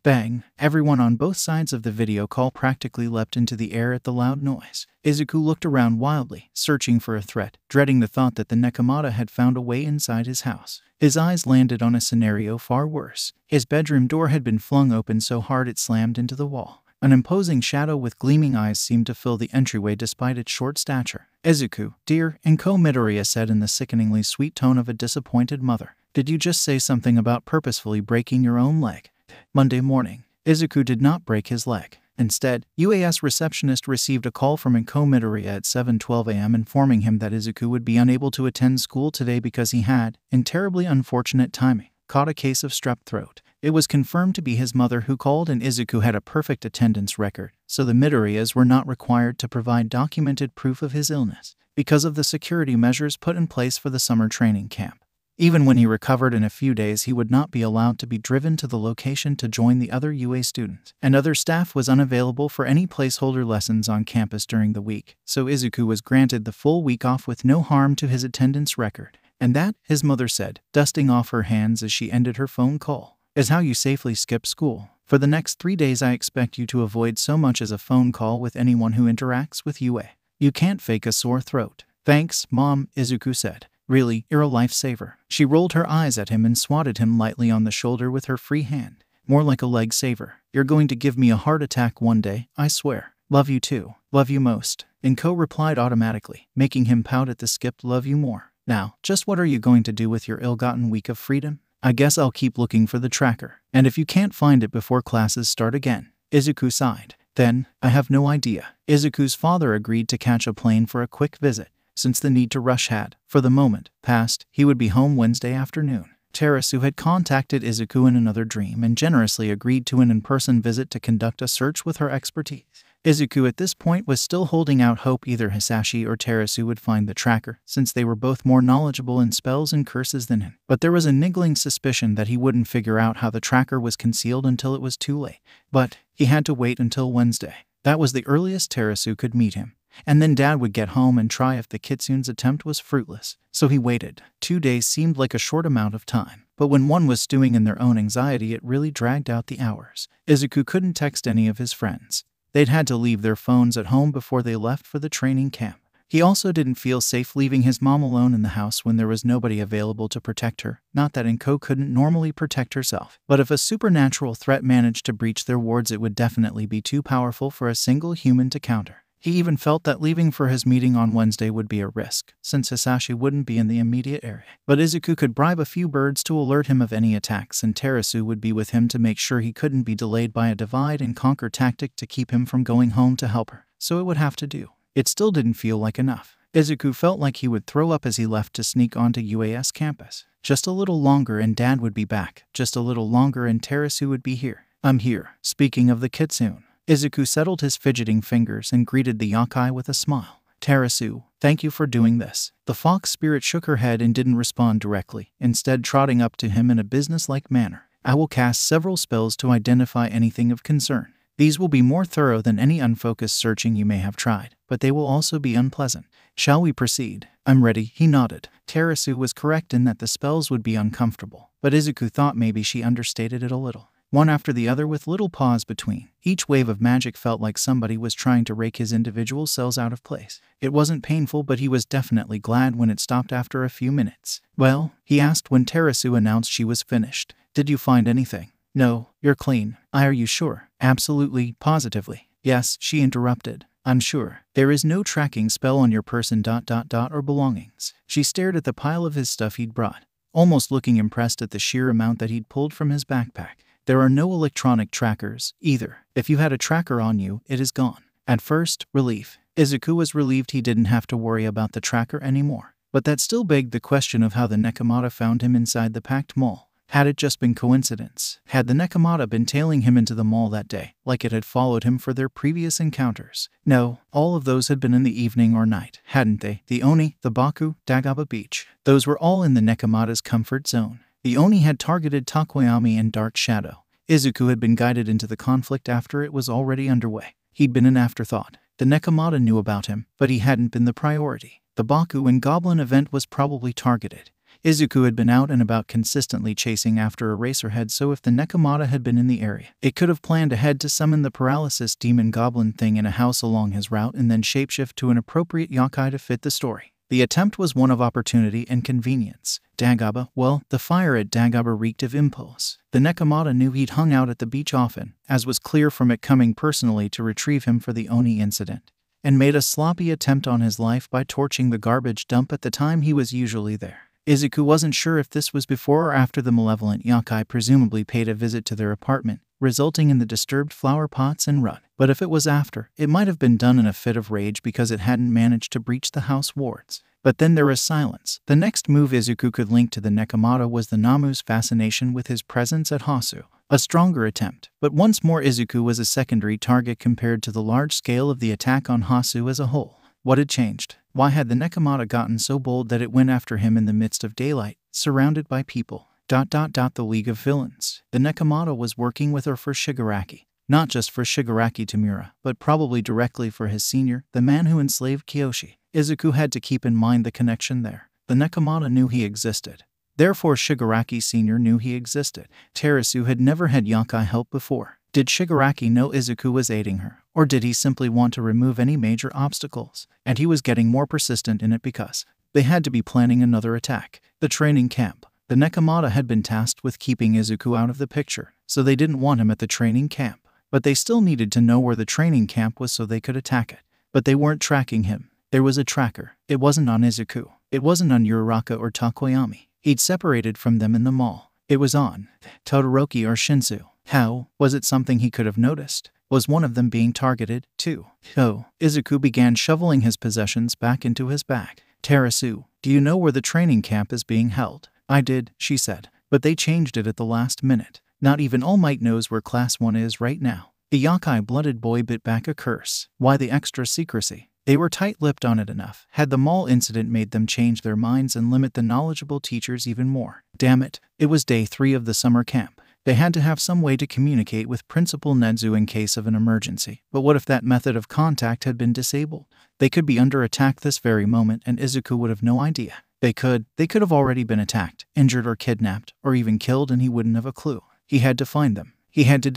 Bang. Everyone on both sides of the video call practically leapt into the air at the loud noise. Izuku looked around wildly, searching for a threat, dreading the thought that the Nekomata had found a way inside his house. His eyes landed on a scenario far worse. His bedroom door had been flung open so hard it slammed into the wall. An imposing shadow with gleaming eyes seemed to fill the entryway despite its short stature. Izuku, dear, Izuku Midoriya said in the sickeningly sweet tone of a disappointed mother. Did you just say something about purposefully breaking your own leg? Monday morning. Izuku did not break his leg. Instead, UAS receptionist received a call from Izuku Midoriya at 7:12 a.m. informing him that Izuku would be unable to attend school today because he had, in terribly unfortunate timing, caught a case of strep throat. It was confirmed to be his mother who called, and Izuku had a perfect attendance record, so the Midoriyas were not required to provide documented proof of his illness because of the security measures put in place for the summer training camp. Even when he recovered in a few days, he would not be allowed to be driven to the location to join the other UA students, and other staff was unavailable for any placeholder lessons on campus during the week, so Izuku was granted the full week off with no harm to his attendance record. And that, his mother said, dusting off her hands as she ended her phone call, is how you safely skip school. For the next 3 days I expect you to avoid so much as a phone call with anyone who interacts with UA. You can't fake a sore throat. Thanks, Mom, Izuku said. Really, you're a lifesaver. She rolled her eyes at him and swatted him lightly on the shoulder with her free hand. More like a leg saver. You're going to give me a heart attack one day, I swear. Love you too. Love you most. Inko replied automatically, making him pout at the skipped love you more. Now, just what are you going to do with your ill-gotten week of freedom? I guess I'll keep looking for the tracker. And if you can't find it before classes start again. Izuku sighed. Then, I have no idea. Izuku's father agreed to catch a plane for a quick visit. Since the need to rush had, for the moment, passed, he would be home Wednesday afternoon. Terasu had contacted Izuku in another dream and generously agreed to an in-person visit to conduct a search with her expertise. Izuku at this point was still holding out hope either Hisashi or Terasu would find the tracker, since they were both more knowledgeable in spells and curses than him. But there was a niggling suspicion that he wouldn't figure out how the tracker was concealed until it was too late. But he had to wait until Wednesday. That was the earliest Terasu could meet him. And then Dad would get home and try if the kitsune's attempt was fruitless. So he waited. 2 days seemed like a short amount of time. But when one was stewing in their own anxiety, it really dragged out the hours. Izuku couldn't text any of his friends. They'd had to leave their phones at home before they left for the training camp. He also didn't feel safe leaving his mom alone in the house when there was nobody available to protect her. Not that Inko couldn't normally protect herself. But if a supernatural threat managed to breach their wards, it would definitely be too powerful for a single human to counter. He even felt that leaving for his meeting on Wednesday would be a risk, since Hisashi wouldn't be in the immediate area. But Izuku could bribe a few birds to alert him of any attacks, and Terasu would be with him to make sure he couldn't be delayed by a divide-and-conquer tactic to keep him from going home to help her. So it would have to do. It still didn't feel like enough. Izuku felt like he would throw up as he left to sneak onto UAS campus. Just a little longer and Dad would be back. Just a little longer and Terasu would be here. I'm here. Speaking of the kitsune. Izuku settled his fidgeting fingers and greeted the yokai with a smile. Terasu, thank you for doing this. The fox spirit shook her head and didn't respond directly, instead trotting up to him in a businesslike manner. I will cast several spells to identify anything of concern. These will be more thorough than any unfocused searching you may have tried, but they will also be unpleasant. Shall we proceed? I'm ready, he nodded. Terasu was correct in that the spells would be uncomfortable, but Izuku thought maybe she understated it a little. One after the other with little pause between. Each wave of magic felt like somebody was trying to rake his individual cells out of place. It wasn't painful, but he was definitely glad when it stopped after a few minutes. Well, he asked when Terasu announced she was finished. Did you find anything? No, you're clean. Are you sure? Absolutely, positively. Yes, she interrupted. I'm sure. There is no tracking spell on your person ... or belongings. She stared at the pile of his stuff he'd brought, almost looking impressed at the sheer amount that he'd pulled from his backpack. There are no electronic trackers, either. If you had a tracker on you, it is gone. At first, relief. Izuku was relieved he didn't have to worry about the tracker anymore. But that still begged the question of how the Nekomata found him inside the packed mall. Had it just been coincidence? Had the Nekomata been tailing him into the mall that day, like it had followed him for their previous encounters? No, all of those had been in the evening or night, hadn't they? The Oni, the Baku, Dagaba Beach. Those were all in the Nekomata's comfort zone. The Oni had targeted Tokoyami and Dark Shadow. Izuku had been guided into the conflict after it was already underway. He'd been an afterthought. The Nekomata knew about him, but he hadn't been the priority. The Baku and Goblin event was probably targeted. Izuku had been out and about consistently chasing after Eraserhead, so if the Nekomata had been in the area, it could have planned ahead to summon the paralysis demon goblin thing in a house along his route and then shapeshift to an appropriate yokai to fit the story. The attempt was one of opportunity and convenience. Dagaba, well, the fire at Dagaba reeked of impulse. The Nekomata knew he'd hung out at the beach often, as was clear from it coming personally to retrieve him for the Oni incident, and made a sloppy attempt on his life by torching the garbage dump at the time he was usually there. Izuku wasn't sure if this was before or after the malevolent yokai presumably paid a visit to their apartment, resulting in the disturbed flower pots and rug. But if it was after, it might have been done in a fit of rage because it hadn't managed to breach the house wards. But then there was silence. The next move Izuku could link to the Nekomata was the Namu's fascination with his presence at Hou-ou. A stronger attempt, but once more Izuku was a secondary target compared to the large scale of the attack on Hou-ou as a whole. What had changed? Why had the Nekomata gotten so bold that it went after him in the midst of daylight, surrounded by people? ... The League of Villains. The Nekomata was working with her for Shigaraki. Not just for Shigaraki Tamura, but probably directly for his senior, the man who enslaved Kiyoshi. Izuku had to keep in mind the connection there. The Nekomata knew he existed. Therefore Shigaraki Sr. knew he existed. Terasu had never had yokai help before. Did Shigaraki know Izuku was aiding her, or did he simply want to remove any major obstacles? And he was getting more persistent in it because they had to be planning another attack. The training camp. The Nekomata had been tasked with keeping Izuku out of the picture, so they didn't want him at the training camp. but they still needed to know where the training camp was so they could attack it. But they weren't tracking him. There was a tracker. It wasn't on Izuku. It wasn't on Uraraka or Tokoyami. He'd separated from them in the mall. It was on Todoroki or Shinsu. How? Was it something he could have noticed? Was one of them being targeted, too? Oh, Izuku began shoveling his possessions back into his bag. Terasu, do you know where the training camp is being held? I did, she said. But they changed it at the last minute. Not even All Might knows where Class 1 is right now. The yokai-blooded boy bit back a curse. Why the extra secrecy? They were tight-lipped on it enough. Had the mall incident made them change their minds and limit the knowledgeable teachers even more? Damn it. It was day 3 of the summer camp. They had to have some way to communicate with Principal Nedzu in case of an emergency. But what if that method of contact had been disabled? They could be under attack this very moment and Izuku would have no idea. They could have already been attacked, injured or kidnapped, or even killed and he wouldn't have a clue. He had to find them. He had to ...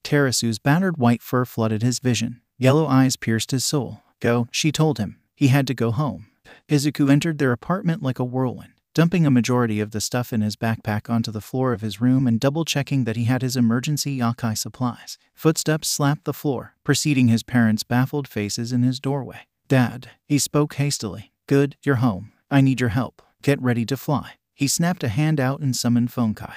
Terasu's battered white fur flooded his vision. Yellow eyes pierced his soul. Go, she told him. He had to go home. Izuku entered their apartment like a whirlwind, dumping a majority of the stuff in his backpack onto the floor of his room and double-checking that he had his emergency yokai supplies. Footsteps slapped the floor, preceding his parents' baffled faces in his doorway. Dad, he spoke hastily. Good, you're home. I need your help. Get ready to fly. He snapped a hand out and summoned Fonkai,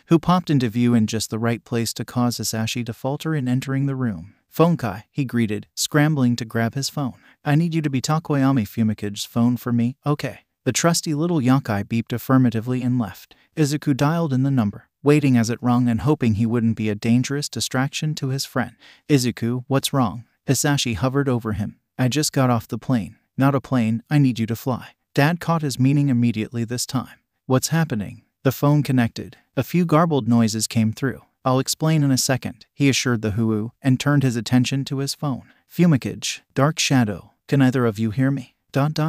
who popped into view in just the right place to cause Hisashi to falter in entering the room. Fonkai, he greeted, scrambling to grab his phone. I need you to be Tokoyami Fumicage's phone for me, okay? The trusty little yokai beeped affirmatively and left. Izuku dialed in the number, waiting as it rung and hoping he wouldn't be a dangerous distraction to his friend. Izuku, what's wrong? Hisashi hovered over him. I just got off the plane. Not a plane, I need you to fly. Dad caught his meaning immediately this time. What's happening? The phone connected. A few garbled noises came through. I'll explain in a second, he assured the Hou-ou, and turned his attention to his phone. Fumicage, Dark Shadow, can either of you hear me? ... H ... on ...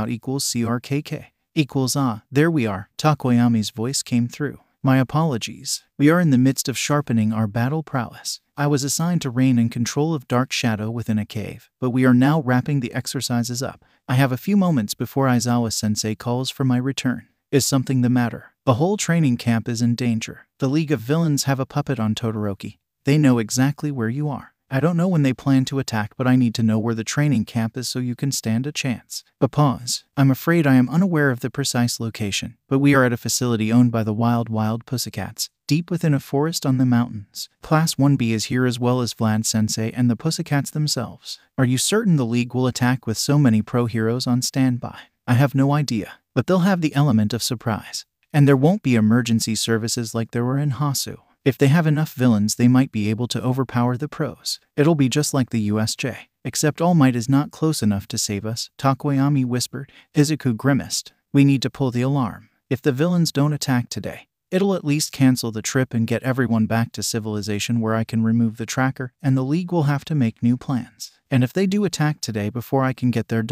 equals CRKK. Equals there we are, Tokoyami's voice came through. My apologies. We are in the midst of sharpening our battle prowess. I was assigned to reign in control of Dark Shadow within a cave, but we are now wrapping the exercises up. I have a few moments before Aizawa-sensei calls for my return. Is something the matter? The whole training camp is in danger. The League of Villains have a puppet on Todoroki. They know exactly where you are. I don't know when they plan to attack, but I need to know where the training camp is so you can stand a chance. A pause. I'm afraid I am unaware of the precise location, but we are at a facility owned by the Wild Pussycats, deep within a forest on the mountains. Class 1B is here as well as Vlad-sensei and the Pussycats themselves. Are you certain the League will attack with so many pro-heroes on standby? I have no idea, but they'll have the element of surprise. And there won't be emergency services like there were in Hou-ou. If they have enough villains, they might be able to overpower the pros. It'll be just like the USJ. Except All Might is not close enough to save us, Tokoyami whispered. Izuku grimaced. We need to pull the alarm. If the villains don't attack today, it'll at least cancel the trip and get everyone back to civilization where I can remove the tracker, and the League will have to make new plans. And if they do attack today before I can get there ...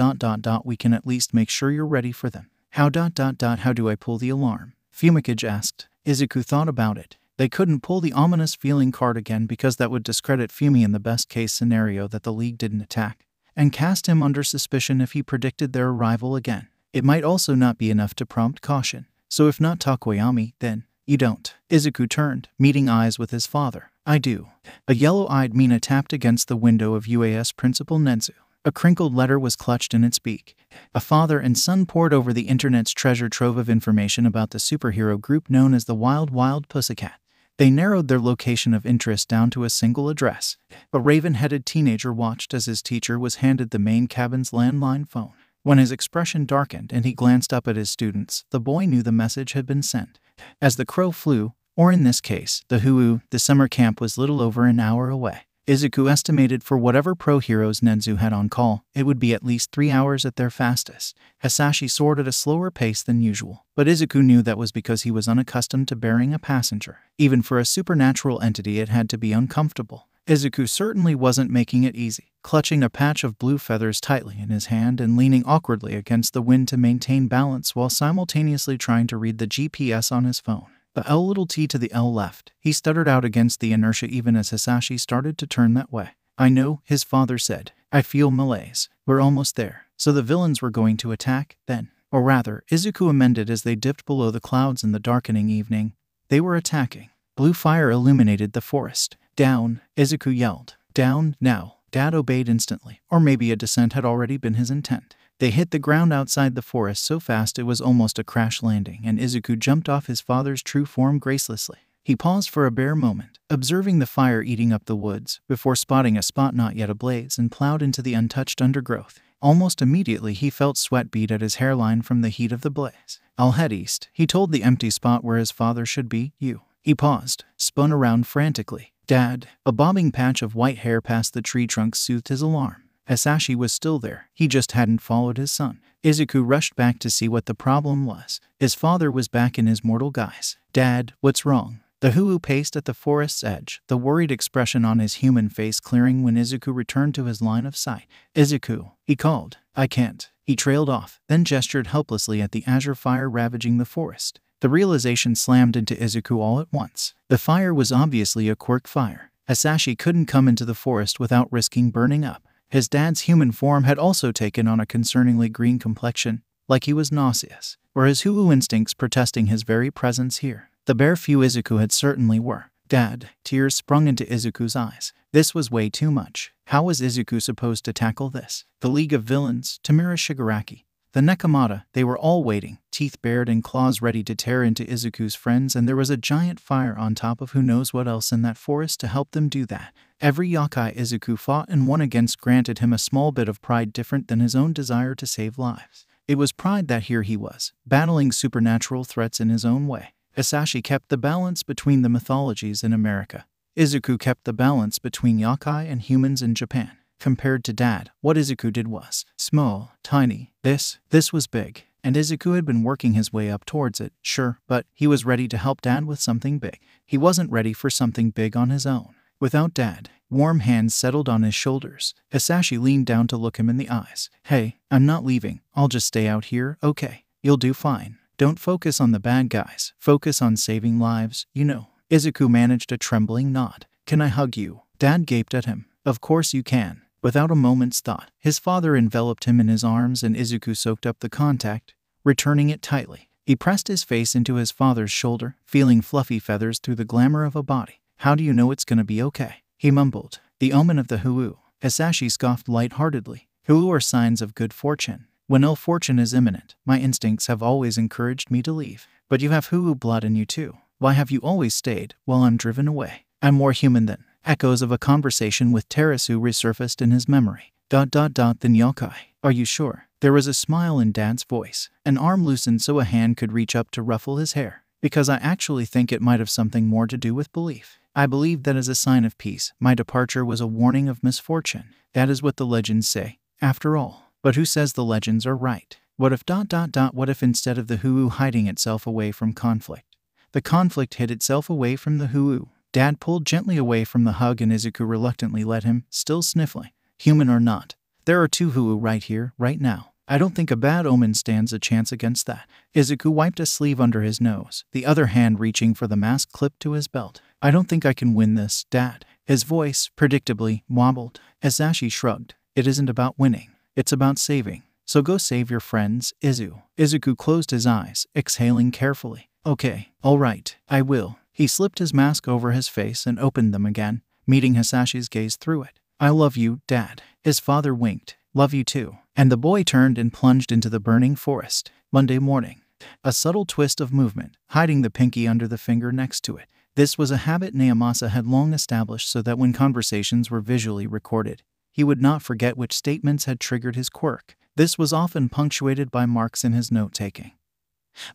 we can at least make sure you're ready for them. How ... how do I pull the alarm? Fumicage asked. Izuku thought about it. They couldn't pull the ominous feeling card again because that would discredit Fumi in the best-case scenario that the League didn't attack, and cast him under suspicion if he predicted their arrival again. It might also not be enough to prompt caution. So if not Tokoyami, then you don't. Izuku turned, meeting eyes with his father. I do. A yellow-eyed Mina tapped against the window of UAS Principle Nedzu. A crinkled letter was clutched in its beak. A father and son pored over the internet's treasure trove of information about the superhero group known as the Wild Pussycat. They narrowed their location of interest down to a single address. A raven-headed teenager watched as his teacher was handed the main cabin's landline phone. When his expression darkened and he glanced up at his students, the boy knew the message had been sent. As the crow flew, or in this case, the Hou-ou, the summer camp was little over an hour away. Izuku estimated for whatever pro-heroes Nedzu had on call, it would be at least 3 hours at their fastest. Hisashi soared at a slower pace than usual, but Izuku knew that was because he was unaccustomed to bearing a passenger. Even for a supernatural entity, it had to be uncomfortable. Izuku certainly wasn't making it easy, clutching a patch of blue feathers tightly in his hand and leaning awkwardly against the wind to maintain balance while simultaneously trying to read the GPS on his phone. The L to the L left. He stuttered out against the inertia even as Hisashi started to turn that way. I know, his father said. I feel malaise. We're almost there. So the villains were going to attack, then. Or rather, Izuku amended as they dipped below the clouds in the darkening evening. They were attacking. Blue fire illuminated the forest. Down, Izuku yelled. Down, now. Dad obeyed instantly, or maybe a descent had already been his intent. They hit the ground outside the forest so fast it was almost a crash landing, and Izuku jumped off his father's true form gracelessly. He paused for a bare moment, observing the fire eating up the woods, before spotting a spot not yet ablaze and plowed into the untouched undergrowth. Almost immediately he felt sweat bead at his hairline from the heat of the blaze. "I'll head east," he told the empty spot where his father should be. "You." He paused, spun around frantically. "Dad." A bobbing patch of white hair past the tree trunk soothed his alarm. Asashi was still there, he just hadn't followed his son. Izuku rushed back to see what the problem was. His father was back in his mortal guise. "Dad, what's wrong?" The Hou-ou paced at the forest's edge, the worried expression on his human face clearing when Izuku returned to his line of sight. "Izuku," he called. "I can't." He trailed off, then gestured helplessly at the azure fire ravaging the forest. The realization slammed into Izuku all at once. The fire was obviously a quirk fire. Asashi couldn't come into the forest without risking burning up. His dad's human form had also taken on a concerningly green complexion, like he was nauseous. Were his Hou-ou instincts protesting his very presence here? The bare few Izuku had certainly were. "Dad," tears sprung into Izuku's eyes. This was way too much. How was Izuku supposed to tackle this? The League of Villains, Tamura Shigaraki, the Nekomata, they were all waiting, teeth bared and claws ready to tear into Izuku's friends, and there was a giant fire on top of who knows what else in that forest to help them do that. Every yokai Izuku fought and won against granted him a small bit of pride different than his own desire to save lives. It was pride that here he was, battling supernatural threats in his own way. Asashi kept the balance between the mythologies in America. Izuku kept the balance between yokai and humans in Japan. Compared to Dad, what Izuku did was small, tiny. This was big. And Izuku had been working his way up towards it, sure, but he was ready to help Dad with something big. He wasn't ready for something big on his own. Without Dad, warm hands settled on his shoulders. Asashi leaned down to look him in the eyes. "Hey, I'm not leaving. I'll just stay out here, okay? You'll do fine. Don't focus on the bad guys. Focus on saving lives, you know." Izuku managed a trembling nod. "Can I hug you?" Dad gaped at him. "Of course you can." Without a moment's thought, his father enveloped him in his arms and Izuku soaked up the contact, returning it tightly. He pressed his face into his father's shoulder, feeling fluffy feathers through the glamour of a body. "How do you know it's gonna be okay?" he mumbled. "The omen of the Hou-ou." Asashi scoffed lightheartedly. "Hou-ou are signs of good fortune. When ill fortune is imminent, my instincts have always encouraged me to leave. But you have Hou-ou blood in you too. Why have you always stayed while I'm driven away?" "I'm more human than..." Echoes of a conversation with Terasu resurfaced in his memory. Then yokai. "Are you sure?" There was a smile in Dad's voice. An arm loosened so a hand could reach up to ruffle his hair. "Because I actually think it might have something more to do with belief. I believe that as a sign of peace, my departure was a warning of misfortune. That is what the legends say, after all. But who says the legends are right? What if what if instead of the Hou-ou hiding itself away from conflict, the conflict hid itself away from the Hou-ou?" Dad pulled gently away from the hug and Izuku reluctantly let him, still sniffling. "Human or not, there are two Hou-ou right here, right now. I don't think a bad omen stands a chance against that." Izuku wiped a sleeve under his nose, the other hand reaching for the mask clipped to his belt. "I don't think I can win this, Dad." His voice, predictably, wobbled. Asashi shrugged. "It isn't about winning. It's about saving. So go save your friends, Izu." Izuku closed his eyes, exhaling carefully. "Okay, all right, I will." He slipped his mask over his face and opened them again, meeting Hasashi's gaze through it. "I love you, Dad." His father winked. "Love you too." And the boy turned and plunged into the burning forest. Monday morning. A subtle twist of movement, hiding the pinky under the finger next to it. This was a habit Naomasa had long established so that when conversations were visually recorded, he would not forget which statements had triggered his quirk. This was often punctuated by marks in his note-taking.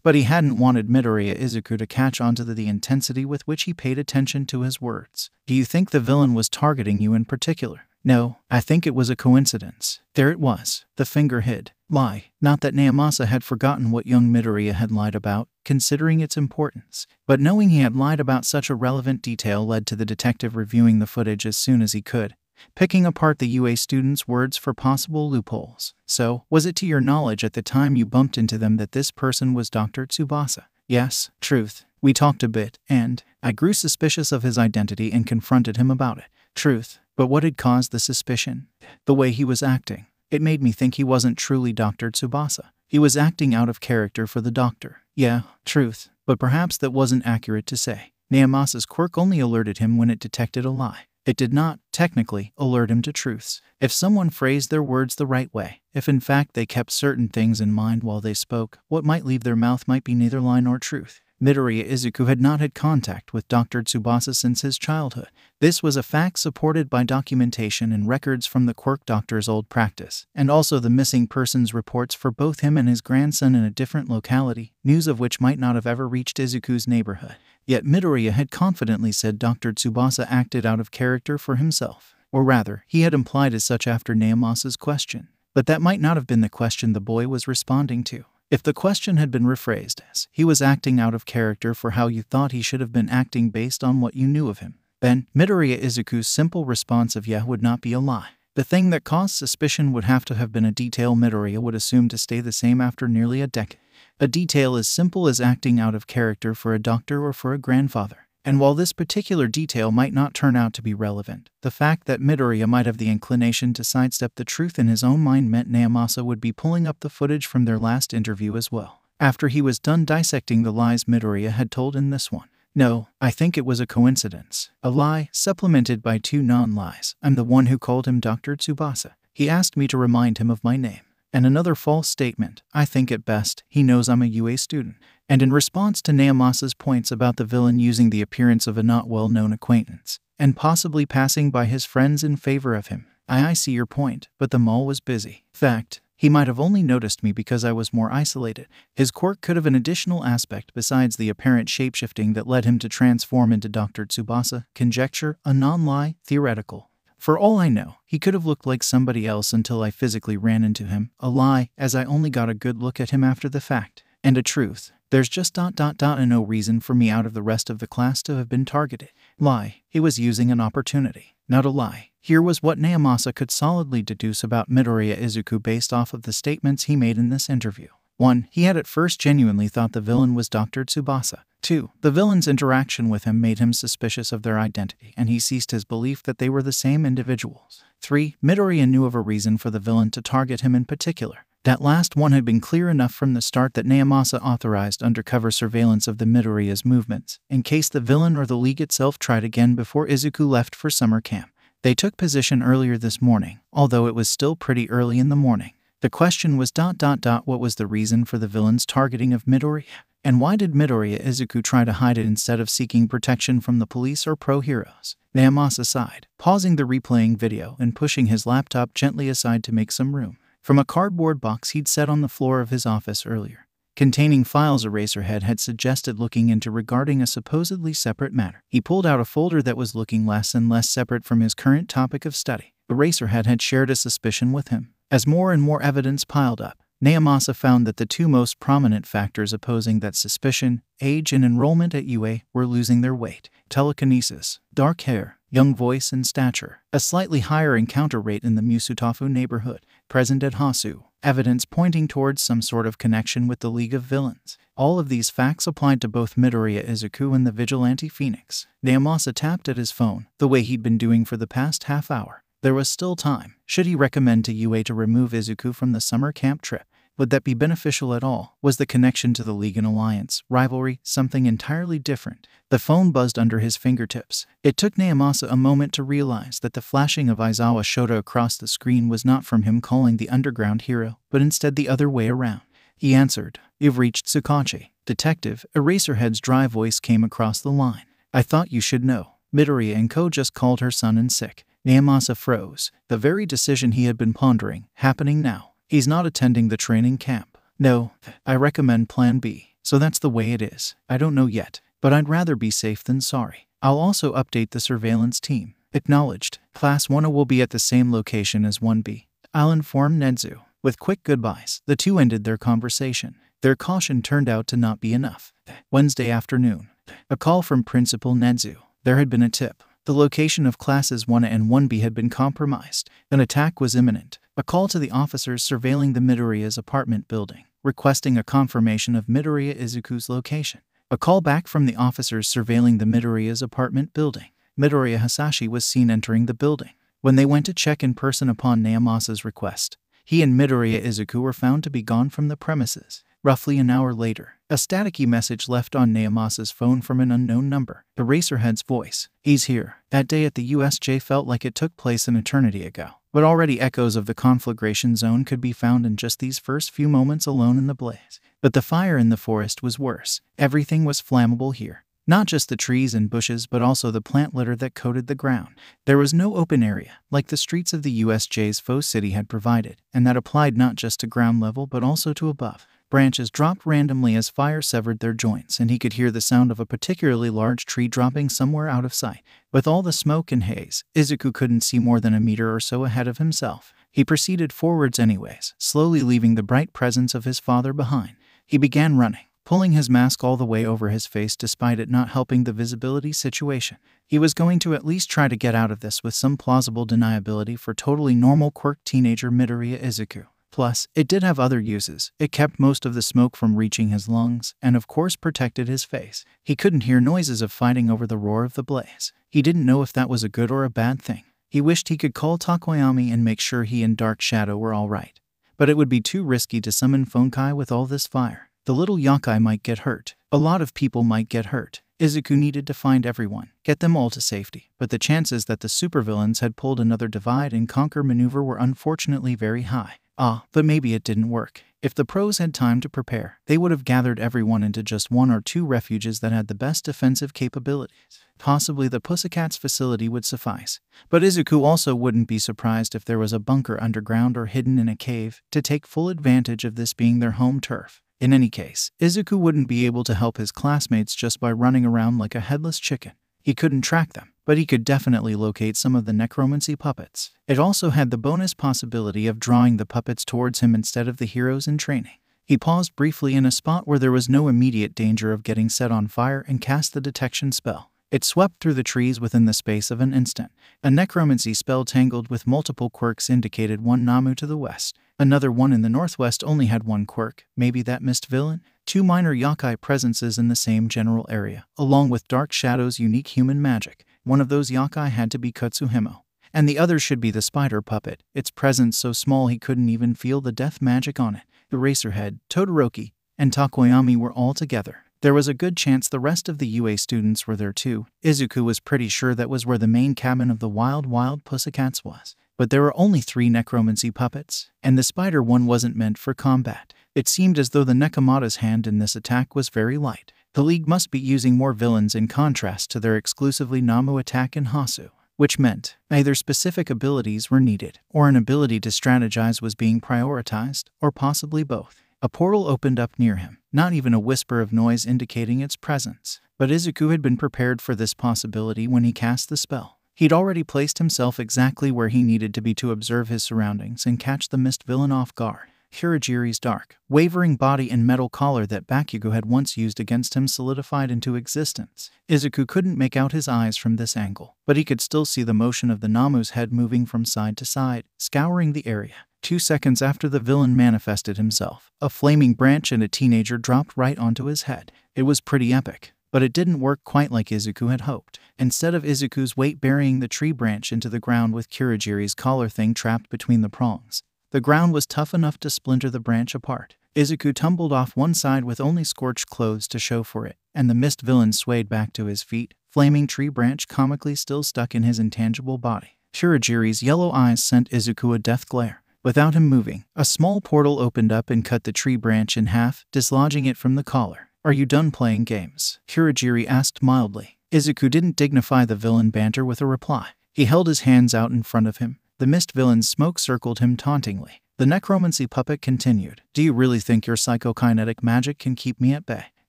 But he hadn't wanted Midoriya Izuku to catch on to the intensity with which he paid attention to his words. "Do you think the villain was targeting you in particular?" "No, I think it was a coincidence." There it was, the finger hid. Lie. Not that Naomasa had forgotten what young Midoriya had lied about, considering its importance. But knowing he had lied about such a relevant detail led to the detective reviewing the footage as soon as he could, picking apart the UA students' words for possible loopholes. "So, was it to your knowledge at the time you bumped into them that this person was Dr. Tsubasa?" "Yes, truth. We talked a bit, and I grew suspicious of his identity and confronted him about it." "Truth. But what had caused the suspicion?" "The way he was acting. It made me think he wasn't truly Dr. Tsubasa. He was acting out of character for the doctor." "Yeah, truth. But perhaps that wasn't accurate to say." Naomasa's quirk only alerted him when it detected a lie. It did not, technically, alert him to truths. If someone phrased their words the right way, if in fact they kept certain things in mind while they spoke, what might leave their mouth might be neither lie nor truth. Midoriya Izuku had not had contact with Dr. Tsubasa since his childhood. This was a fact supported by documentation and records from the quirk doctor's old practice, and also the missing persons reports for both him and his grandson in a different locality, news of which might not have ever reached Izuku's neighborhood. Yet Midoriya had confidently said Dr. Tsubasa acted out of character for himself. Or rather, he had implied as such after Naomasa's question. But that might not have been the question the boy was responding to. If the question had been rephrased as, he was acting out of character for how you thought he should have been acting based on what you knew of him, then Midoriya Izuku's simple response of yeah would not be a lie. The thing that caused suspicion would have to have been a detail Midoriya would assume to stay the same after nearly a decade. A detail as simple as acting out of character for a doctor or for a grandfather. And while this particular detail might not turn out to be relevant, the fact that Midoriya might have the inclination to sidestep the truth in his own mind meant Naomasa would be pulling up the footage from their last interview as well, after he was done dissecting the lies Midoriya had told in this one. No, I think it was a coincidence. A lie, supplemented by 2 non-lies. I'm the one who called him Dr. Tsubasa. He asked me to remind him of my name. And another false statement. I think at best, he knows I'm a UA student. And in response to Naomasa's points about the villain using the appearance of a not well-known acquaintance, and possibly passing by his friends in favor of him, I see your point, but the mall was busy. Fact, he might have only noticed me because I was more isolated. His quirk could have an additional aspect besides the apparent shapeshifting that led him to transform into Dr. Tsubasa. Conjecture, a non-lie, theoretical. For all I know, he could have looked like somebody else until I physically ran into him. A lie, as I only got a good look at him after the fact. And a truth. There's just ... and no reason for me out of the rest of the class to have been targeted. Lie. He was using an opportunity. Not a lie. Here was what Naomasa could solidly deduce about Midoriya Izuku based off of the statements he made in this interview. 1. He had at first genuinely thought the villain was Dr. Tsubasa. 2. The villain's interaction with him made him suspicious of their identity, and he ceased his belief that they were the same individuals. 3. Midoriya knew of a reason for the villain to target him in particular. That last one had been clear enough from the start that Naomasa authorized undercover surveillance of the Midoriya's movements, in case the villain or the League itself tried again before Izuku left for summer camp. They took position earlier this morning, although it was still pretty early in the morning. The question was ... what was the reason for the villain's targeting of Midoriya? And why did Midoriya Izuku try to hide it instead of seeking protection from the police or pro-heroes? Naomasa sighed, pausing the replaying video and pushing his laptop gently aside to make some room. From a cardboard box he'd set on the floor of his office earlier, containing files Eraserhead had suggested looking into regarding a supposedly separate matter, he pulled out a folder that was looking less and less separate from his current topic of study. Eraserhead had shared a suspicion with him. As more and more evidence piled up, Naomasa found that the 2 most prominent factors opposing that suspicion, age and enrollment at UA, were losing their weight. Telekinesis, dark hair, young voice and stature, a slightly higher encounter rate in the Musutafu neighborhood, present at Hasu, evidence pointing towards some sort of connection with the League of Villains. All of these facts applied to both Midoriya Izuku and the Vigilante Phoenix. Naomasa tapped at his phone, the way he'd been doing for the past half hour. There was still time. Should he recommend to UA to remove Izuku from the summer camp trip? Would that be beneficial at all? Was the connection to the League and Alliance, rivalry, something entirely different? The phone buzzed under his fingertips. It took Naomasa a moment to realize that the flashing of Aizawa Shota across the screen was not from him calling the underground hero, but instead the other way around. He answered, "You've reached Tsukachi." Detective, Eraserhead's dry voice came across the line. "I thought you should know. Midoriya and Co. just called her son in sick." Naomasa froze. The very decision he had been pondering, happening now. He's not attending the training camp. No, I recommend Plan B. So that's the way it is. I don't know yet, but I'd rather be safe than sorry. I'll also update the surveillance team. Acknowledged. Class 1A will be at the same location as 1B. I'll inform Nedzu. With quick goodbyes, the 2 ended their conversation. Their caution turned out to not be enough. Wednesday afternoon. A call from Principal Nedzu. There had been a tip. The location of classes 1A and 1B had been compromised. An attack was imminent. A call to the officers surveilling the Midoriya's apartment building, requesting a confirmation of Midoriya Izuku's location. A call back from the officers surveilling the Midoriya's apartment building. Midoriya Hasashi was seen entering the building. When they went to check in person upon Naomasa's request, he and Midoriya Izuku were found to be gone from the premises. Roughly an hour later, a staticky message left on Naomasa's phone from an unknown number. Eraserhead's voice. He's here. That day at the USJ felt like it took place an eternity ago. But already echoes of the conflagration zone could be found in just these first few moments alone in the blaze. But the fire in the forest was worse. Everything was flammable here. Not just the trees and bushes, but also the plant litter that coated the ground. There was no open area, like the streets of the USJ's faux city had provided, and that applied not just to ground level but also to above. Branches dropped randomly as fire severed their joints, and he could hear the sound of a particularly large tree dropping somewhere out of sight. With all the smoke and haze, Izuku couldn't see more than a meter or so ahead of himself. He proceeded forwards anyways, slowly leaving the bright presence of his father behind. He began running, pulling his mask all the way over his face despite it not helping the visibility situation. He was going to at least try to get out of this with some plausible deniability for totally normal quirk teenager Midoriya Izuku. Plus, it did have other uses. It kept most of the smoke from reaching his lungs, and of course protected his face. He couldn't hear noises of fighting over the roar of the blaze. He didn't know if that was a good or a bad thing. He wished he could call Tokoyami and make sure he and Dark Shadow were all right. But it would be too risky to summon Funkai with all this fire. The little yokai might get hurt. A lot of people might get hurt. Izuku needed to find everyone, get them all to safety. But the chances that the supervillains had pulled another divide and conquer maneuver were unfortunately very high. But maybe it didn't work. If the pros had time to prepare, they would have gathered everyone into just one or two refuges that had the best defensive capabilities. Possibly the Pussycats facility would suffice. But Izuku also wouldn't be surprised if there was a bunker underground or hidden in a cave to take full advantage of this being their home turf. In any case, Izuku wouldn't be able to help his classmates just by running around like a headless chicken. He couldn't track them, but he could definitely locate some of the necromancy puppets. It also had the bonus possibility of drawing the puppets towards him instead of the heroes in training. He paused briefly in a spot where there was no immediate danger of getting set on fire and cast the detection spell. It swept through the trees within the space of an instant. A necromancy spell tangled with multiple quirks indicated one Namu to the west. Another one in the northwest only had one quirk, maybe that mist villain? Two minor yokai presences in the same general area, along with Dark Shadow's unique human magic. One of those yokai had to be Kutsuhimo, and the other should be the spider puppet, its presence so small he couldn't even feel the death magic on it. Eraserhead, Todoroki, and Tokoyami were all together. There was a good chance the rest of the UA students were there too. Izuku was pretty sure that was where the main cabin of the Wild Pussycats was. But there were only 3 necromancy puppets, and the spider one wasn't meant for combat. It seemed as though the Nekomata's hand in this attack was very light. The League must be using more villains in contrast to their exclusively Namu attack in Hasu, which meant either specific abilities were needed, or an ability to strategize was being prioritized, or possibly both. A portal opened up near him, not even a whisper of noise indicating its presence. But Izuku had been prepared for this possibility when he cast the spell. He'd already placed himself exactly where he needed to be to observe his surroundings and catch the mist villain off guard. Kurogiri's dark, wavering body and metal collar that Bakugo had once used against him solidified into existence. Izuku couldn't make out his eyes from this angle, but he could still see the motion of the Namu's head moving from side to side, scouring the area. 2 seconds after the villain manifested himself, a flaming branch and a teenager dropped right onto his head. It was pretty epic. But it didn't work quite like Izuku had hoped. Instead of Izuku's weight burying the tree branch into the ground with Kurogiri's collar thing trapped between the prongs, the ground was tough enough to splinter the branch apart. Izuku tumbled off one side with only scorched clothes to show for it, and the mist villain swayed back to his feet, flaming tree branch comically still stuck in his intangible body. Kurogiri's yellow eyes sent Izuku a death glare. Without him moving, a small portal opened up and cut the tree branch in half, dislodging it from the collar. "Are you done playing games?" Kurogiri asked mildly. Izuku didn't dignify the villain banter with a reply. He held his hands out in front of him. The mist villain's smoke circled him tauntingly. The necromancy puppet continued. "Do you really think your psychokinetic magic can keep me at bay?"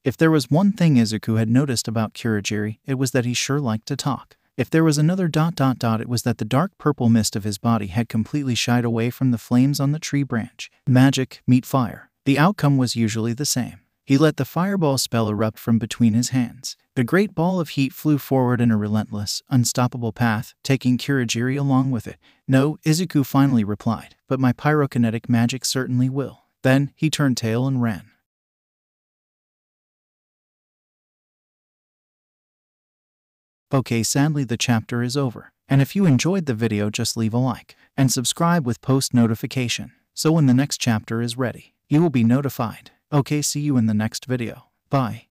If there was one thing Izuku had noticed about Kurogiri, it was that he sure liked to talk. If there was another ... it was that the dark purple mist of his body had completely shied away from the flames on the tree branch. Magic meet fire. The outcome was usually the same. He let the fireball spell erupt from between his hands. The great ball of heat flew forward in a relentless, unstoppable path, taking Kurogiri along with it. "No," Izuku finally replied, "but my pyrokinetic magic certainly will." Then, he turned tail and ran. Okay, sadly the chapter is over. And if you enjoyed the video, just leave a like and subscribe with post notification, so when the next chapter is ready, you will be notified. Okay, see you in the next video. Bye.